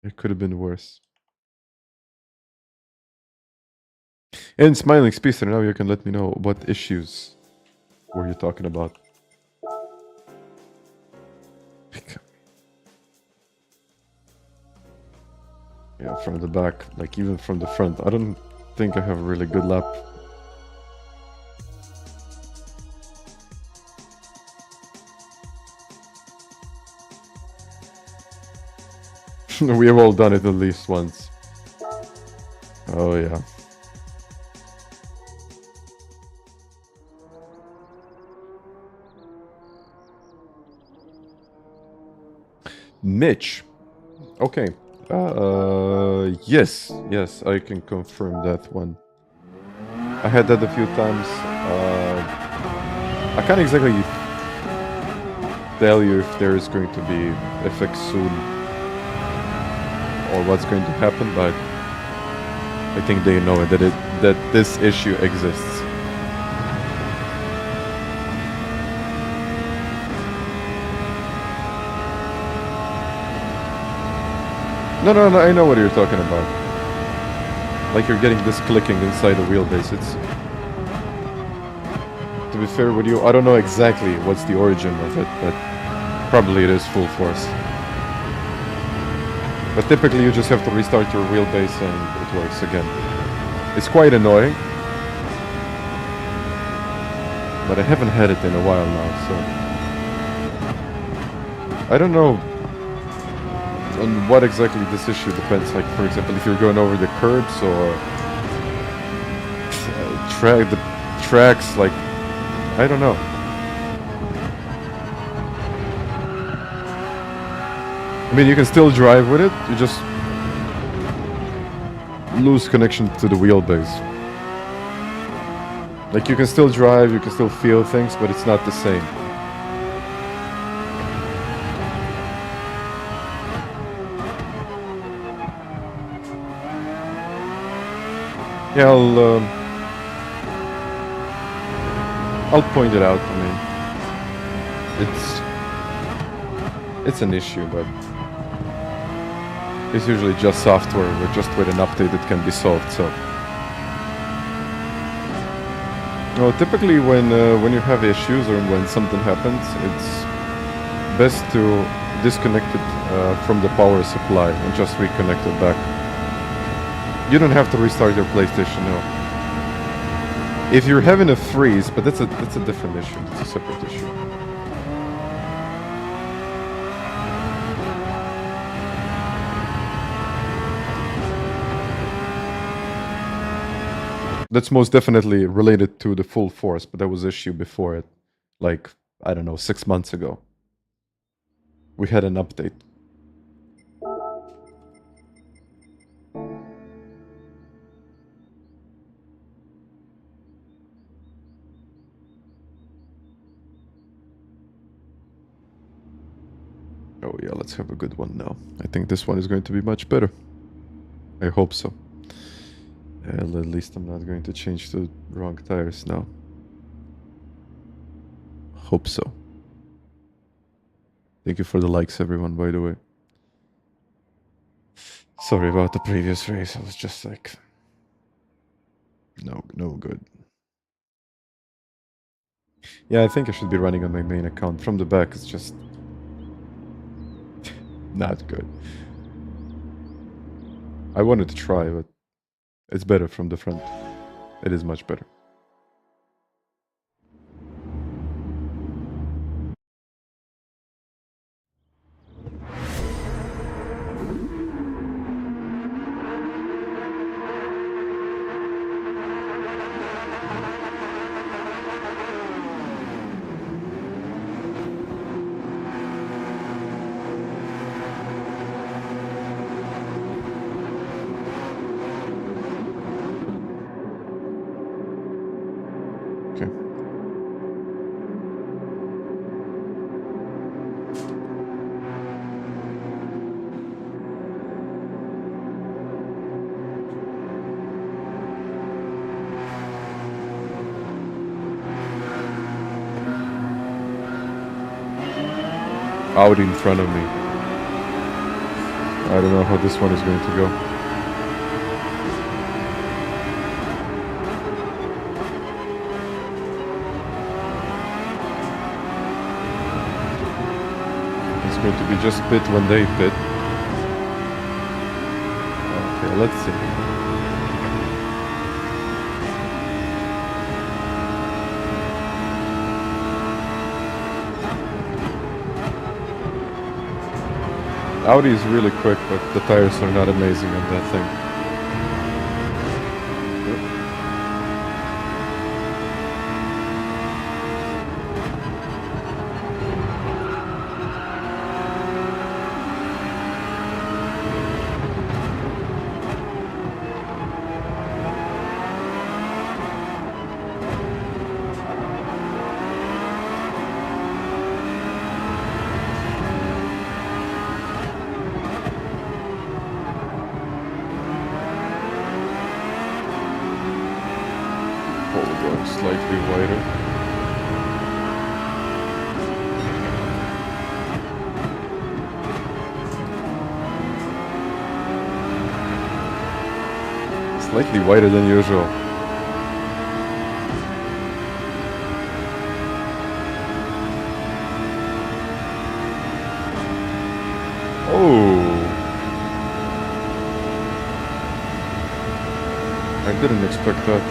it could have been worse. And Smiling Speedster, now you can let me know what issues were you talking about. Yeah, from the back, like even from the front. I don't think I have a really good lap. We have all done it at least once. Oh yeah. Mitch. Okay. Yes, I can confirm that one. I had that a few times. I can't exactly tell you if there is going to be effects soon or what's going to happen, but I think they know that this issue exists. No, I know what you're talking about. Like you're getting this clicking inside the wheelbase. It's, to be fair with you, I don't know exactly what's the origin of it, but probably it is full force. But typically you just have to restart your wheelbase and it works again. It's quite annoying, but I haven't had it in a while now, so I don't know on what exactly this issue depends. Like, for example, if you're going over the curbs or the tracks, like, I don't know. I mean, you can still drive with it, you just lose connection to the wheelbase. Like, you can still drive, you can still feel things, but it's not the same. Yeah, I'll point it out. I mean, it's an issue, but it's usually just software, or just with an update it can be solved. So, no, typically when you have issues or when something happens, it's best to disconnect it from the power supply and just reconnect it back. You don't have to restart your PlayStation, no. If you're having a freeze, but that's a different issue. It's a separate issue. That's most definitely related to the full force, but that was issue before it. Like, I don't know, 6 months ago. We had an update. Oh yeah, let's have a good one now. I think this one is going to be much better. I hope so. Well, at least I'm not going to change the wrong tires now. Hope so. Thank you for the likes, everyone, by the way. Sorry about the previous race. I was just like... No good. Yeah, I think I should be running on my main account. From the back, it's just... not good. I wanted to try, but it's better from the front. It is much better. Out in front of me. I don't know how this one is going to go. It's going to be just pit when they pit. Okay, let's see. Audi is really quick, but the tires are not amazing on that thing. Slightly wider than usual. Oh! I didn't expect that.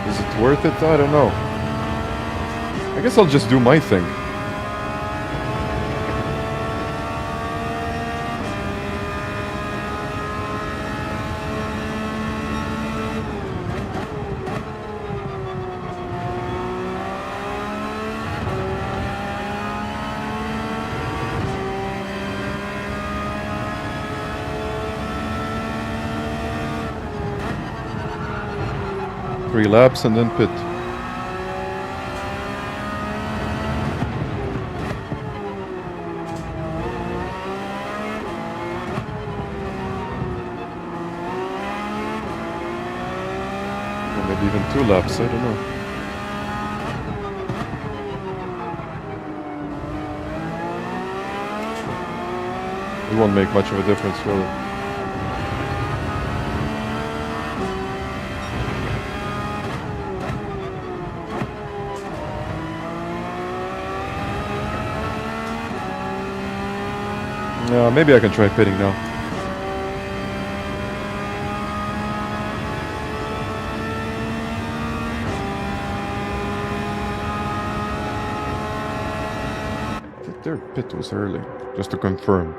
Is it worth it? I don't know. I guess I'll just do my thing. Three laps and then pit. Or maybe even 2 laps, I don't know. It won't make much of a difference, really. Maybe I can try pitting now. Their pit was early, just to confirm.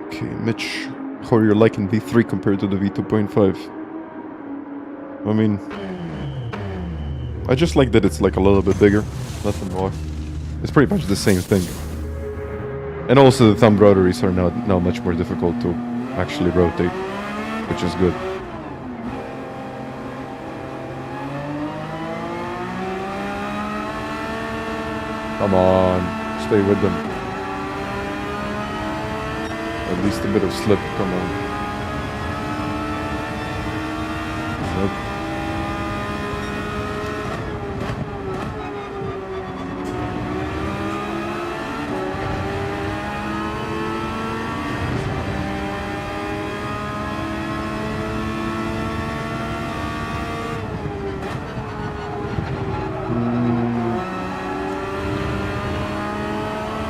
Okay, Mitch. How are you liking V3 compared to the V2.5? I mean, I just like that it's like a little bit bigger, nothing more. It's pretty much the same thing. And also the thumb rotaries are now much more difficult to actually rotate, which is good. Come on, stay with them. At least a bit of slip, come on. Nope.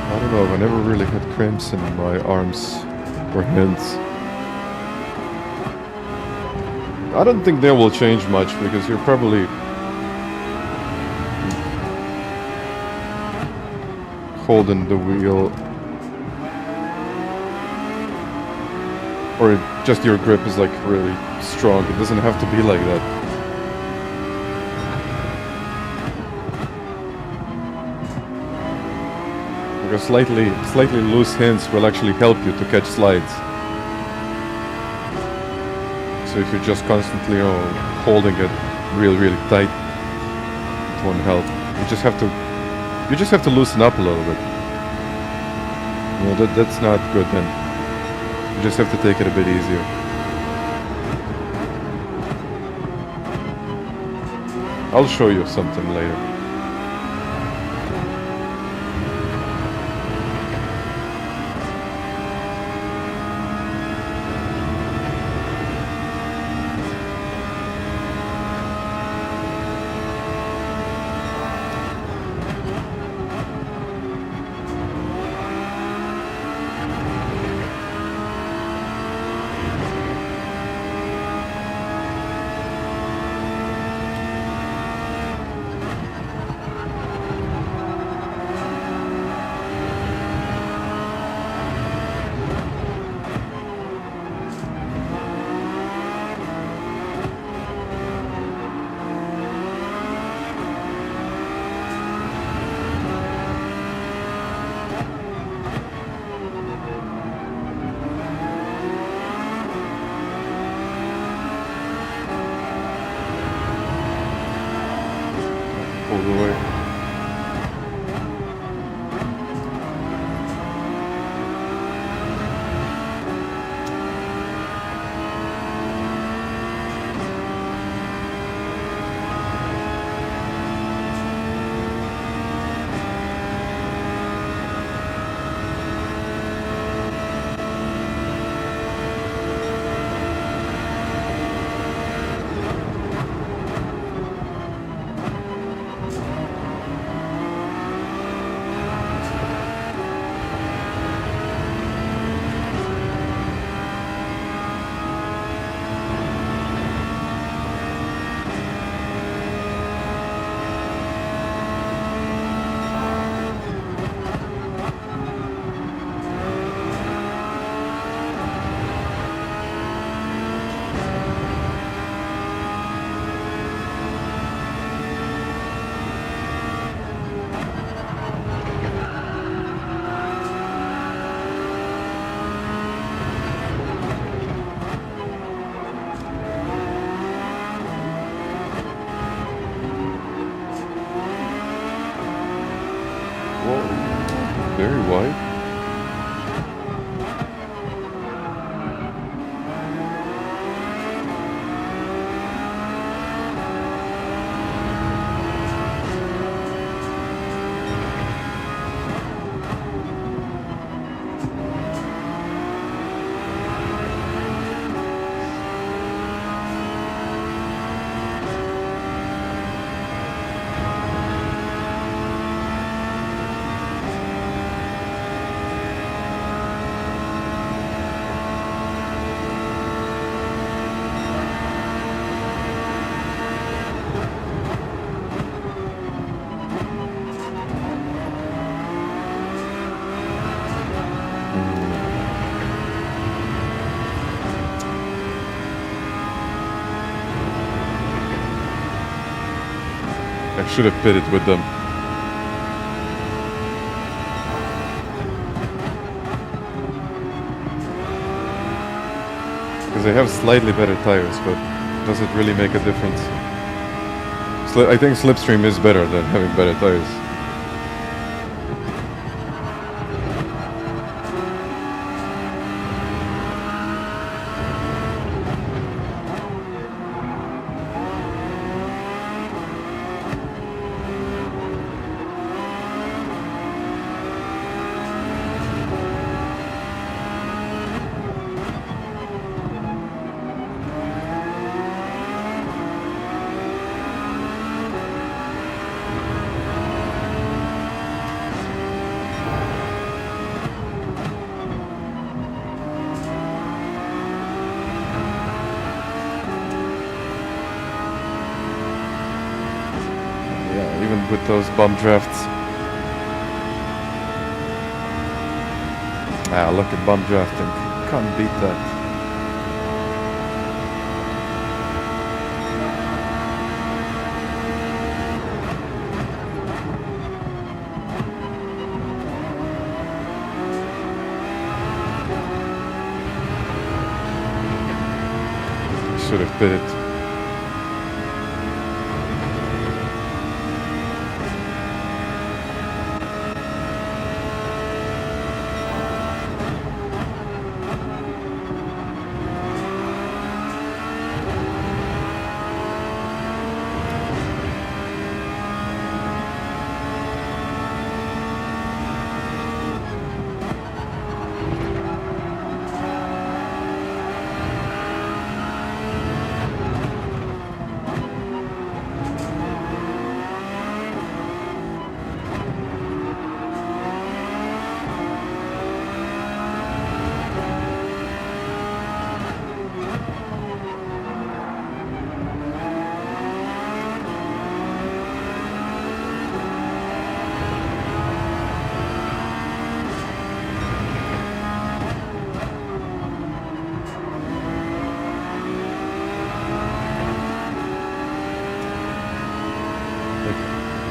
I don't know, I never really had cramps in my arms or hands. I don't think they will change much because you're probably holding the wheel, or just your grip is like really strong. It doesn't have to be like that. Because slightly loose hands will actually help you to catch slides. So if you're just constantly holding it really tight, it won't help. You just have to loosen up a little bit. That's not good then. You just have to take it a bit easier. I'll show you something later. very wide. I should have pitted with them. Because they have slightly better tires, but does it really make a difference? I think slipstream is better than having better tires. With those bum drafts. Look at bum drafting. Can't beat that. Should have bit it.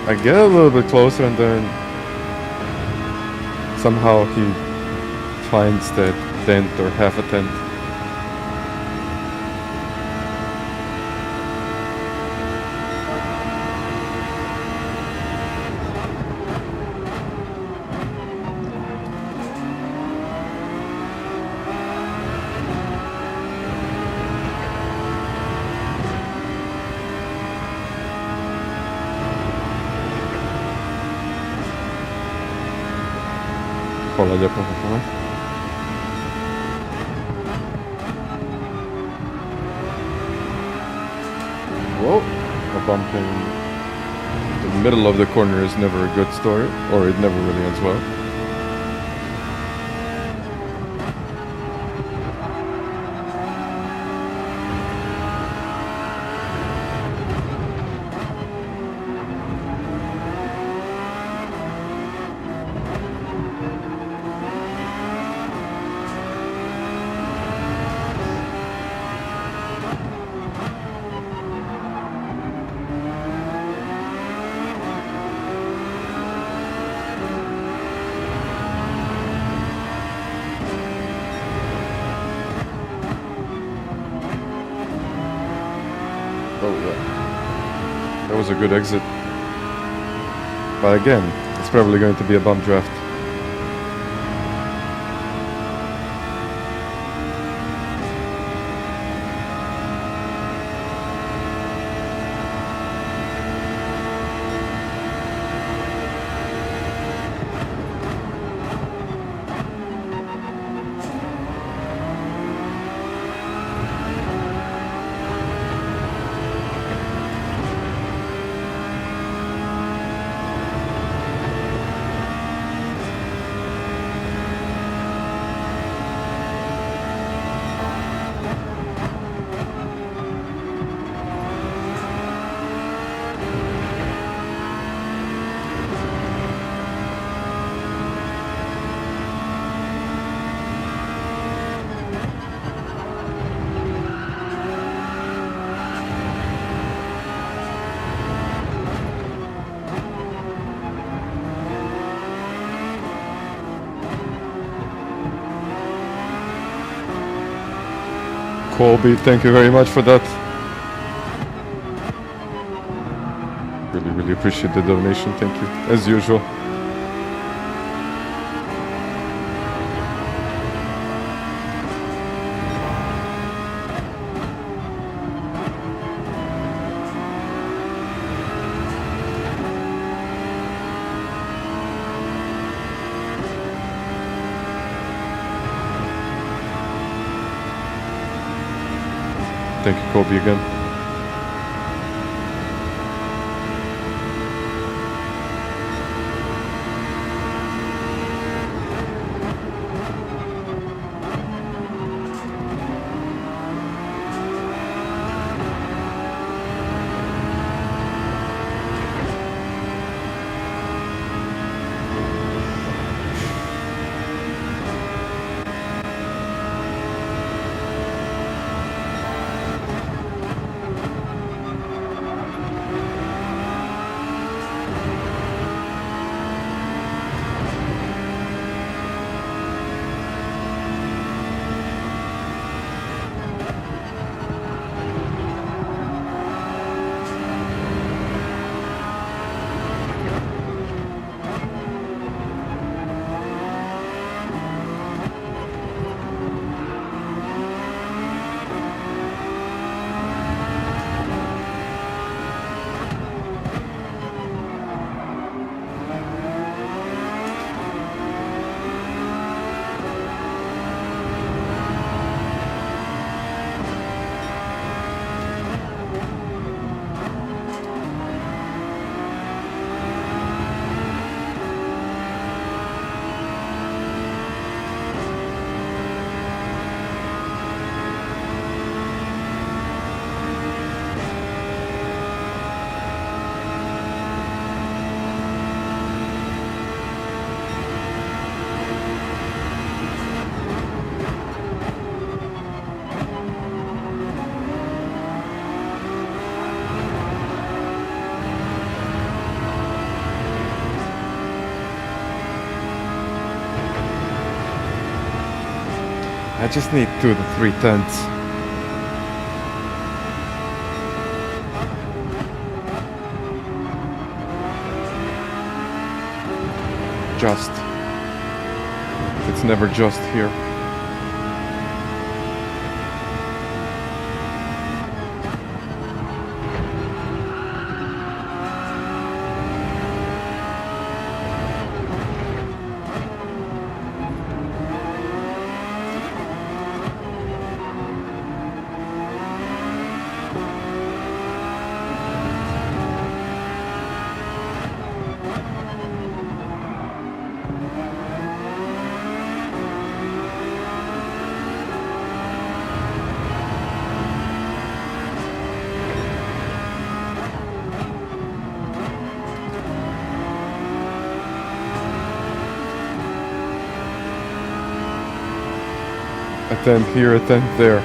I get a little bit closer and then somehow he finds that dent or half a dent. Hvala lijepo. Whoa, a bump in the middle of the corner is never a good story, or it never really ends well. Oh yeah, that was a good exit. But again, it's probably going to be a bump draft. Colby, thank you very much for that. Really appreciate the donation, thank you, as usual. Thank you, Colby, again. I just need 2 to 3 tenths. Just. It's never just here. A tenth here, a tenth there.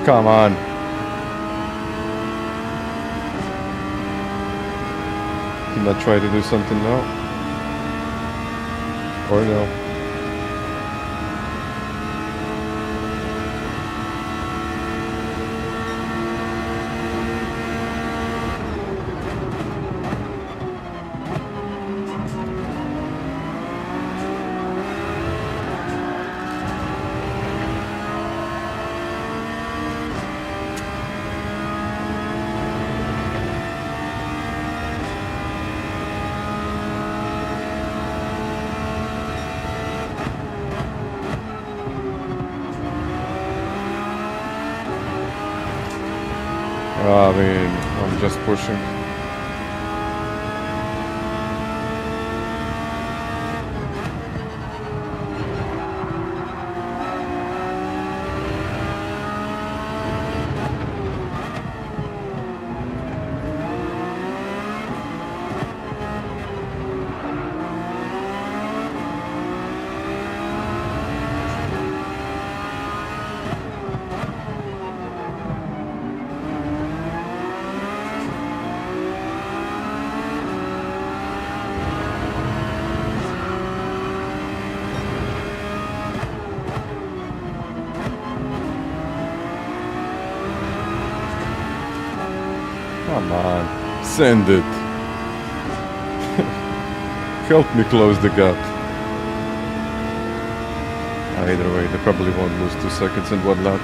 Come on. Can I try to do something now? Or no? I mean, I'm just pushing. Come on, send it. Help me close the gap. Either way, they probably won't lose 2 seconds in one lap.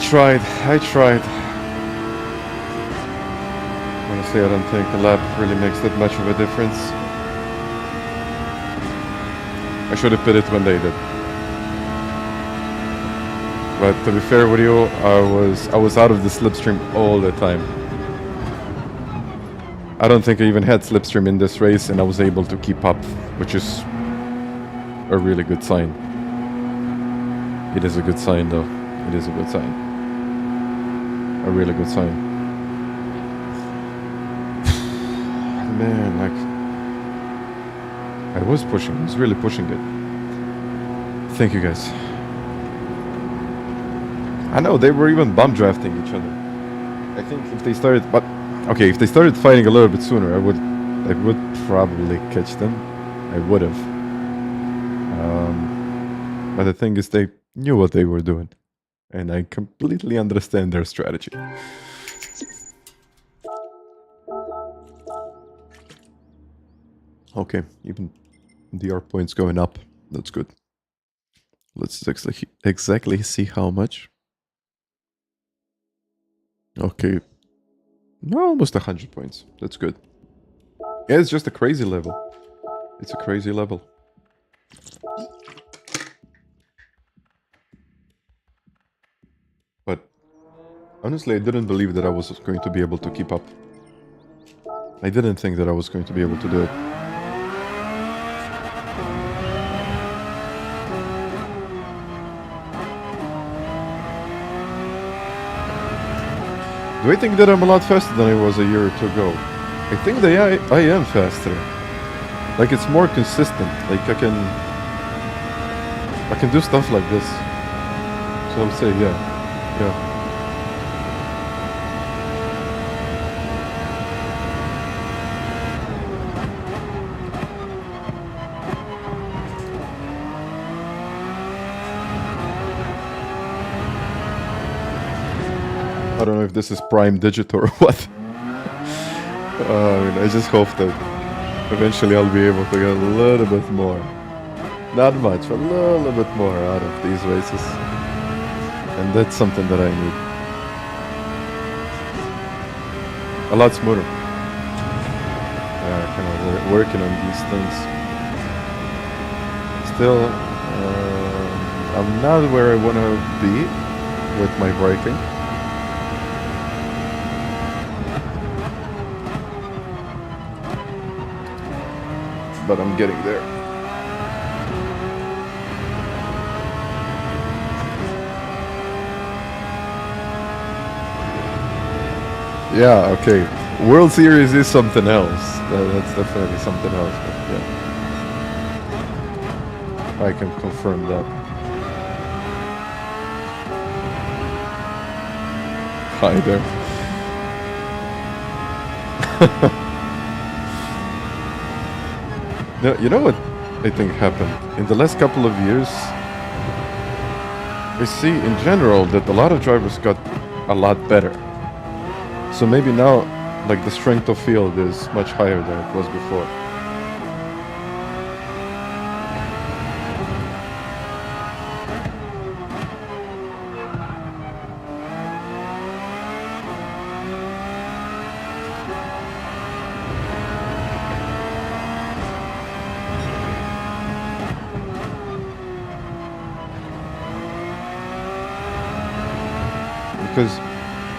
I tried. Honestly, I don't think a lap really makes that much of a difference. I should have pitted when they did. But to be fair with you, I was out of the slipstream all the time. I don't think I even had slipstream in this race, and I was able to keep up, which is a really good sign. It is a good sign, though. It is a good sign. A really good sign. Man, like, I was pushing. I was really pushing it. Thank you, guys. I know they were even bump drafting each other. I think if they started, but okay, if they started fighting a little bit sooner, I would probably catch them. I would have. But the thing is, they knew what they were doing. And I completely understand their strategy. Okay, even DR points going up. That's good. Let's exactly see how much. Okay. No, almost 100 points. That's good. Yeah, it's just a crazy level. It's a crazy level. But honestly, I didn't believe that I was going to be able to keep up. I didn't think that I was going to be able to do it. Do I think that I'm a lot faster than I was a year or two ago? I think that I am faster. Like, it's more consistent. Like, I can I can do stuff like this. So I'll say, yeah. I don't know if this is prime digital or what. I just hope that eventually I'll be able to get a little bit more. Not much, a little bit more out of these races. And that's something that I need. A lot smoother. Yeah, kind of working on these things. Still, I'm not where I want to be with my braking. But I'm getting there. Yeah, okay. World Series is something else. That's definitely something else, but yeah. I can confirm that. Hi there. No, you know what I think happened? In the last couple of years, we see in general that a lot of drivers got a lot better. So maybe now, like, the strength of field is much higher than it was before. Because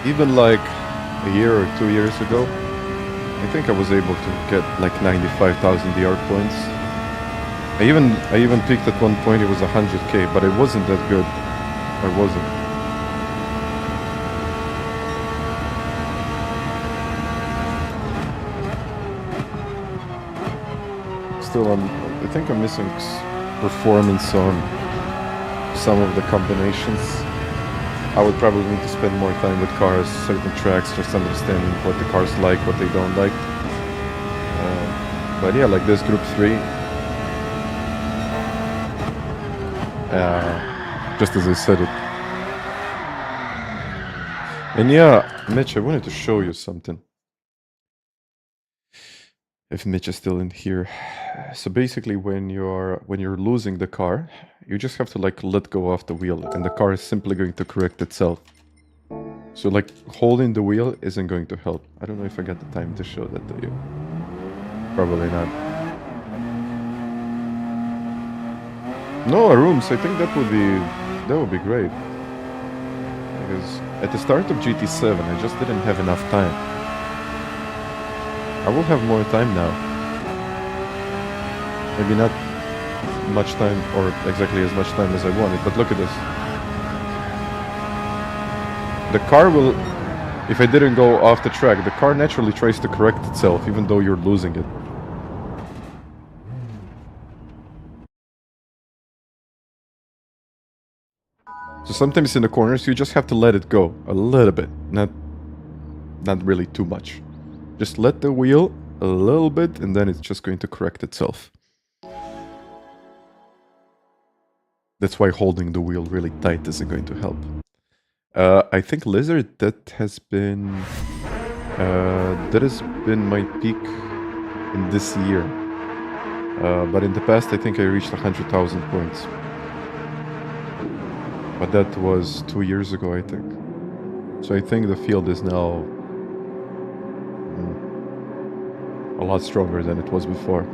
even like a year or 2 years ago, I think I was able to get like 95,000 DR points. I even peaked at one point, it was 100k, but it wasn't that good. I wasn't. Still, I think I'm missing performance on some of the combinations. I would probably need to spend more time with cars, certain tracks, just understanding what the cars like, what they don't like. But yeah, like this Group 3. Just as I said it. And yeah, Mitch, I wanted to show you something. If Mitch is still in here. So basically when you're losing the car, you just have to like let go of the wheel and the car is simply going to correct itself. So like holding the wheel isn't going to help. I don't know if I got the time to show that to you. Probably not. No, Arooms, I think that would be great. Because at the start of GT7 I just didn't have enough time. I will have more time now. Maybe not much time, or exactly as much time as I wanted, but look at this. The car will, if I didn't go off the track, the car naturally tries to correct itself, even though you're losing it. So sometimes in the corners, you just have to let it go a little bit, not really too much. Just let the wheel a little bit, and then it's just going to correct itself. That's why holding the wheel really tight isn't going to help. I think Lizard, that has been my peak in this year. But in the past, I think I reached 100,000 points. But that was 2 years ago, I think. So I think the field is now a lot stronger than it was before.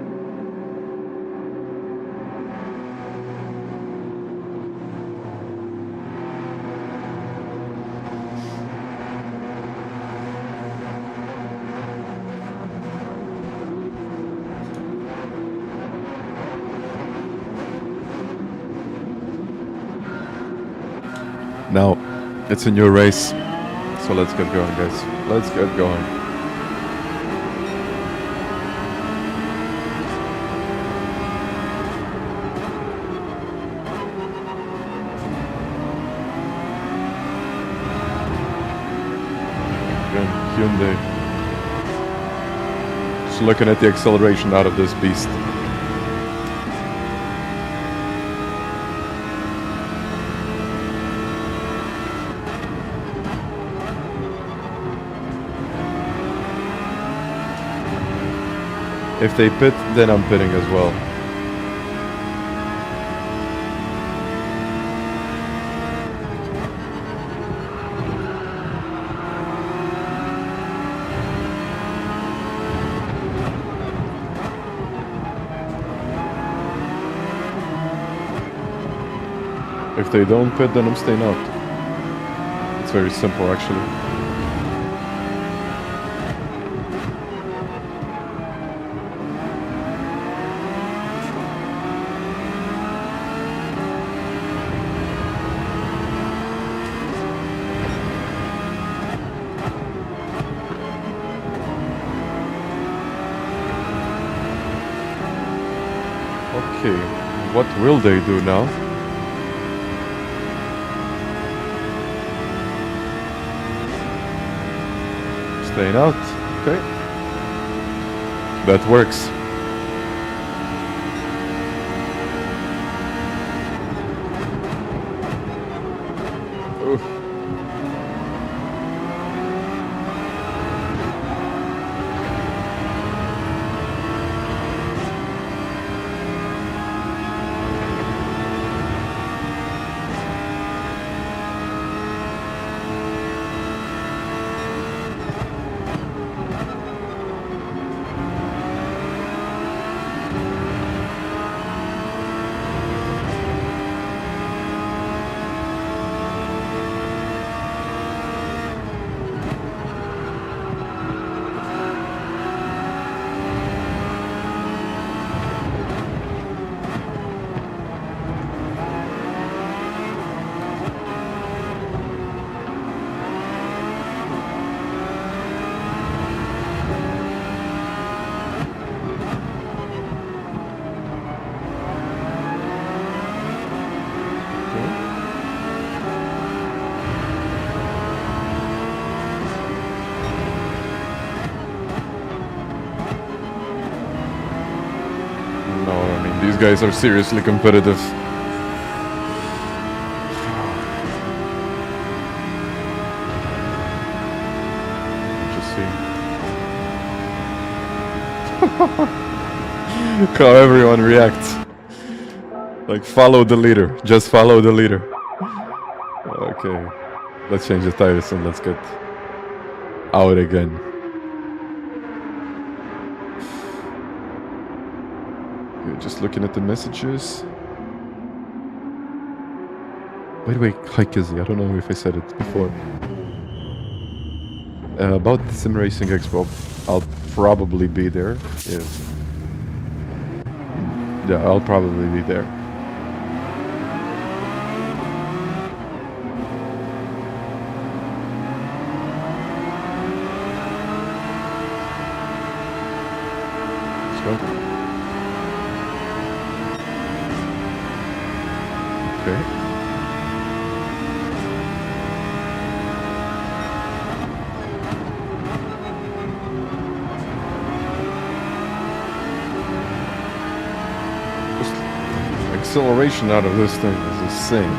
Now, it's a new race, so let's get going, guys. Let's get going. Hyundai. Just looking at the acceleration out of this beast. If they pit, then I'm pitting as well. If they don't pit, then I'm staying out. It's very simple, actually. Okay, what will they do now? Staying out, okay. That works. Oof. These guys are seriously competitive. Just see. How everyone reacts. Like, follow the leader. Just follow the leader. Okay. Let's change the tires and let's get out again. Just looking at the messages. By the way, hi Kizzy, I don't know if I said it before. About the Sim Racing Expo, I'll probably be there. Yeah, I'll probably be there. Let's go. Okay. Just acceleration out of this thing is insane.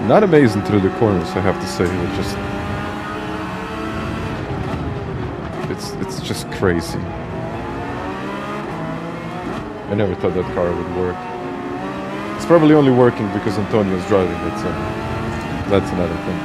Not amazing through the corners, I have to say. It's just crazy. I never thought that car would work. It's probably only working because Antonio's driving it, so that's another thing.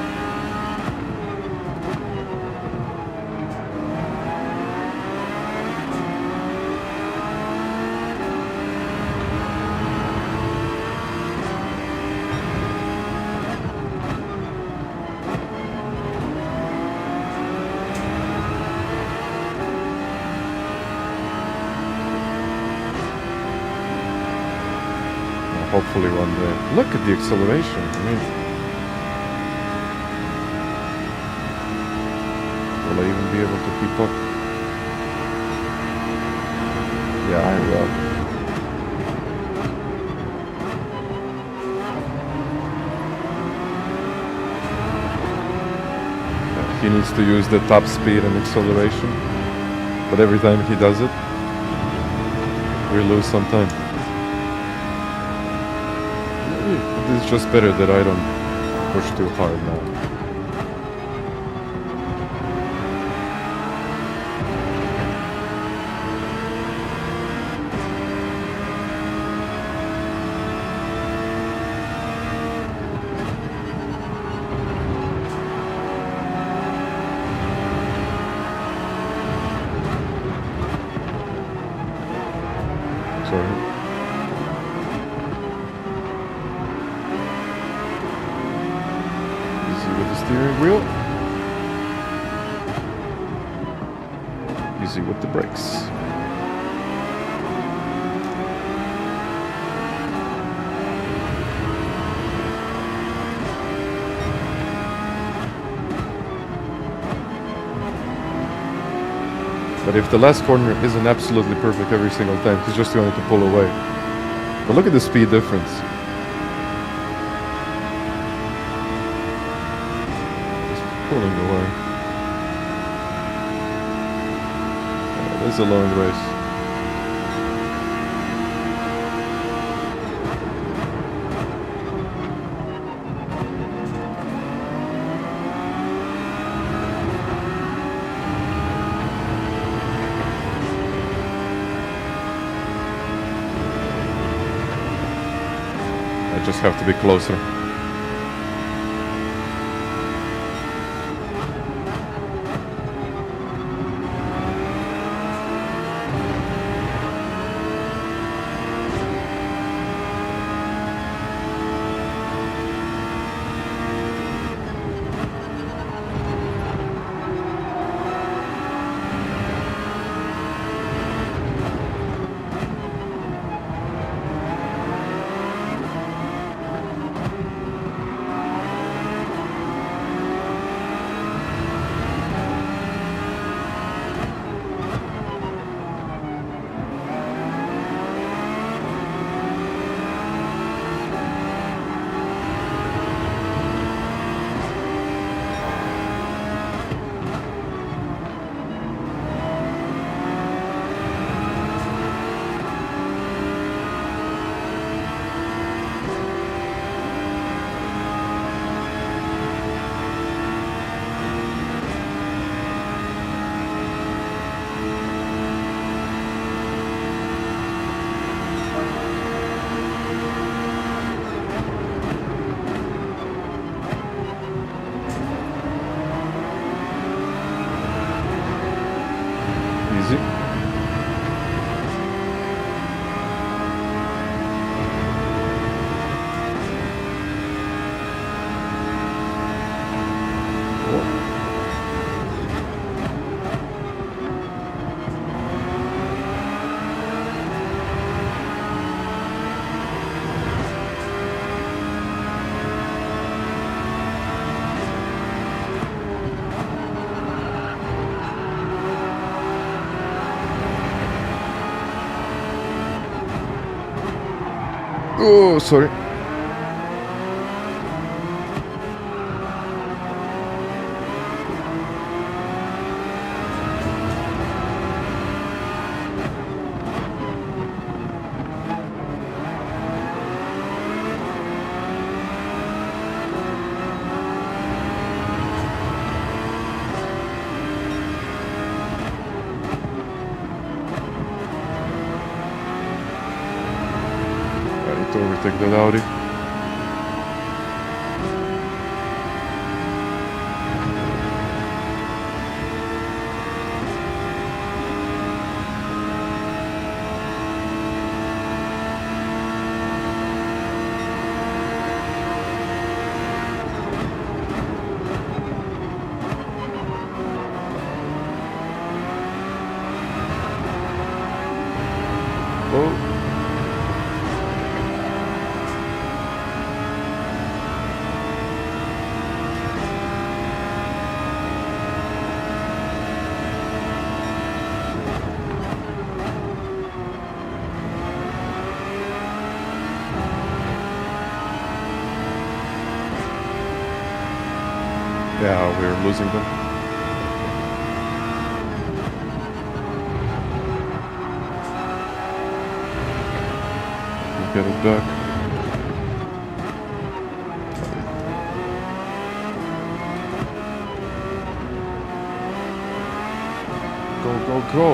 Hopefully one day. Look at the acceleration. I mean, will I even be able to keep up? Yeah, I will. he needs to use the top speed and acceleration. But every time he does it, we lose some time. It's just better that I don't push too hard now. Steering wheel. Easy with the brakes. But if the last corner isn't absolutely perfect every single time, he's just going to pull away. But look at the speed difference. Pulling away. Yeah, this is a long race. I just have to be closer. Oh, sorry. To overtake that Audi. Oh. Yeah, we're losing them. Get it back. Go, go, go!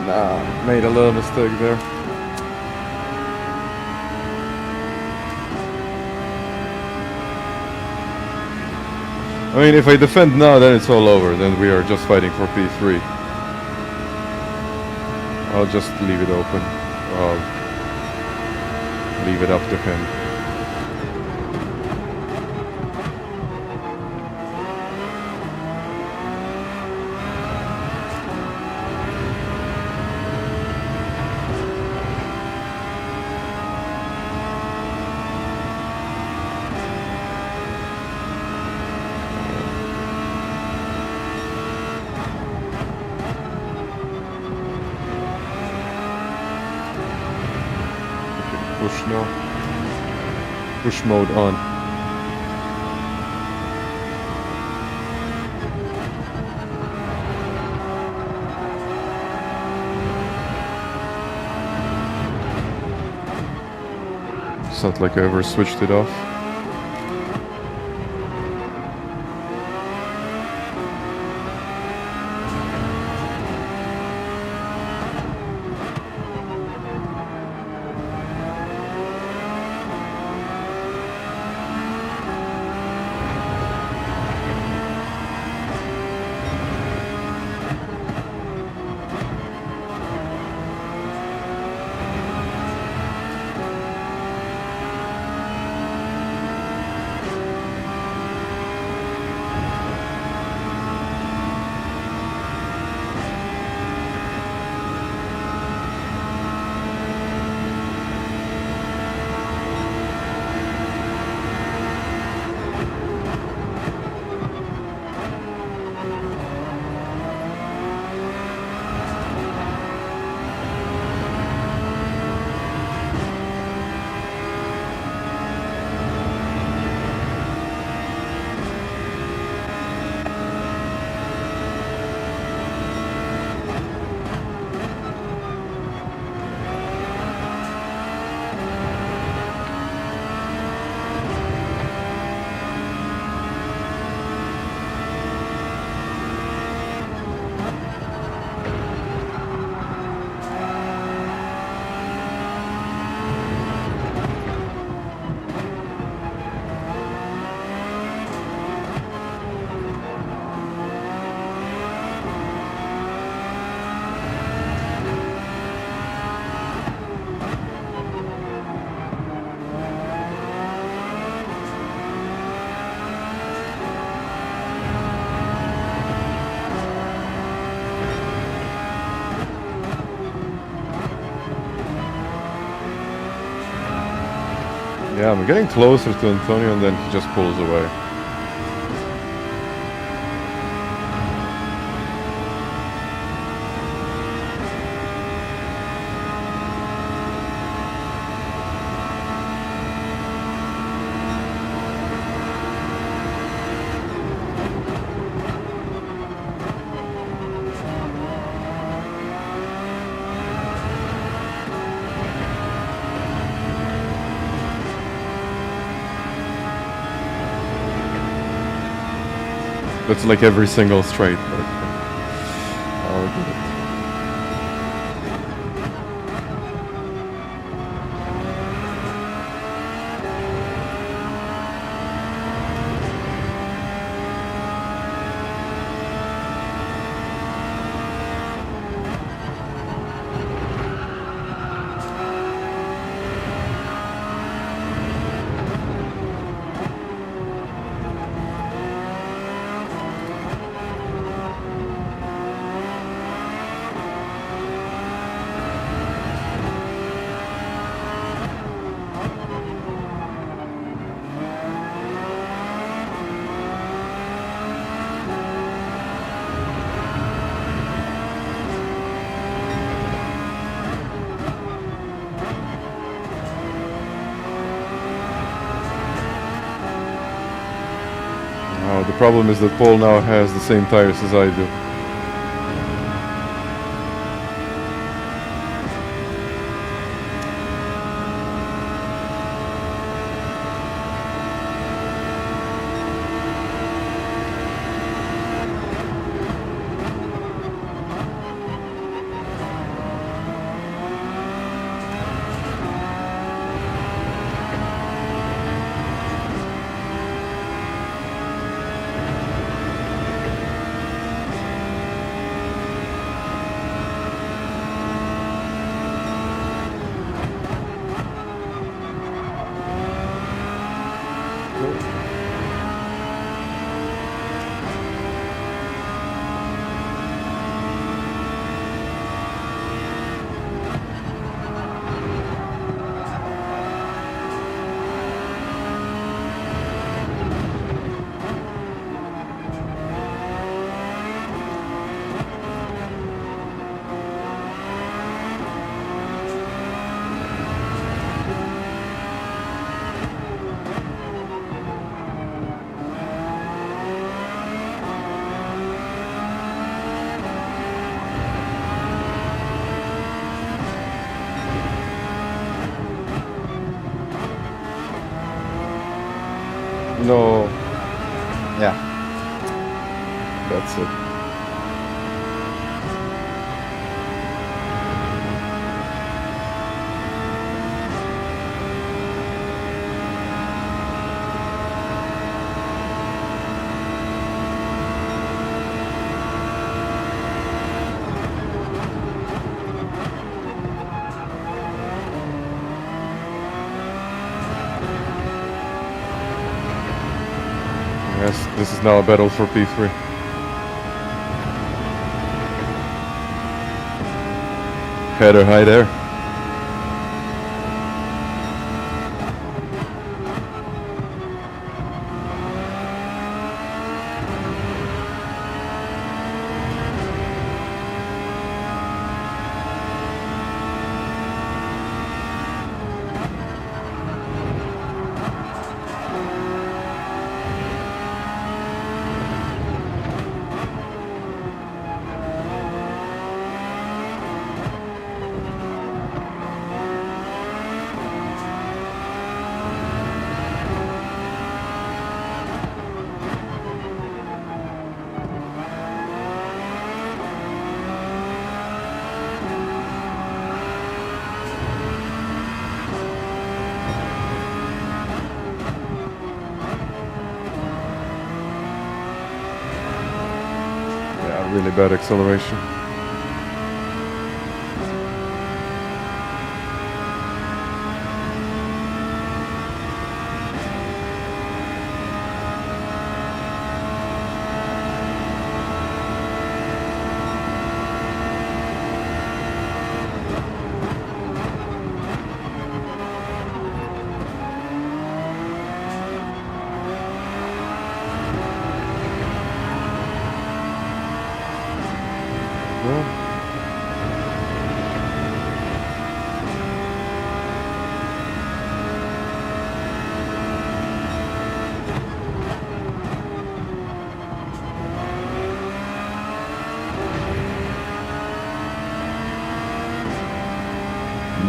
Nah, made a little mistake there. I mean, if I defend now, then it's all over. Then we are just fighting for P3. I'll just leave it open. I'll leave it up to him. Push now. Push mode on. It's not like I ever switched it off. Yeah, I'm getting closer to Antonio and then he just pulls away. That's like every single straight, but I'll get it. problem is that Paul now has the same tires as I do. No. Yeah. That's it. Yes, this is now a battle for P3. Header, hi there. Really bad acceleration.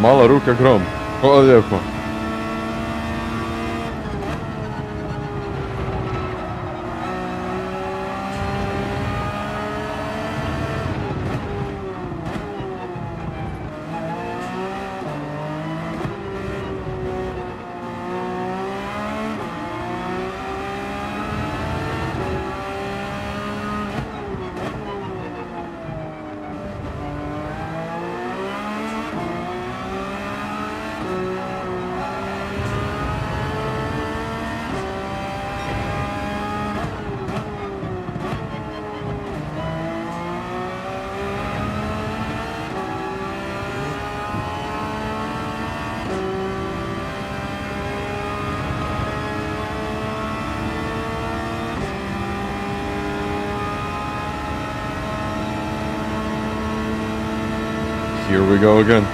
Mala ruka Grom. Hvala lijepo. Here we go again.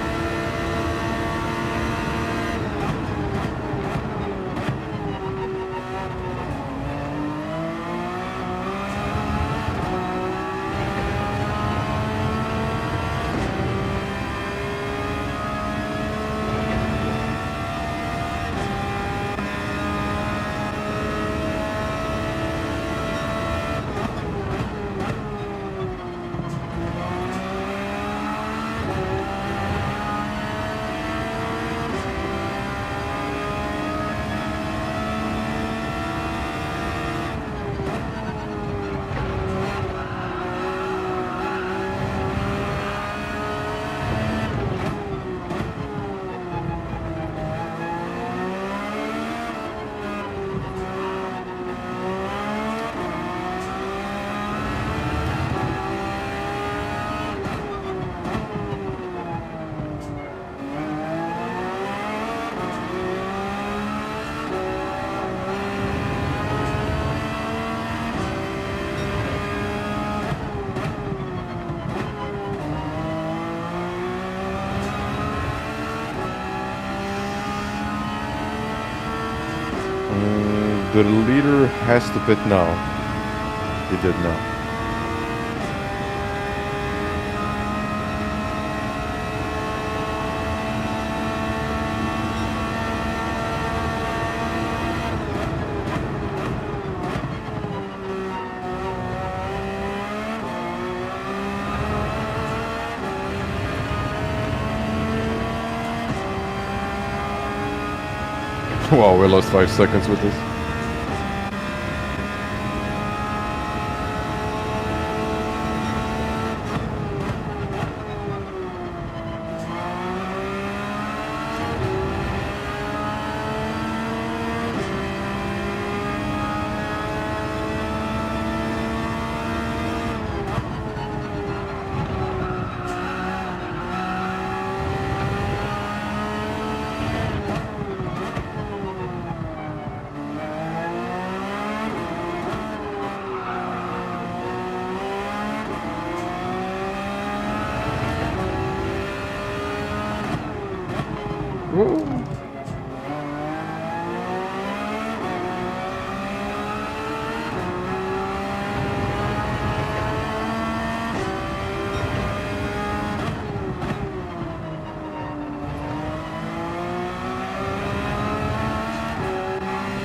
The leader has to pit now. He did now. Wow, we lost 5 seconds with this.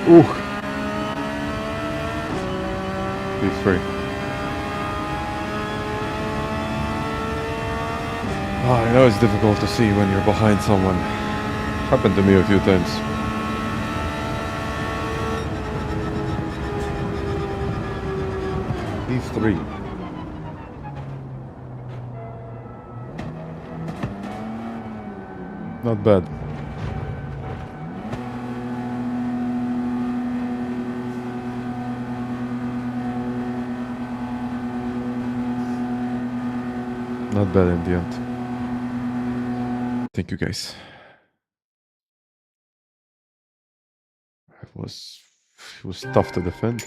Ooh. P3. Oh, I know it's difficult to see when you're behind someone. Happened to me a few times. P3. Not bad. Not bad in the end. Thank you guys. It was tough to defend.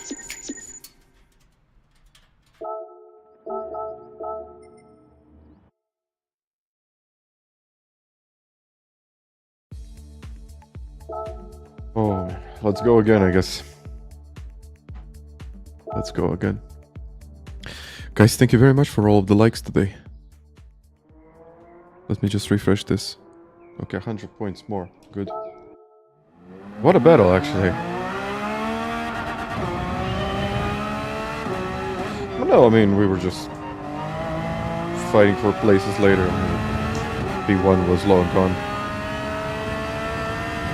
Oh, let's go again, I guess. Let's go again. Guys, thank you very much for all of the likes today. Let me just refresh this. Okay, 100 points more. Good. What a battle, actually. Well, no, I mean, we were just fighting for places later. I mean, P1 was long gone.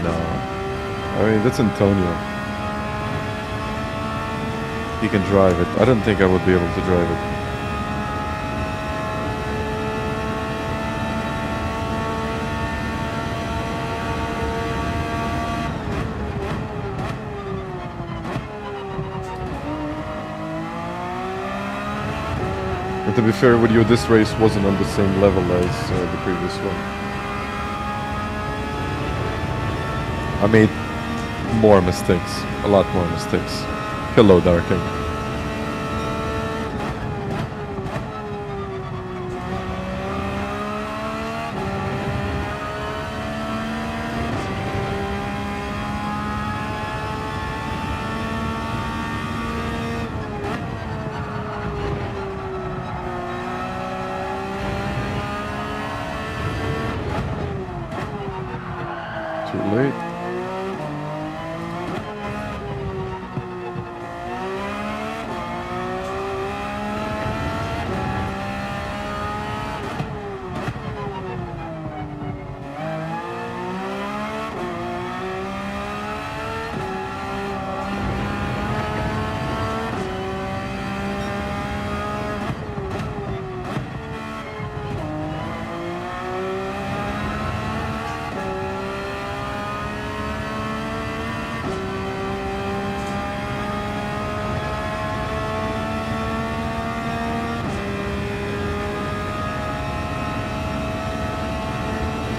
No. I mean, that's Antonio. He can drive it. I don't think I would be able to drive it. And to be fair with you, this race wasn't on the same level as the previous one. I made more mistakes, a lot more mistakes. Hello, Darken. Too late.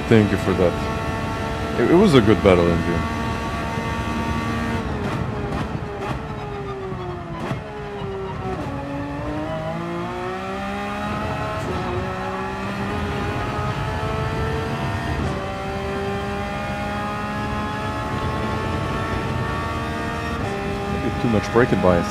Thank you for that. It was a good battle in the end. too much braking bias.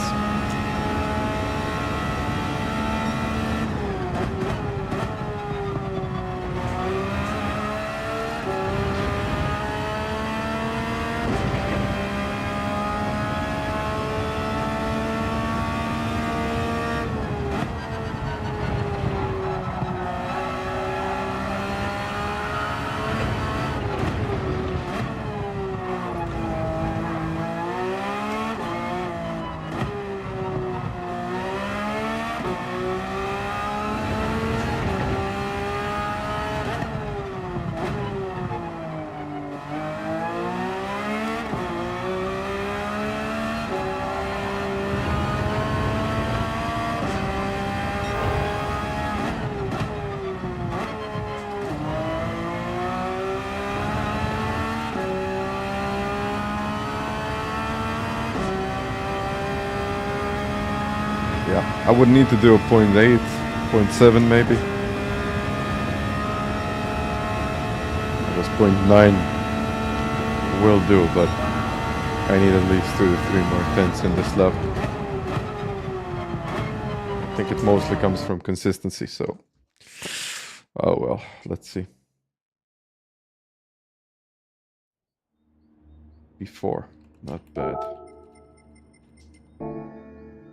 Yeah, I would need to do a 0.8, 0.7 maybe. I guess 0.9 will do, but I need at least 2 to 3 more tenths in this lap. I think it mostly comes from consistency, so... Oh well, let's see. Before, not bad.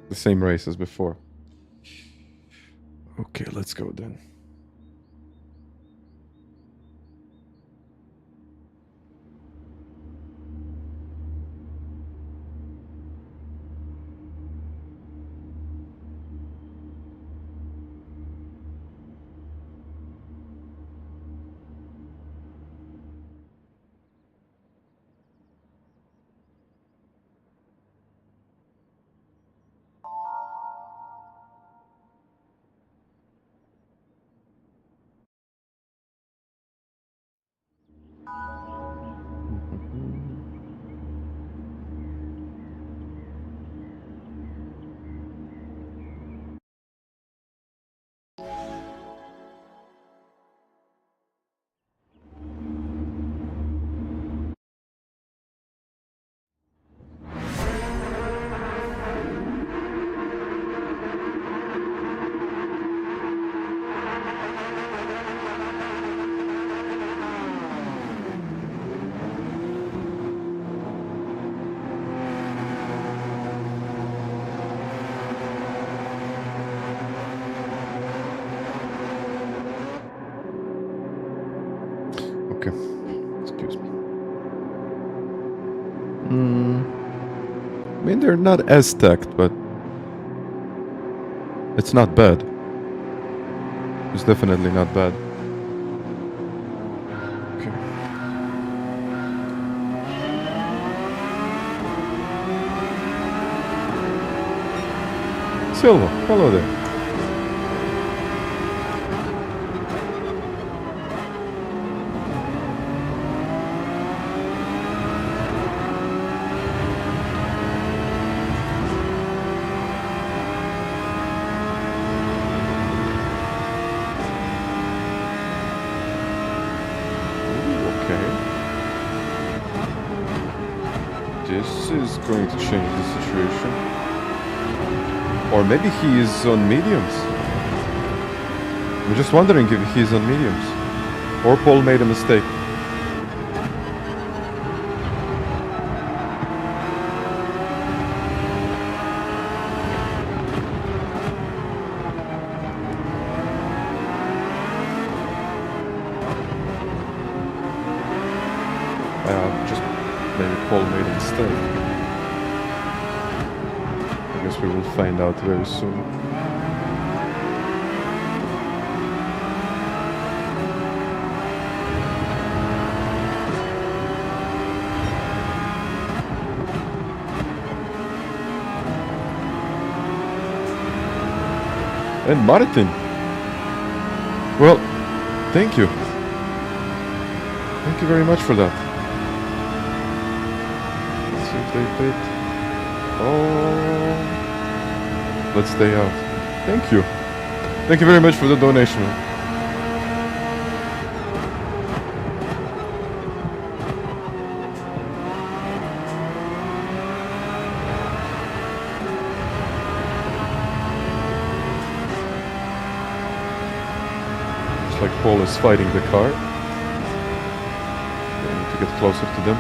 The same race as before. Okay, let's go then. Okay, excuse me. I mean, they're not as stacked, but it's not bad. It's definitely not bad. Okay. Silva, hello there. This is going to change the situation. Or maybe he is on mediums. I'm just wondering if he's on mediums. Or Paul made a mistake. Maybe Paul made a mistake. I guess we will find out very soon. And Martin. Well, thank you. Thank you very much for that. They bid. Oh, let's stay out. Thank you. Thank you very much for the donation. like Paul is fighting the car. I need to get closer to them.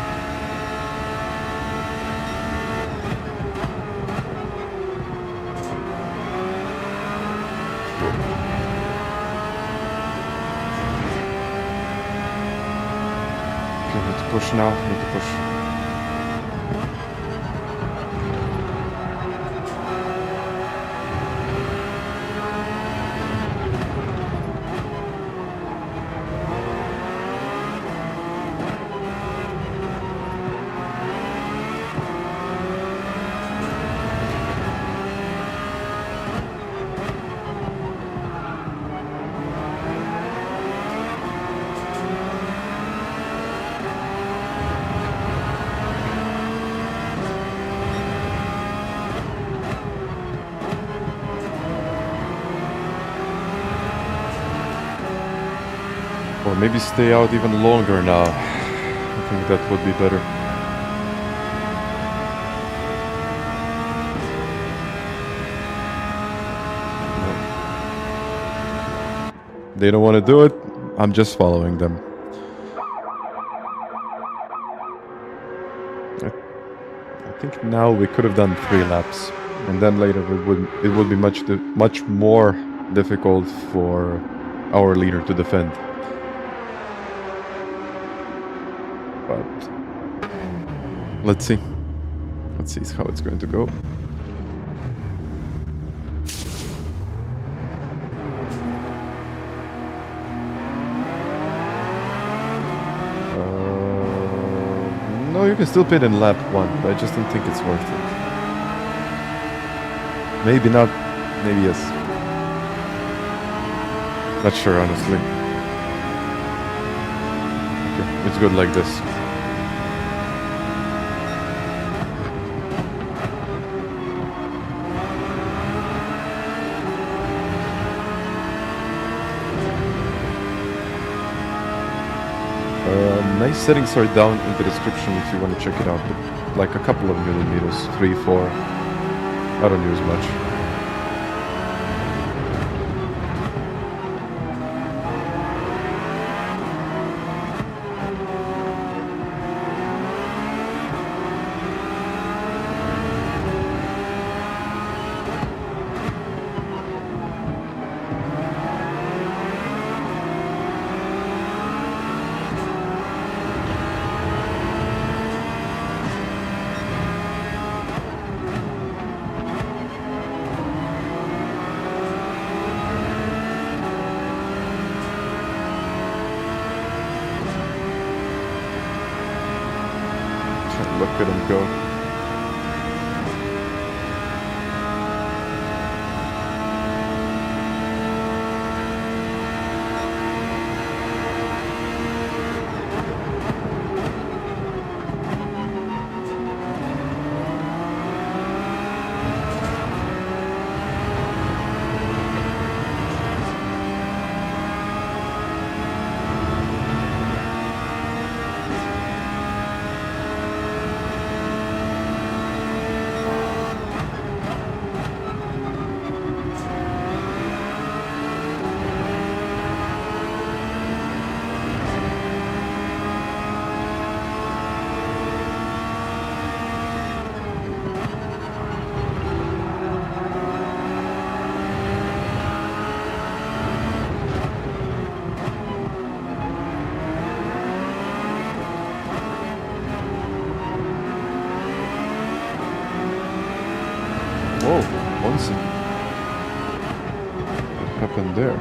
Okay, need to push now. Need to push. Or maybe stay out even longer now. I think that would be better. No. They don't want to do it. I'm just following them. I think now we could have done 3 laps, and then later it would be much more difficult for our leader to defend. But let's see. Let's see how it's going to go. No, you can still pit in lap 1, but I just don't think it's worth it. Maybe not, maybe yes. Not sure, honestly. Okay, it's good like this. Nice settings are down in the description if you want to check it out, but like a couple of millimeters, 3, 4. I don't use much. Look at him go. Whoa, Onsen. What happened there?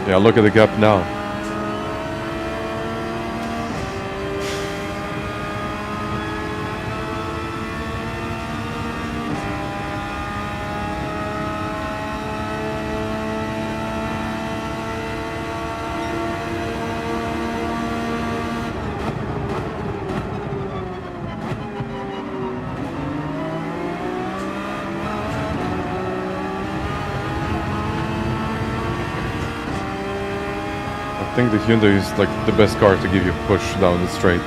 Yeah, look at the gap now. I think the Hyundai is like the best car to give you push down the straight.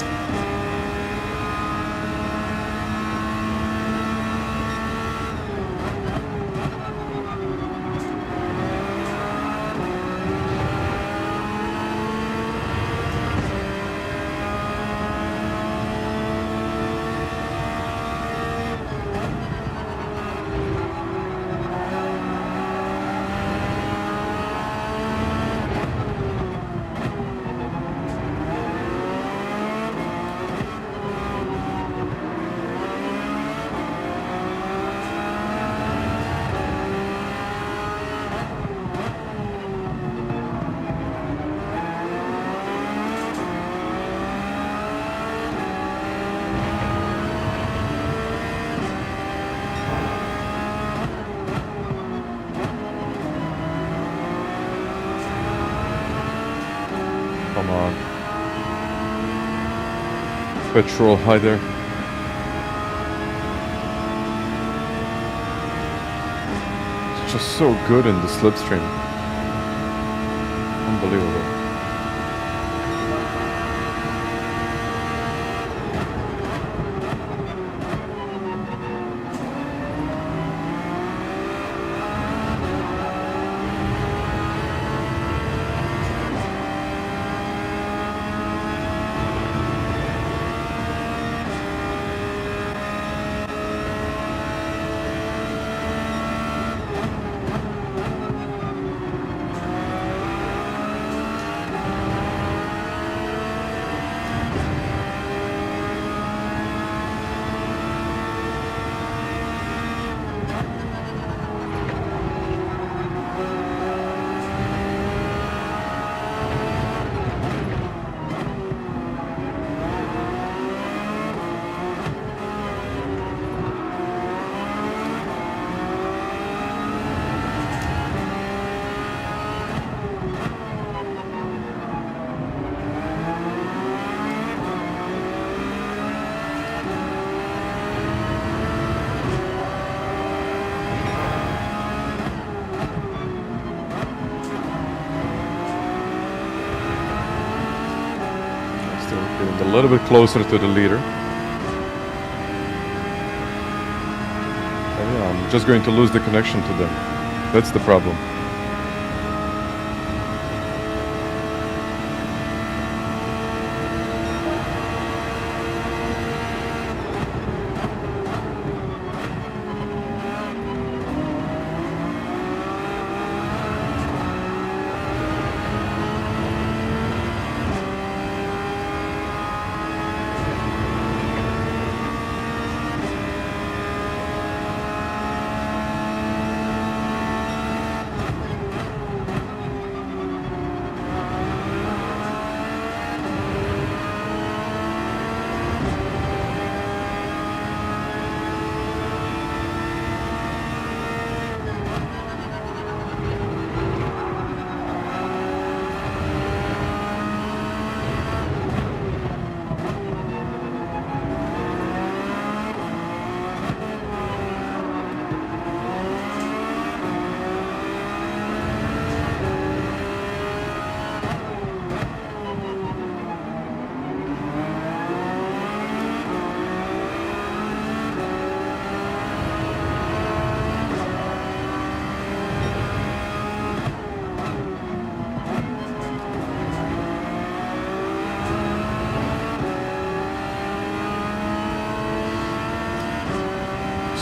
Come on. Petrol, hi there. It's just so good in the slipstream. Unbelievable. A little bit closer to the leader. Oh yeah, I'm just going to lose the connection to them. That's the problem.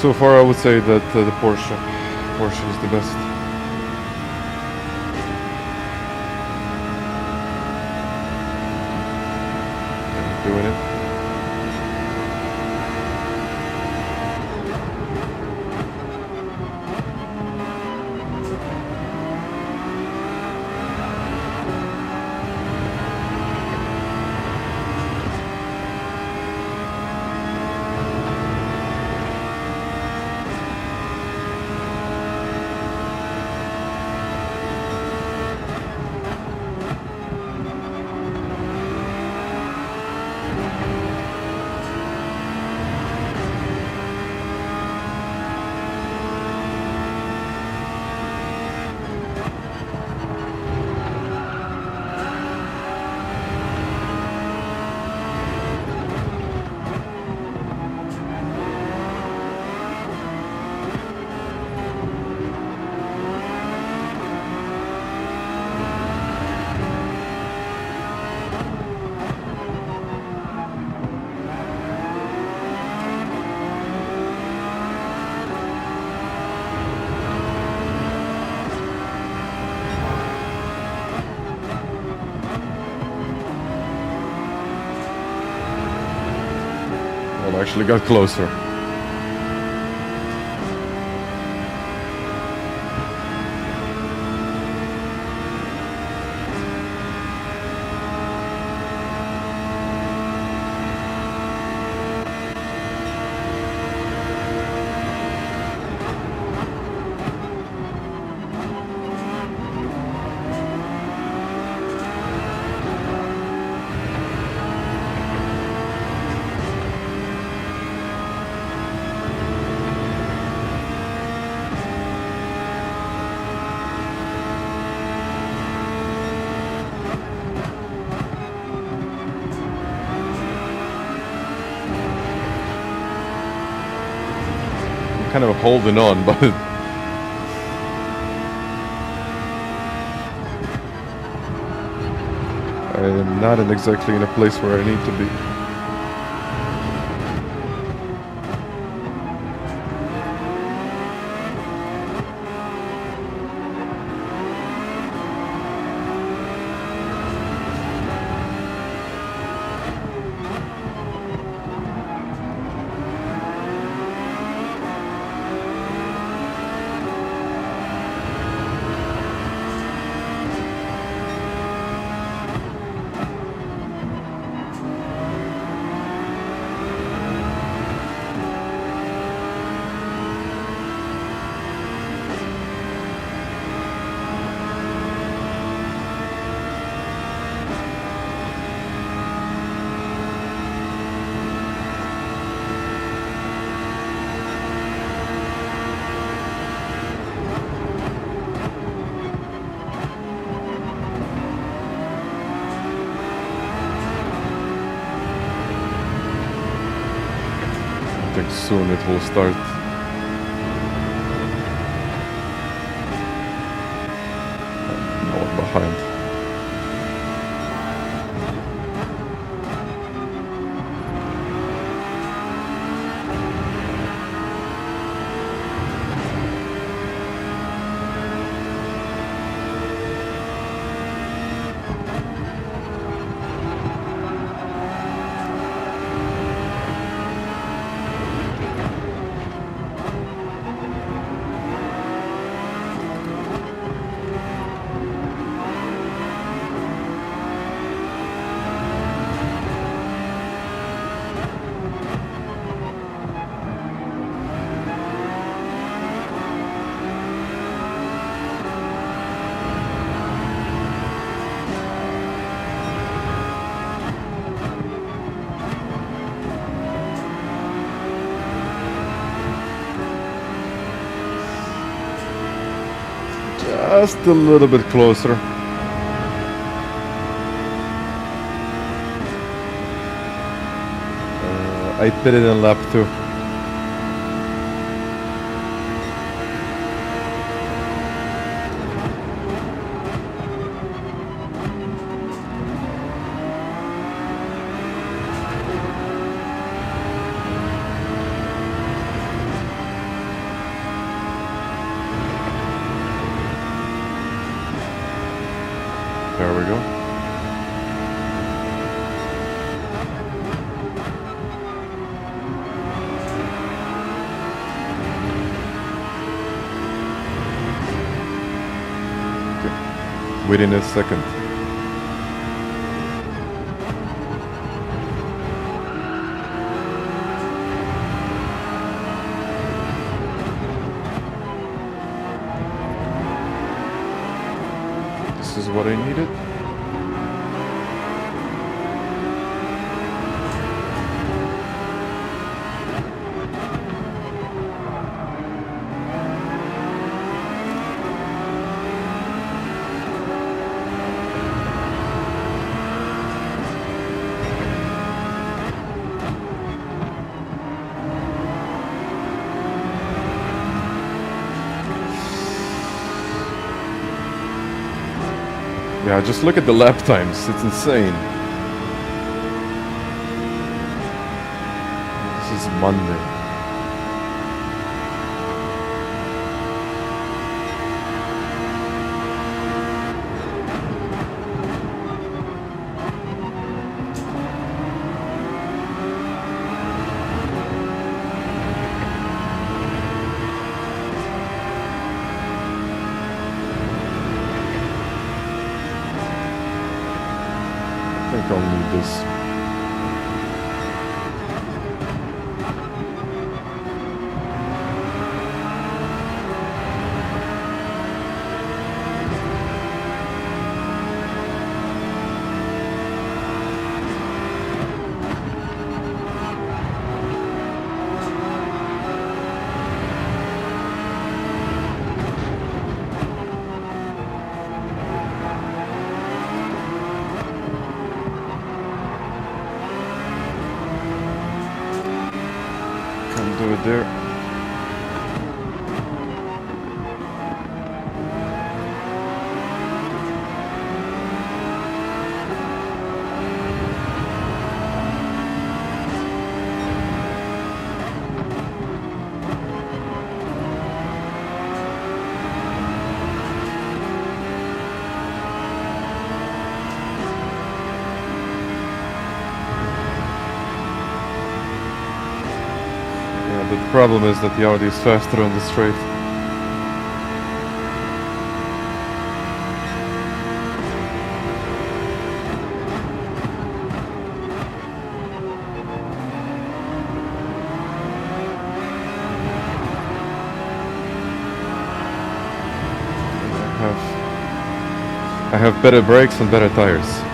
So far, I would say that the Porsche is the best. Doing it. actually got closer. Kind of holding on, but I'm not exactly in a place where I need to be. I think soon it will start. No one behind. Just a little bit closer. I pitted in lap 2. There we go. Okay. Within a second. This is what I needed. Yeah, just look at the lap times. It's insane. This is Monday. I think I'll need this. Do it there. The problem is that the Audi is faster on the straight. I have better brakes and better tires.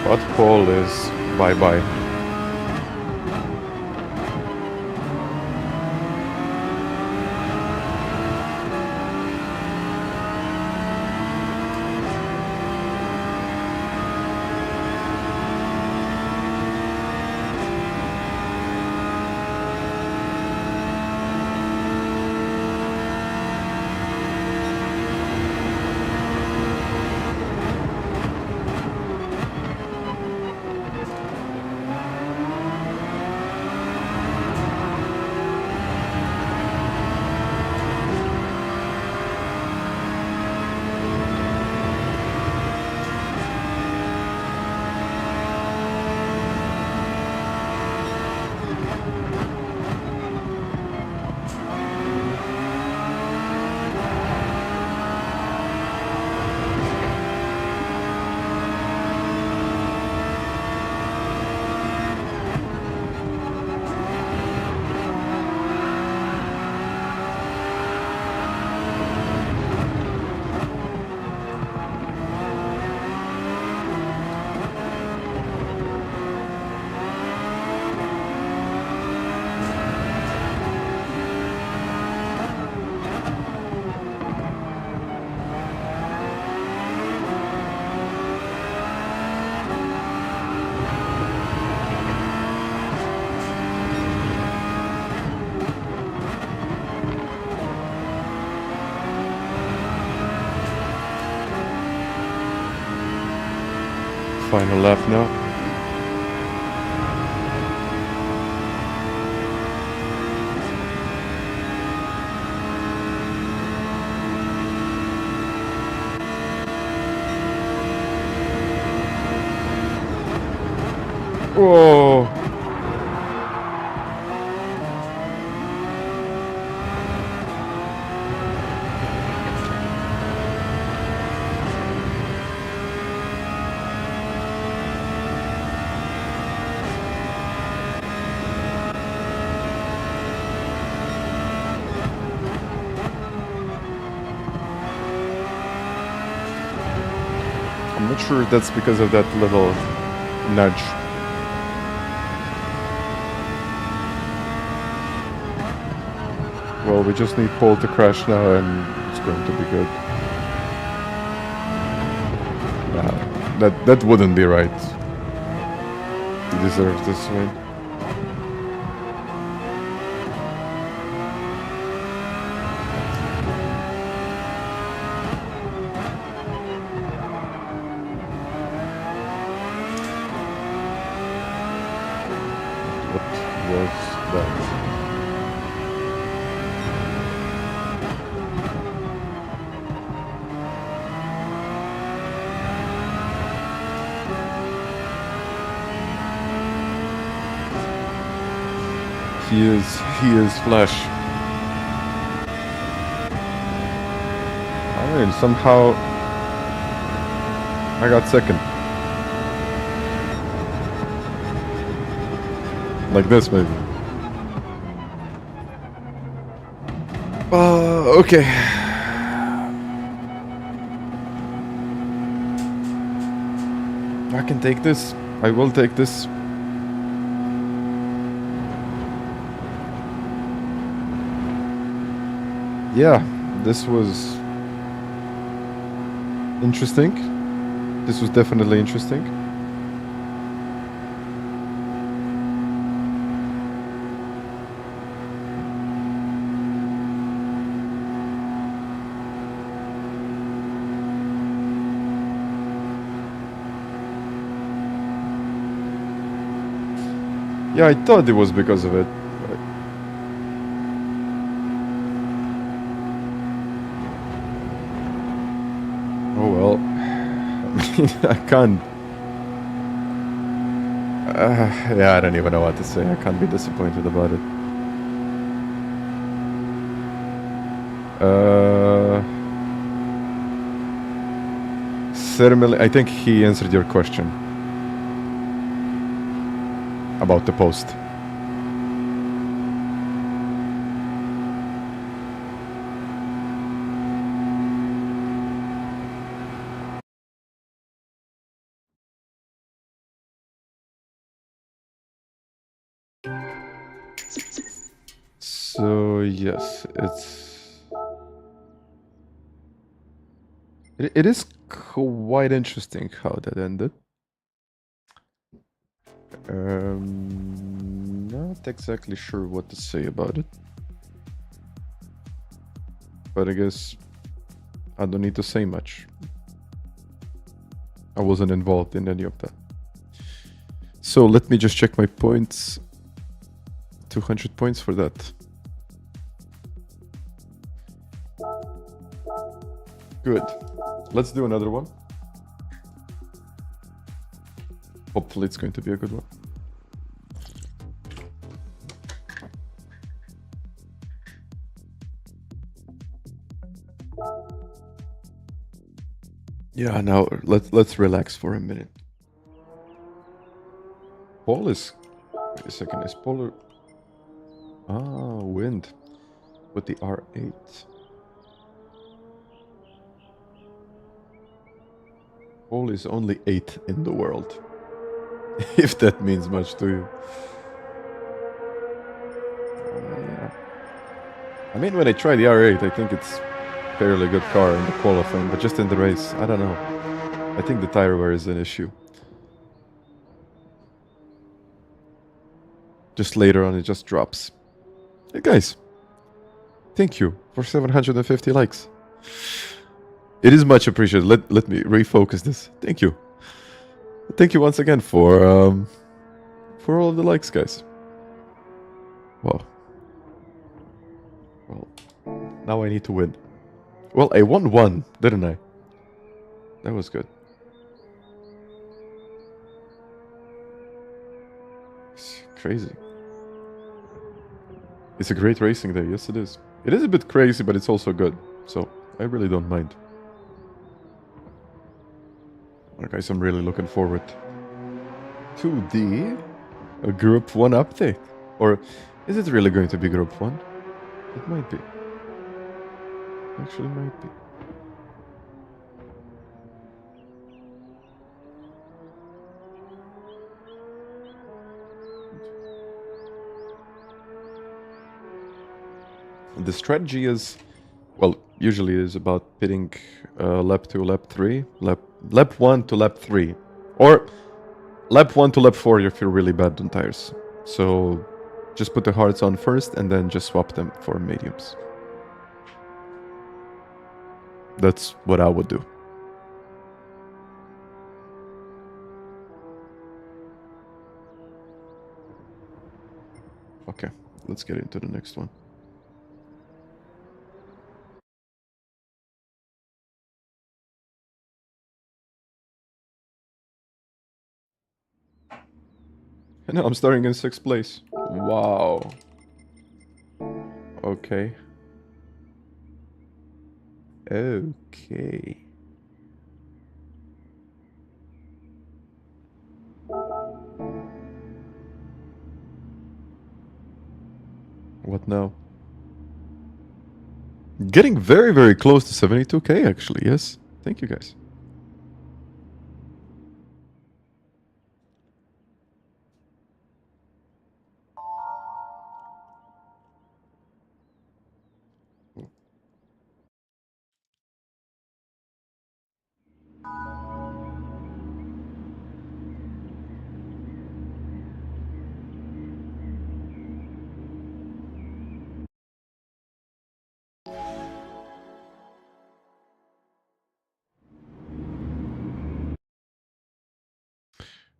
What pole is bye-bye. Final lap now. Whoa! I'm not sure if that's because of that little nudge. Well, we just need Paul to crash now and it's going to be good. That wouldn't be right. He deserves this win. What was that? He is Flash. I mean, somehow I got second. Like this, maybe. Okay. I can take this. I will take this. Yeah, this was interesting. This was definitely interesting. Yeah, I thought it was because of it. Oh well. I mean, I can't. Yeah, I don't even know what to say. I can't be disappointed about it. Certainly, I think he answered your question about the post. So yes, it is quite interesting how that ended. Not exactly sure what to say about it, but I guess I don't need to say much. I wasn't involved in any of that. So let me just check my points. 200 points for that. Good. Let's do another one. Hopefully it's going to be a good one. Yeah, now let's relax for a minute. Paul is... Wait a second, is Paul... Ah, wind. With the R8. Paul is only 8th in the world. If that means much to you. Yeah. I mean, when I try the R8, I think it's a fairly good car in the qualifying, but just in the race, I don't know. I think the tire wear is an issue. Just later on, it just drops. Hey guys, thank you for 750 likes. It is much appreciated. Let me refocus this. Thank you. Thank you once again for all of the likes, guys. Wow. Well, now I need to win. Well, I won one, didn't I? That was good. It's crazy. It's a great racing day. Yes, it is. It is a bit crazy, but it's also good. So I really don't mind. Well, guys, I'm really looking forward to the Group 1 update. Or is it really going to be Group 1? It might be. Actually might be. The strategy is, well, usually is about pitting lap 2, lap 3, lap 1 to lap 3. Or lap 1 to lap 4 if you're really bad on tires. So just put the hards on first and then just swap them for mediums. That's what I would do. Okay, let's get into the next one. And now I'm starting in 6th place. Wow. Okay. Okay. What now? Getting very, very close to 72k actually, yes. Thank you guys.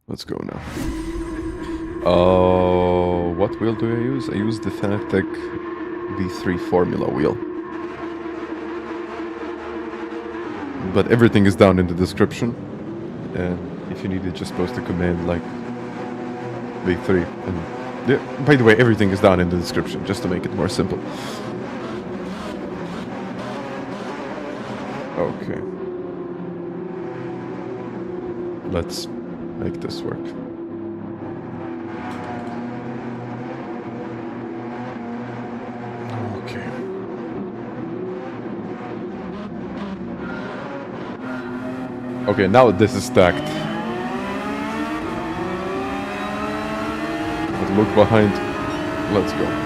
Let's go now. What wheel do I use? I use the FANATEC V3 Formula wheel. But everything is down in the description. And if you need it, just post a command like V3. And yeah, by the way, everything is down in the description, just to make it more simple. Okay. Let's make this work. Okay. Okay, now this is stacked. But look behind. Let's go.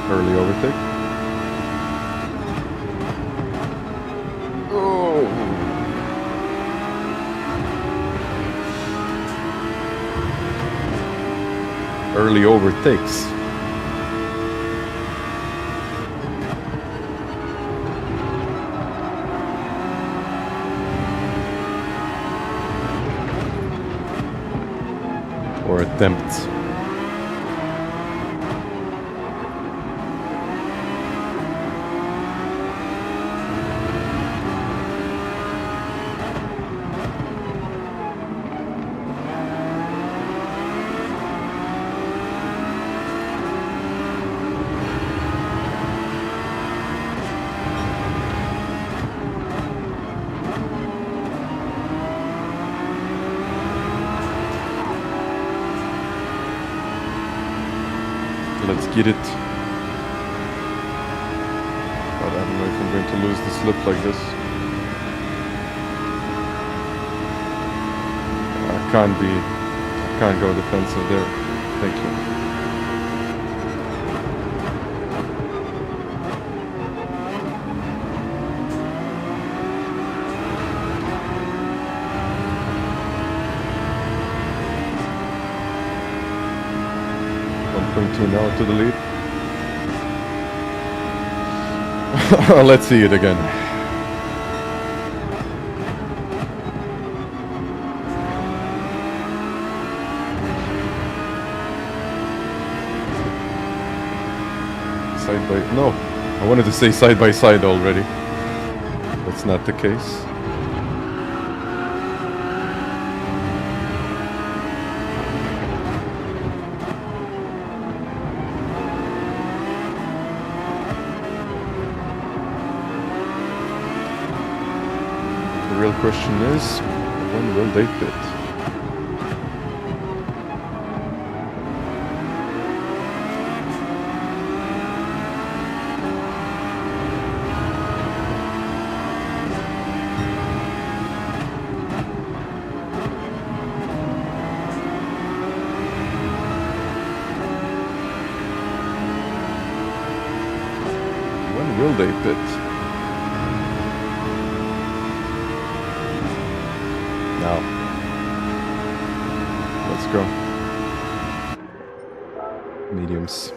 Early overtake. Oh. Early overtakes. Or attempts. Let's get it. But I don't know if I'm going to lose the slip like this. I can't go defensive there. Thank you. Now to the lead. Let's see it again. Side by... No, I wanted to say side by side already. That's not the case. The real question is, when will they pit? Will they pit? No. Let's go. Mediums.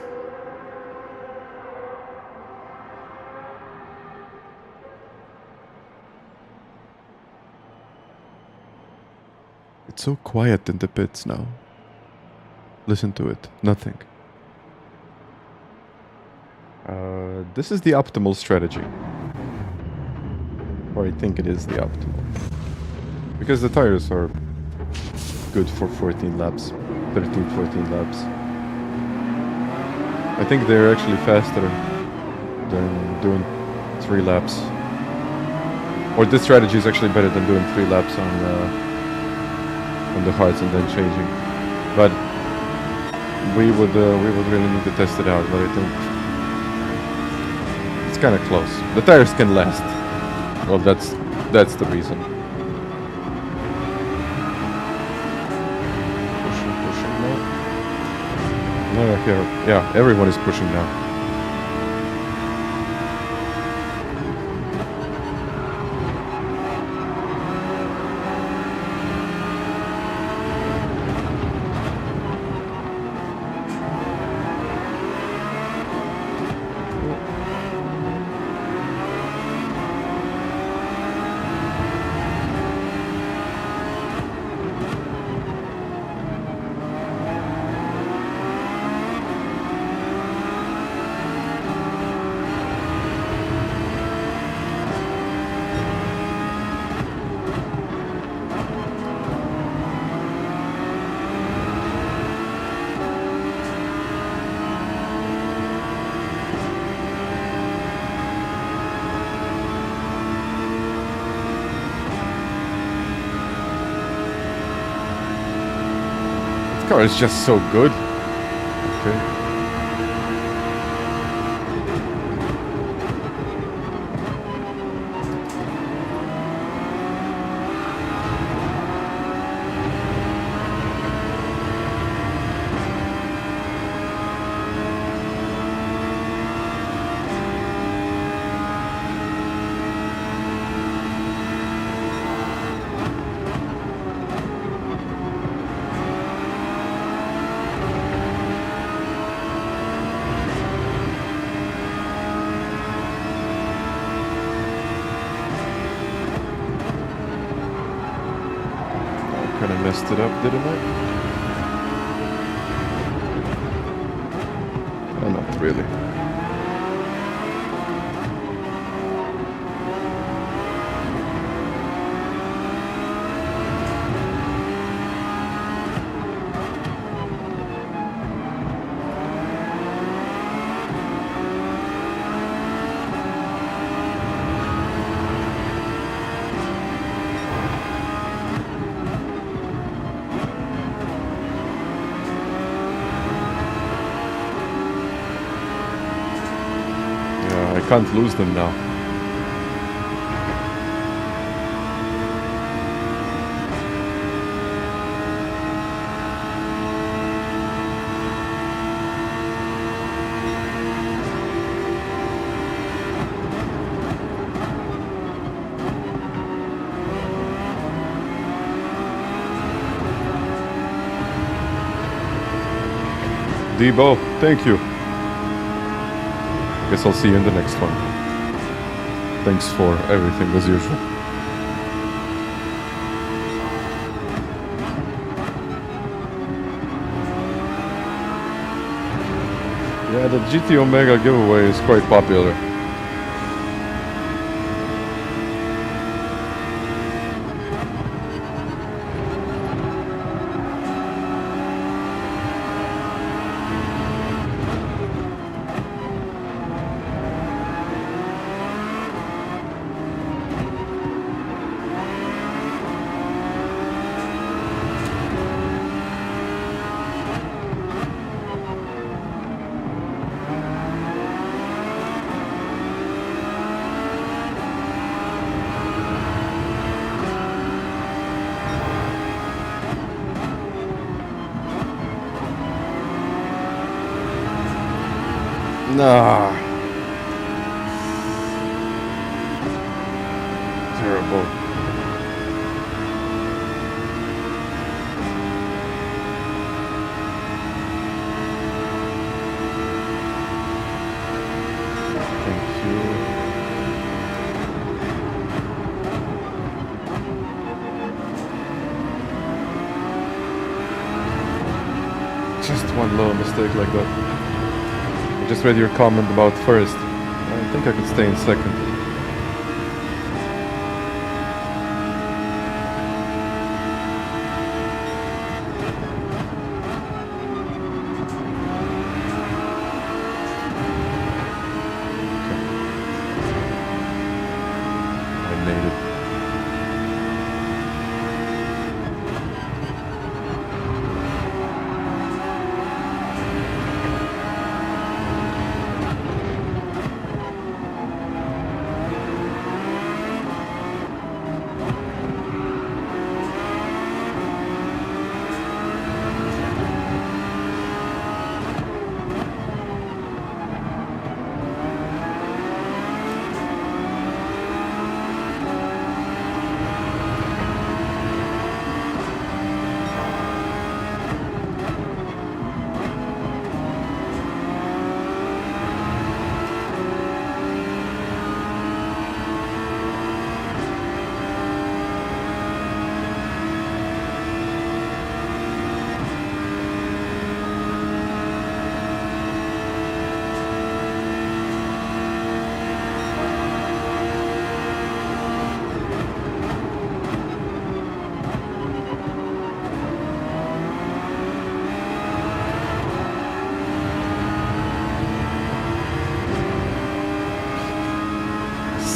It's so quiet in the pits now. Listen to it. Nothing. This is the optimal strategy. Or I think it is the optimal. Because the tires are good for 14 laps. 13, 14 laps. I think they're actually faster than doing 3 laps. Or this strategy is actually better than doing 3 laps on the hards and then changing. But we would really need to test it out. But I think it's kind of close. The tires can last. Well, that's the reason. Pushing now. No, yeah, everyone is pushing now. Car is just so good. Okay. Kind of messed it up, didn't I? Oh, not really. I can't lose them now. Debo, thank you. Guess I'll see you in the next one. Thanks for everything as usual. Yeah, the GT Omega giveaway is quite popular. Nah. Whoa. Thank you. Just one little mistake like that. I just read your comment about first. I think I could stay in second.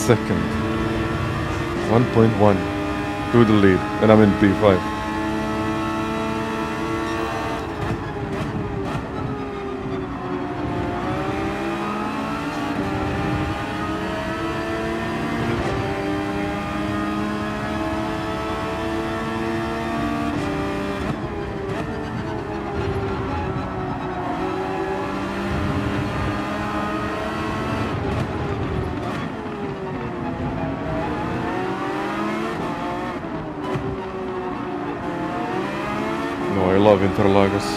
Second. 1.1 to the lead, and I'm in P5. I love Interlagos.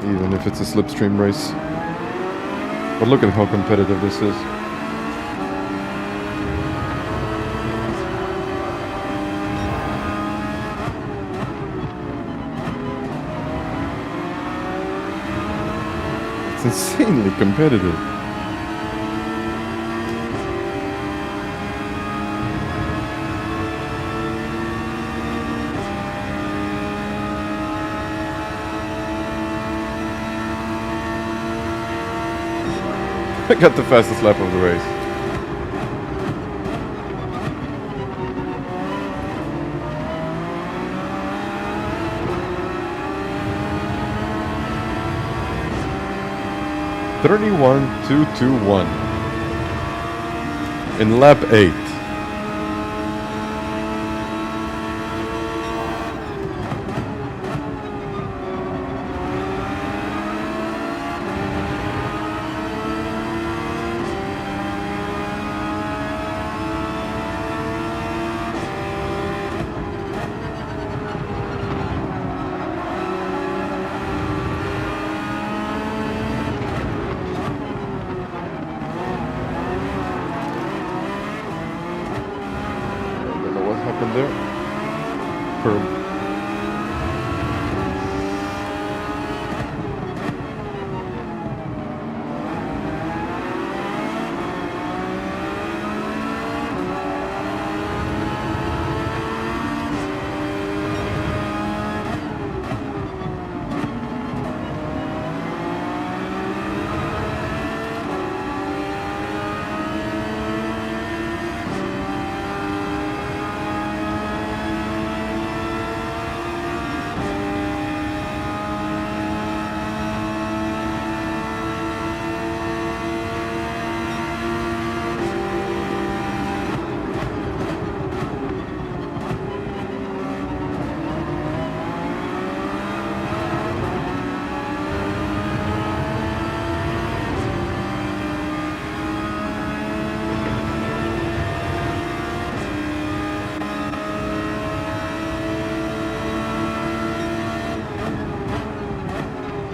Even if it's a slipstream race. But look at how competitive this is. It's insanely competitive. I got the fastest lap of the race. (31.221) in lap 8. There. Curb.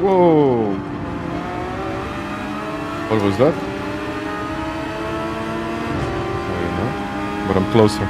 Whoa! What was that? I don't know, but I'm closer.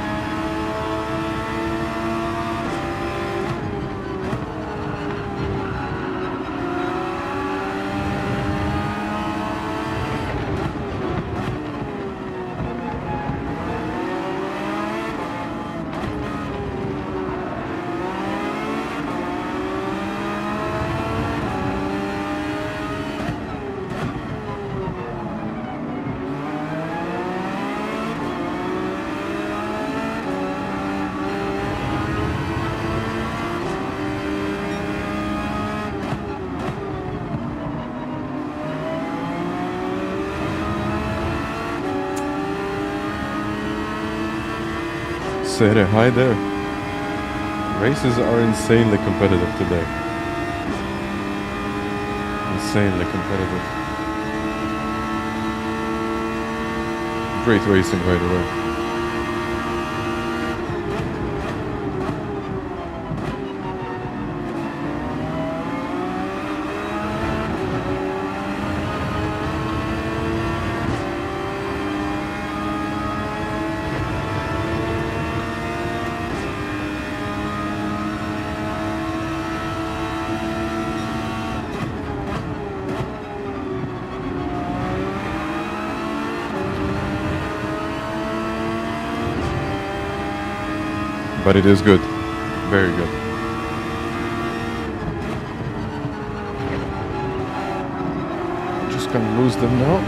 Sere, hi there. Races are insanely competitive today. Insanely competitive. Great racing, by the way. But it is good. Very good. Just gonna lose them now.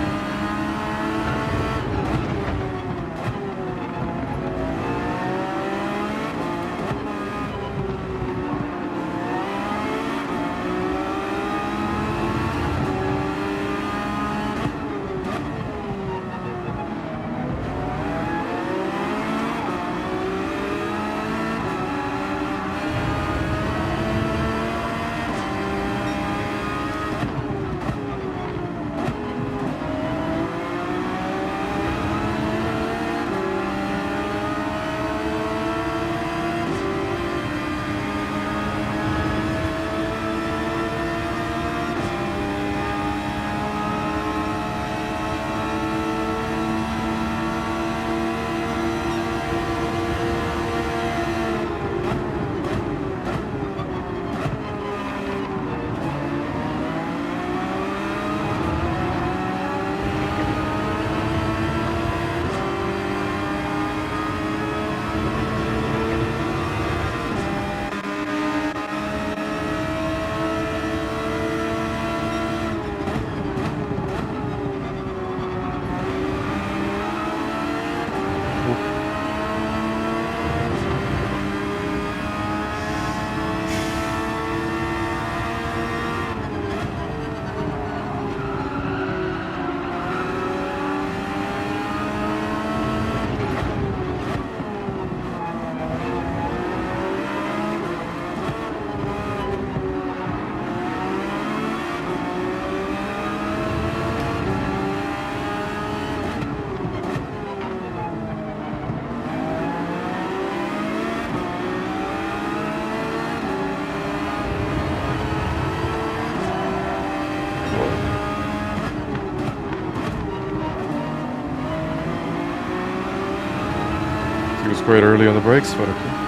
He was quite early on the brakes, but okay.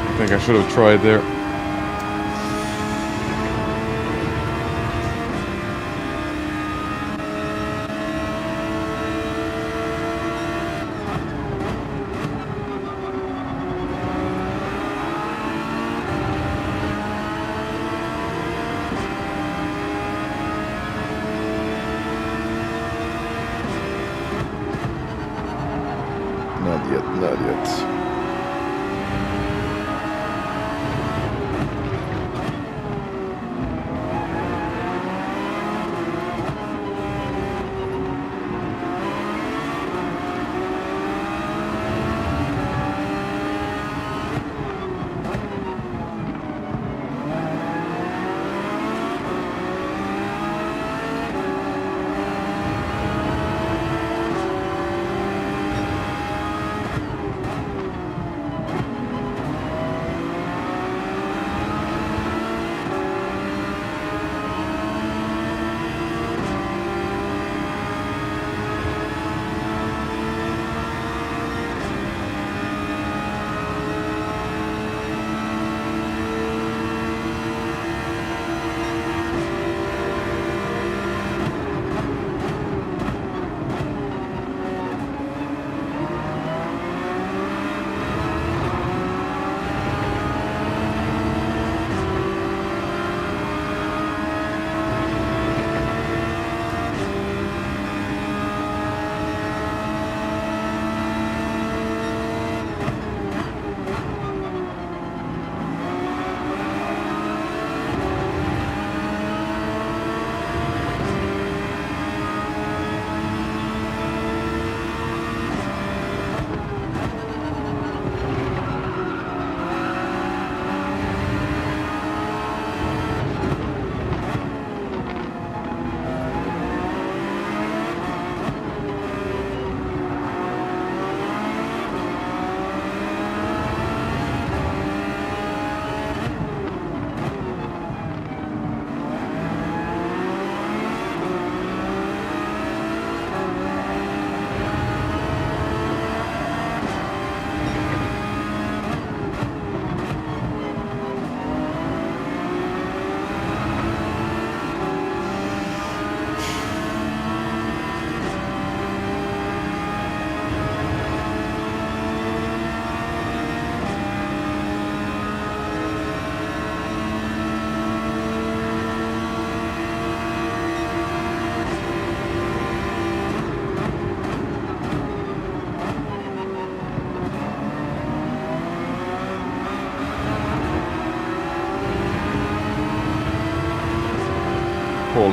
I think I should have tried there. Not yet, not yet.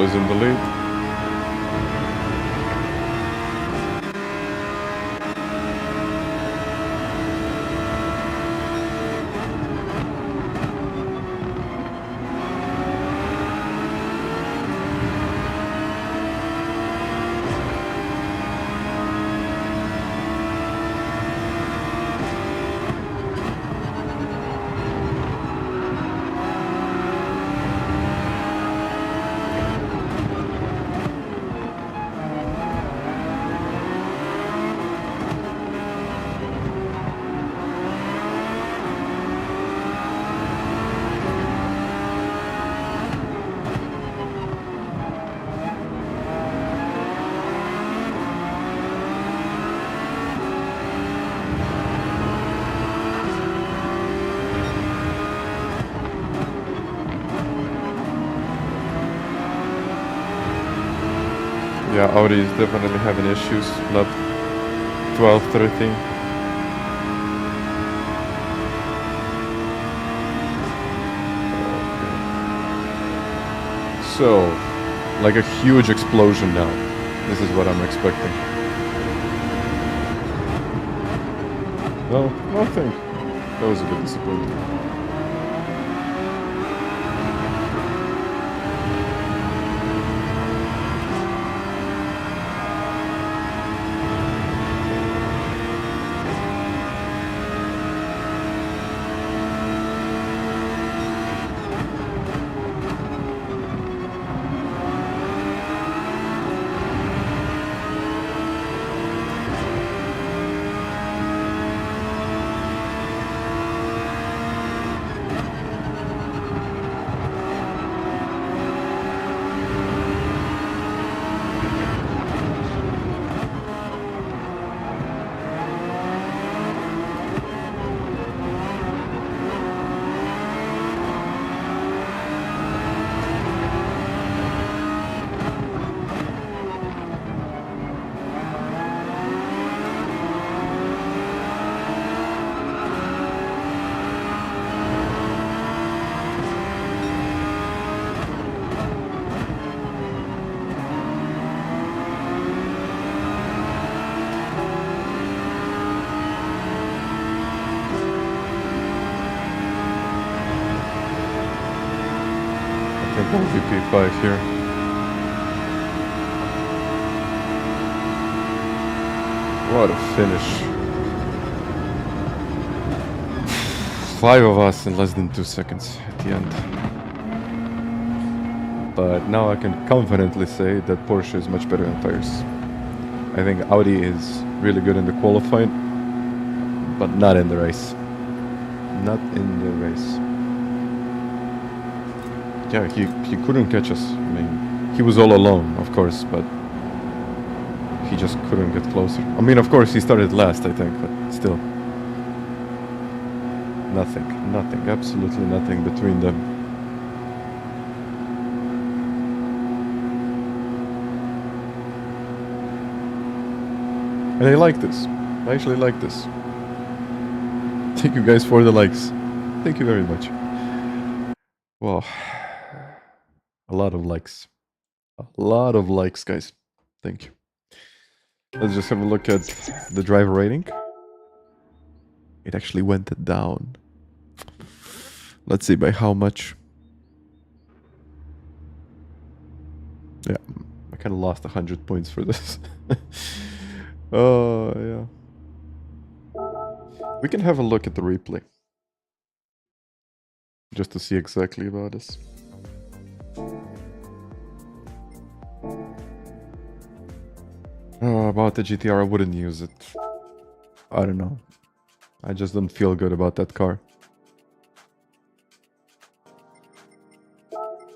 Bull is in the lead. Yeah, Audi is definitely having issues. Lap 12, 13. So, like a huge explosion now. This is what I'm expecting. No, nothing. That was a bit disappointing. VP5 here. What a finish. 5 of us in less than 2 seconds at the end. But now I can confidently say that Porsche is much better on tires. I think Audi is really good in the qualifying, but not in the race. Not in the race. Yeah, he couldn't catch us. I mean, he was all alone, of course, but he just couldn't get closer. I mean, of course, he started last, I think, but still. Nothing, absolutely nothing between them. And I like this. I actually like this. Thank you guys for the likes. Thank you very much. Wow. A lot of likes. A lot of likes, guys. Thank you. Let's just have a look at the driver rating. It actually went down. Let's see by how much. Yeah, I kind of lost 100 points for this. Oh, yeah. We can have a look at the replay. Just to see exactly about this. About the GTR, I wouldn't use it. I don't know. I just don't feel good about that car.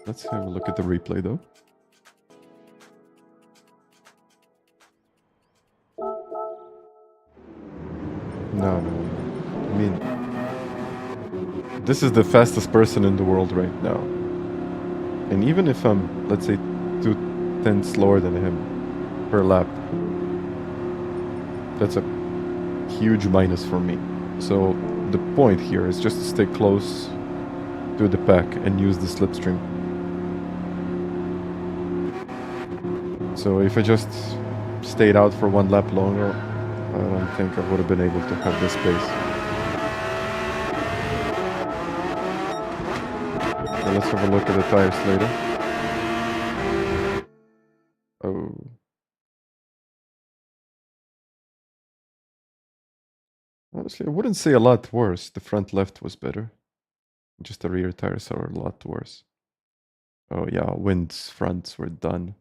Let's have a look at the replay, though. No. I mean, this is the fastest person in the world right now. And even if I'm, let's say, 2/10 slower than him per lap, that's a huge minus for me. So the point here is just to stay close to the pack and use the slipstream. So if I just stayed out for one lap longer, I don't think I would have been able to have this pace. Okay, let's have a look at the tires later. Oh. Honestly, I wouldn't say a lot worse. The front left was better. Just the rear tires are a lot worse. Oh yeah, winds fronts were done.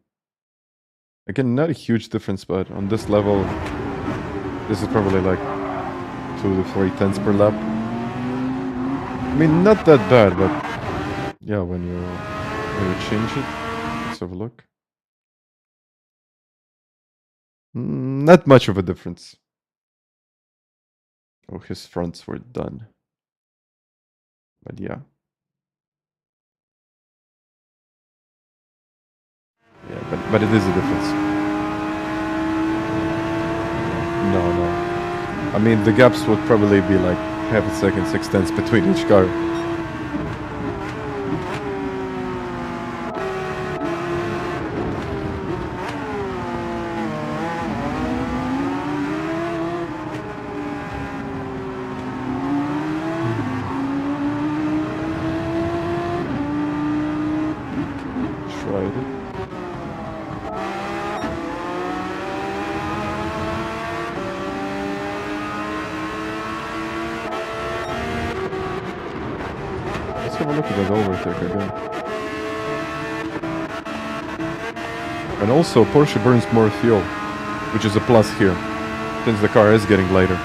Again, not a huge difference, but on this level, this is probably like 2 to 3 tenths per lap. I mean, not that bad, but yeah, when you change it, let's have a look. Not much of a difference. Oh, his fronts were done. But yeah. Yeah, but it is a difference. No. I mean, the gaps would probably be like half a second, 6 tenths between each car. Let's have a look at that overtake again. And also, Porsche burns more fuel, which is a plus here, since the car is getting lighter.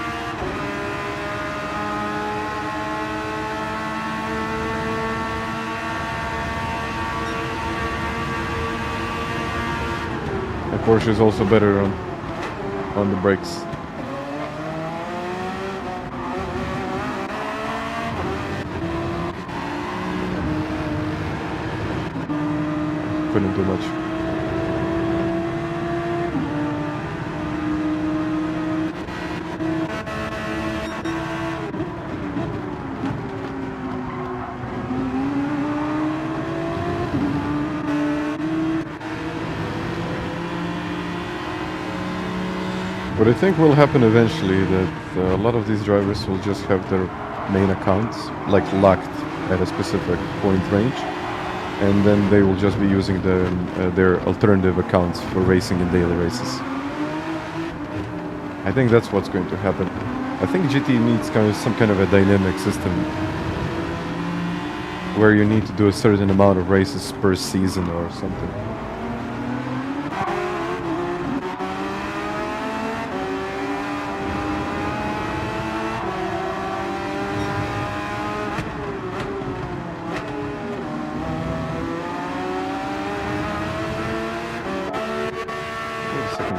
And Porsche is also better on the brakes. Couldn't do much. What I think will happen eventually that a lot of these drivers will just have their main accounts like locked at a specific point range, and then they will just be using their alternative accounts for racing in daily races. I think that's what's going to happen. I think GT needs some kind of a dynamic system where you need to do a certain amount of races per season or something.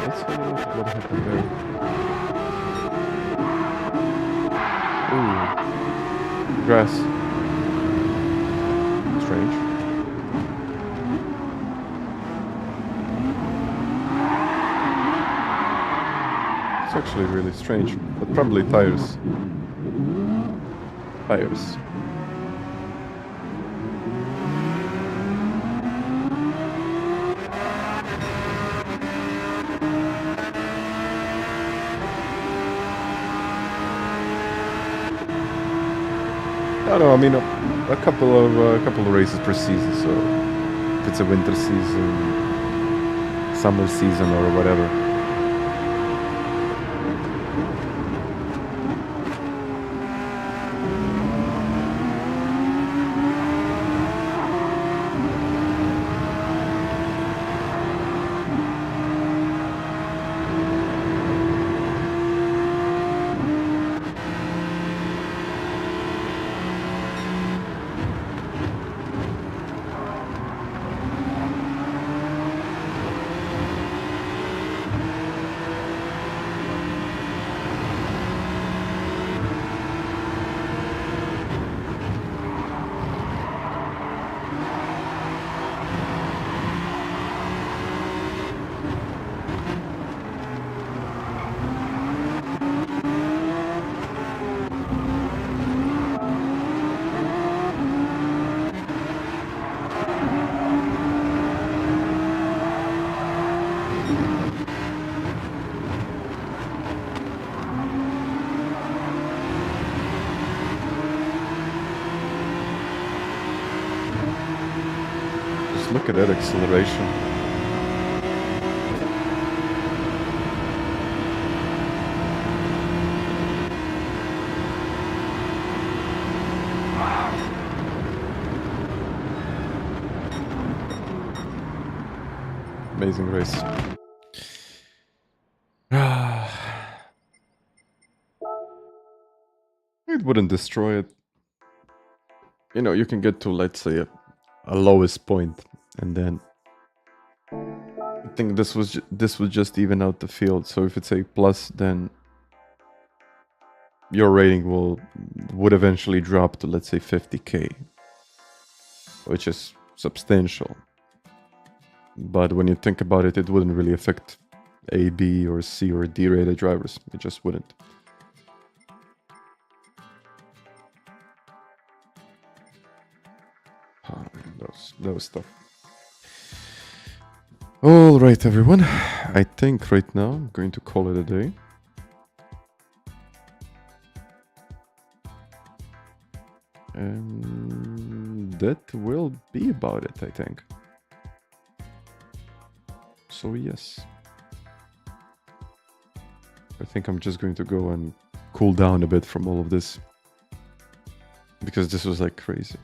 Let's have a look at what happened there. Ooh. Grass. Strange. It's actually really strange, but probably tires. Tires. I don't know, I mean, a couple of races per season, so if it's a winter season, summer season, or whatever. look at that acceleration. Amazing race. It wouldn't destroy it. You know, you can get to, let's say, a lowest point, and then I think this would just even out the field. So if it's A plus, then your rating would eventually drop to, let's say, 50k, which is substantial. But when you think about it, it wouldn't really affect A, B, or C, or D rated drivers. It just wouldn't. That was tough. All right, everyone. I think right now I'm going to call it a day. And that will be about it, I think. So yes. I think I'm just going to go and cool down a bit from all of this. Because this was like crazy.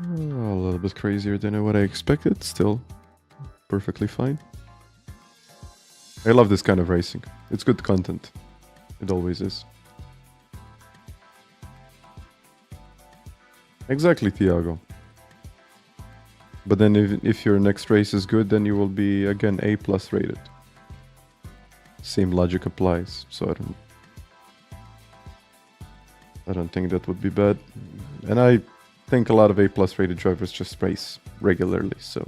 A little bit crazier than what I expected. Still perfectly fine. I love this kind of racing. It's good content. It always is. Exactly, Thiago. But then if your next race is good, then you will be again A plus rated. Same logic applies. So I don't think that would be bad. And I think a lot of A plus rated drivers just race regularly, so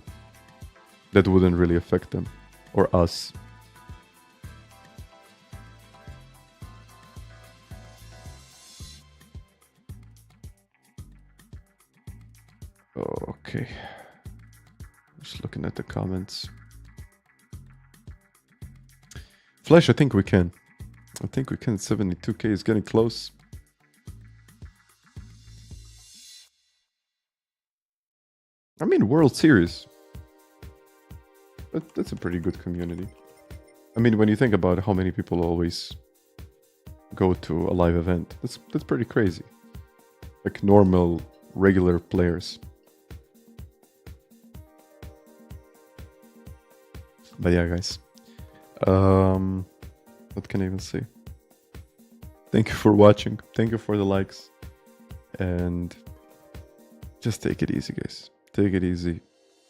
that wouldn't really affect them or us. Okay, just looking at the comments. Flash, I think we can. 72k is getting close. I mean, World Series. That's a pretty good community. I mean, when you think about how many people always go to a live event, that's pretty crazy. Like normal, regular players. But yeah, guys. What can I even say? Thank you for watching. Thank you for the likes. And just take it easy, guys. Take it easy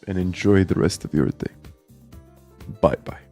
and enjoy the rest of your day. Bye-bye.